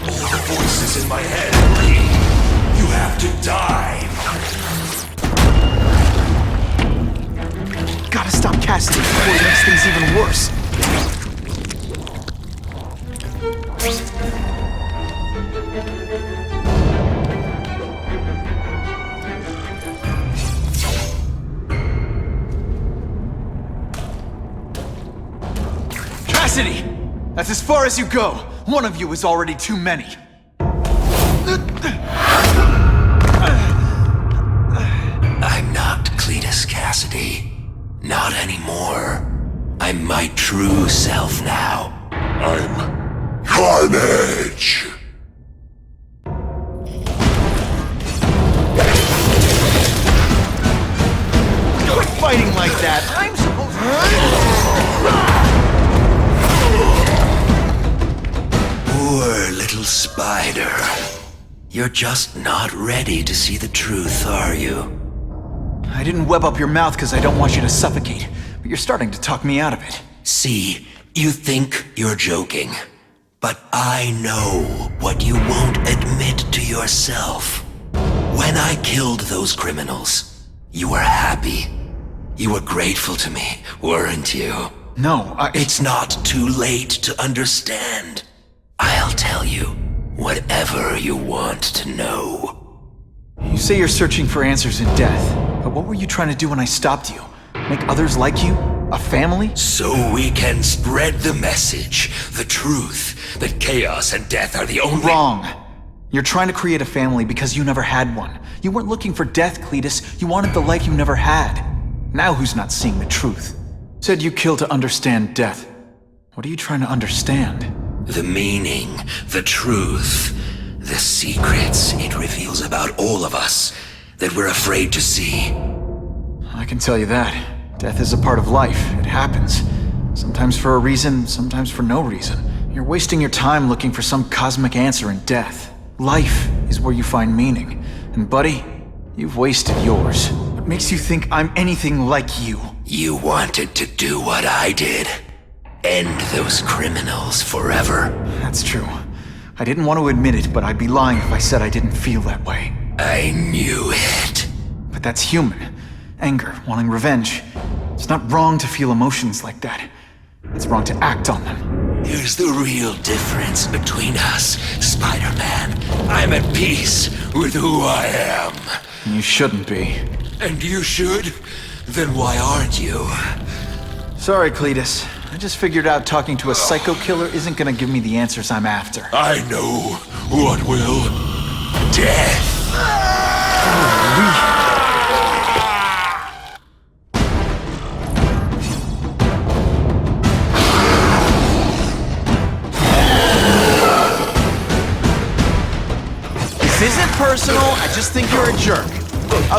All the voices in my head agree. You have to die. Gotta stop Cassidy before he makes things even worse. Cassidy! That's as far as you go. One of you is already too many. I'm not Cletus Cassidy. Not anymore. I'm my true self now. I'm Carnage! Quit fighting like that! I'm supposed to... Poor little spider. You're just not ready to see the truth, are you? I didn't web up your mouth because I don't want you to suffocate, but you're starting to talk me out of it. See, you think you're joking. But I know what you won't admit to yourself. When I killed those criminals, you were happy. You were grateful to me, weren't you? No, It's not too late to understand. I'll tell you whatever you want to know. You say you're searching for answers in death, but what were you trying to do when I stopped you? Make others like you? A family? So we can spread the message, the truth, that chaos and death are the only— Wrong. You're trying to create a family because you never had one. You weren't looking for death, Cletus. You wanted the life you never had. Now who's not seeing the truth? Said you kill to understand death. What are you trying to understand? The meaning, the truth, the secrets it reveals about all of us that we're afraid to see. I can tell you that. Death is a part of life. It happens. Sometimes for a reason, sometimes for no reason. You're wasting your time looking for some cosmic answer in death. Life is where you find meaning. And buddy, you've wasted yours. What makes you think I'm anything like you? You wanted to do what I did. End those criminals forever. That's true. I didn't want to admit it, but I'd be lying if I said I didn't feel that way. I knew it. But that's human. Anger, wanting revenge. It's not wrong to feel emotions like that. It's wrong to act on them. Here's the real difference between us, Spider-Man. I'm at peace with who I am. You shouldn't be. And you should? Then why aren't you? Sorry, Cletus. I just figured out talking to a psycho killer isn't gonna give me the answers I'm after. I know what will. Death. This isn't personal, I just think you're a jerk.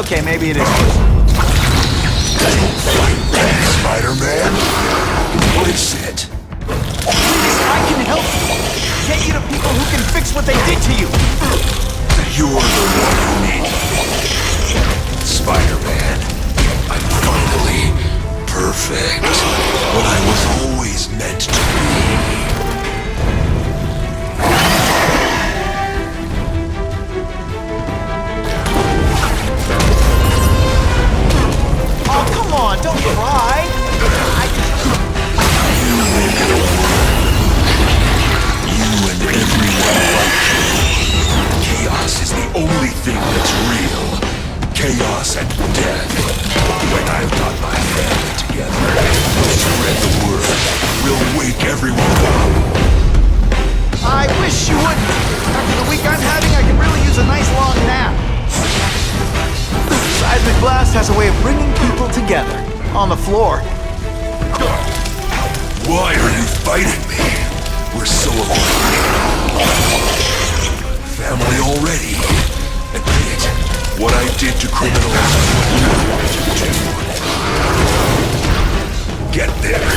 Okay, maybe it is. Spider-Man? What is it? I can help you. Get you to people who can fix what they did to you. You're the one who needs me. Spider-Man, I'm finally perfect. What I was always meant to be. Oh, come on, don't cry. You and everyone like you. Chaos is the only thing that's real. Chaos and death. When I've got my family together, we'll spread the word. We'll wake everyone up. I wish you wouldn't. After the week I'm having, I could really use a nice long nap. Seismic Blast has a way of bringing people together. On the floor. Why are you fighting me? We're so alike. Family already. Admit it. What I did to criminals is what you wanted to do. Get there.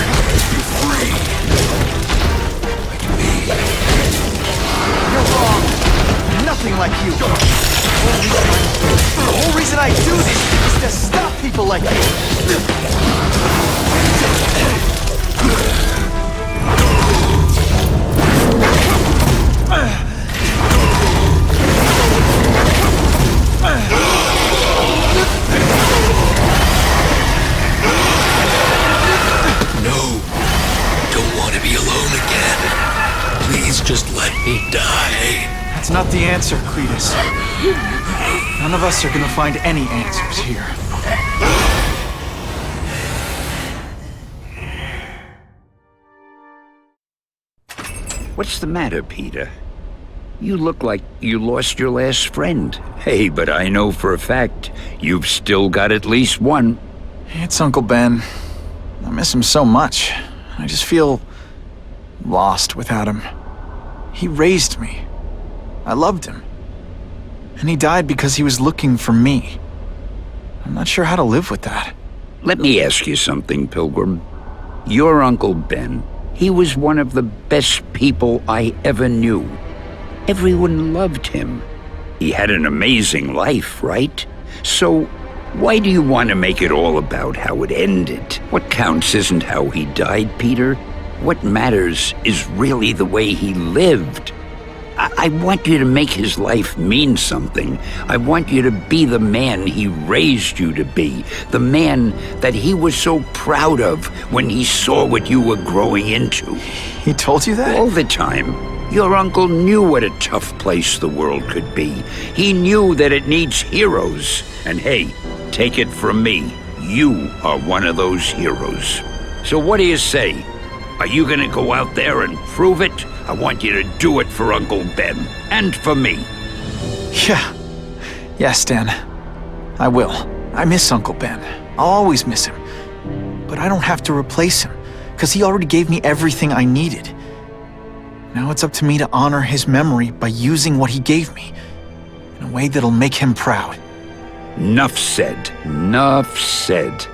You're free. Like me. You're wrong. I'm nothing like you. The whole reason I do this is to stop people like you. No. Don't want to be alone again. Please just let me die. That's not the answer, Cletus. None of us are gonna find any answers here. What's the matter, Peter? You look like you lost your last friend. Hey, but I know for a fact you've still got at least one. It's Uncle Ben. I miss him so much. I just feel lost without him. He raised me. I loved him. And he died because he was looking for me. I'm not sure how to live with that. Let me ask you something, Pilgrim. Your Uncle Ben, he was one of the best people I ever knew. Everyone loved him. He had an amazing life, right? So, why do you want to make it all about how it ended? What counts isn't how he died, Peter. What matters is really the way he lived. I want you to make his life mean something. I want you to be the man he raised you to be. The man that he was so proud of when he saw what you were growing into. He told you that? All the time. Your uncle knew what a tough place the world could be. He knew that it needs heroes. And hey, take it from me, you are one of those heroes. So what do you say? Are you gonna go out there and prove it? I want you to do it for Uncle Ben, and for me. Yeah. Yes, Dan. I will. I miss Uncle Ben. I'll always miss him. But I don't have to replace him, because he already gave me everything I needed. Now it's up to me to honor his memory by using what he gave me, in a way that'll make him proud. Nuff said. Nuff said.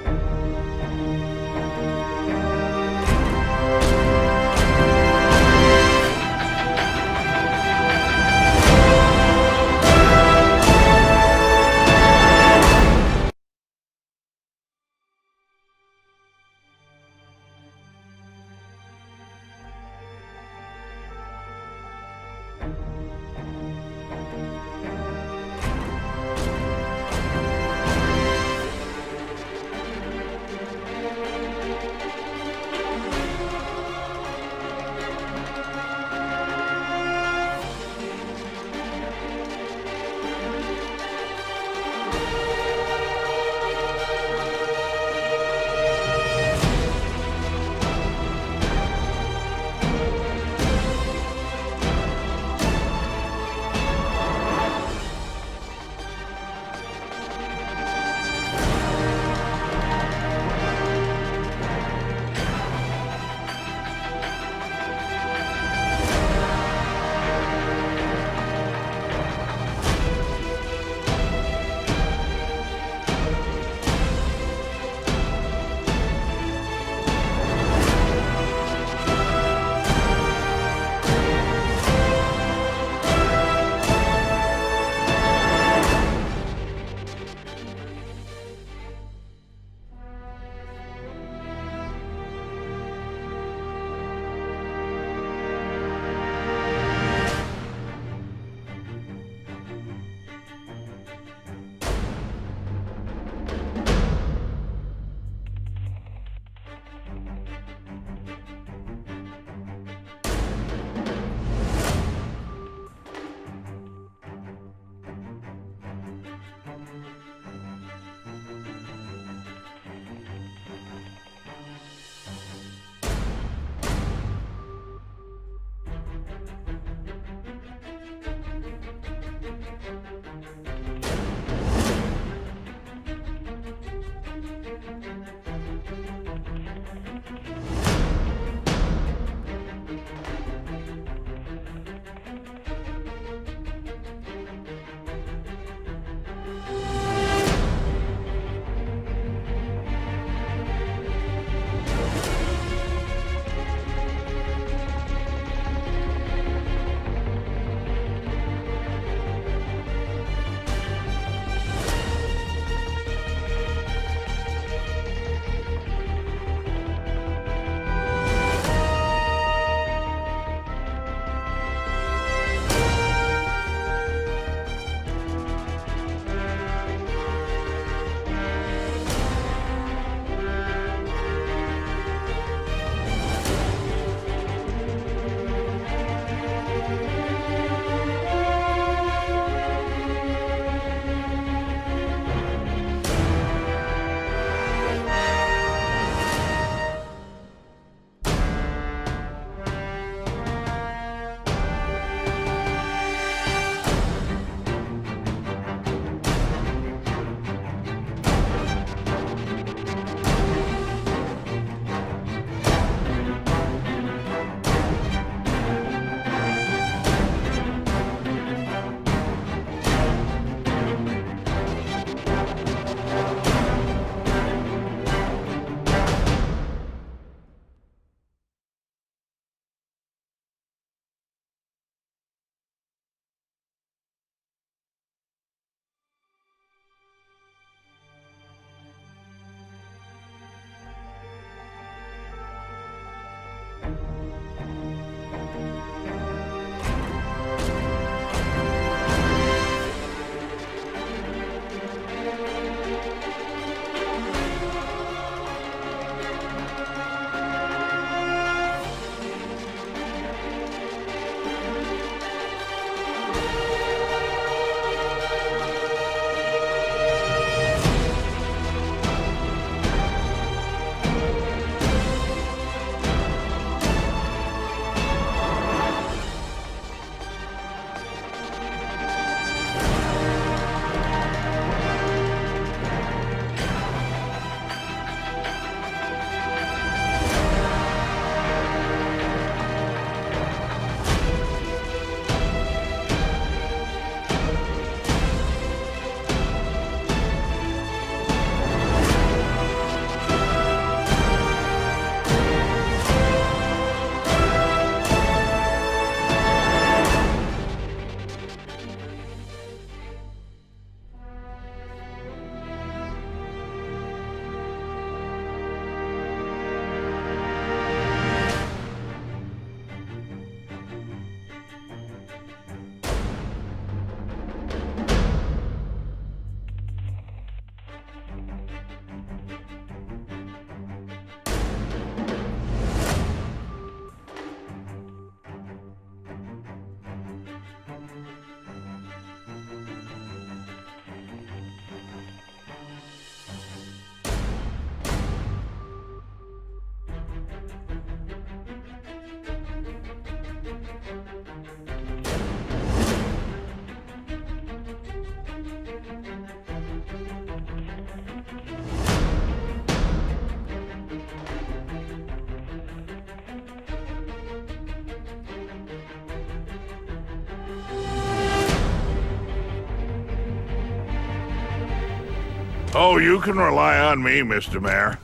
Oh, you can rely on me, Mr. Mayor.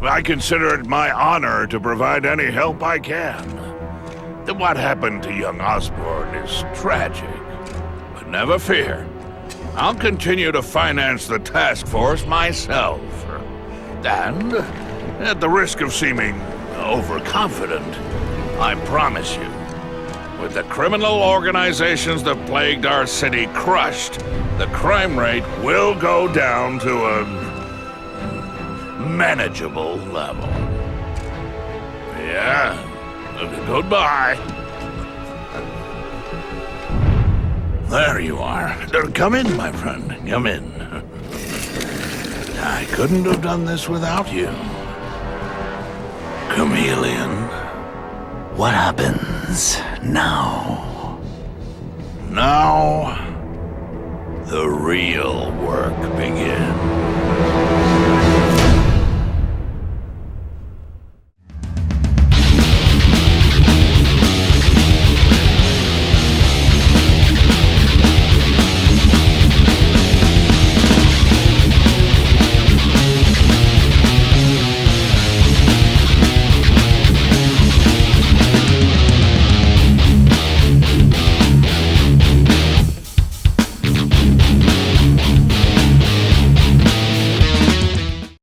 I consider it my honor to provide any help I can. What happened to young Osborn is tragic, but never fear. I'll continue to finance the task force myself. And, at the risk of seeming overconfident, I promise you, with the criminal organizations that plagued our city crushed, the crime rate will go down to a manageable level. Yeah, goodbye. There you are. Come in, my friend. Come in. I couldn't have done this without you. Chameleon. What happens now? Now, the real work begins.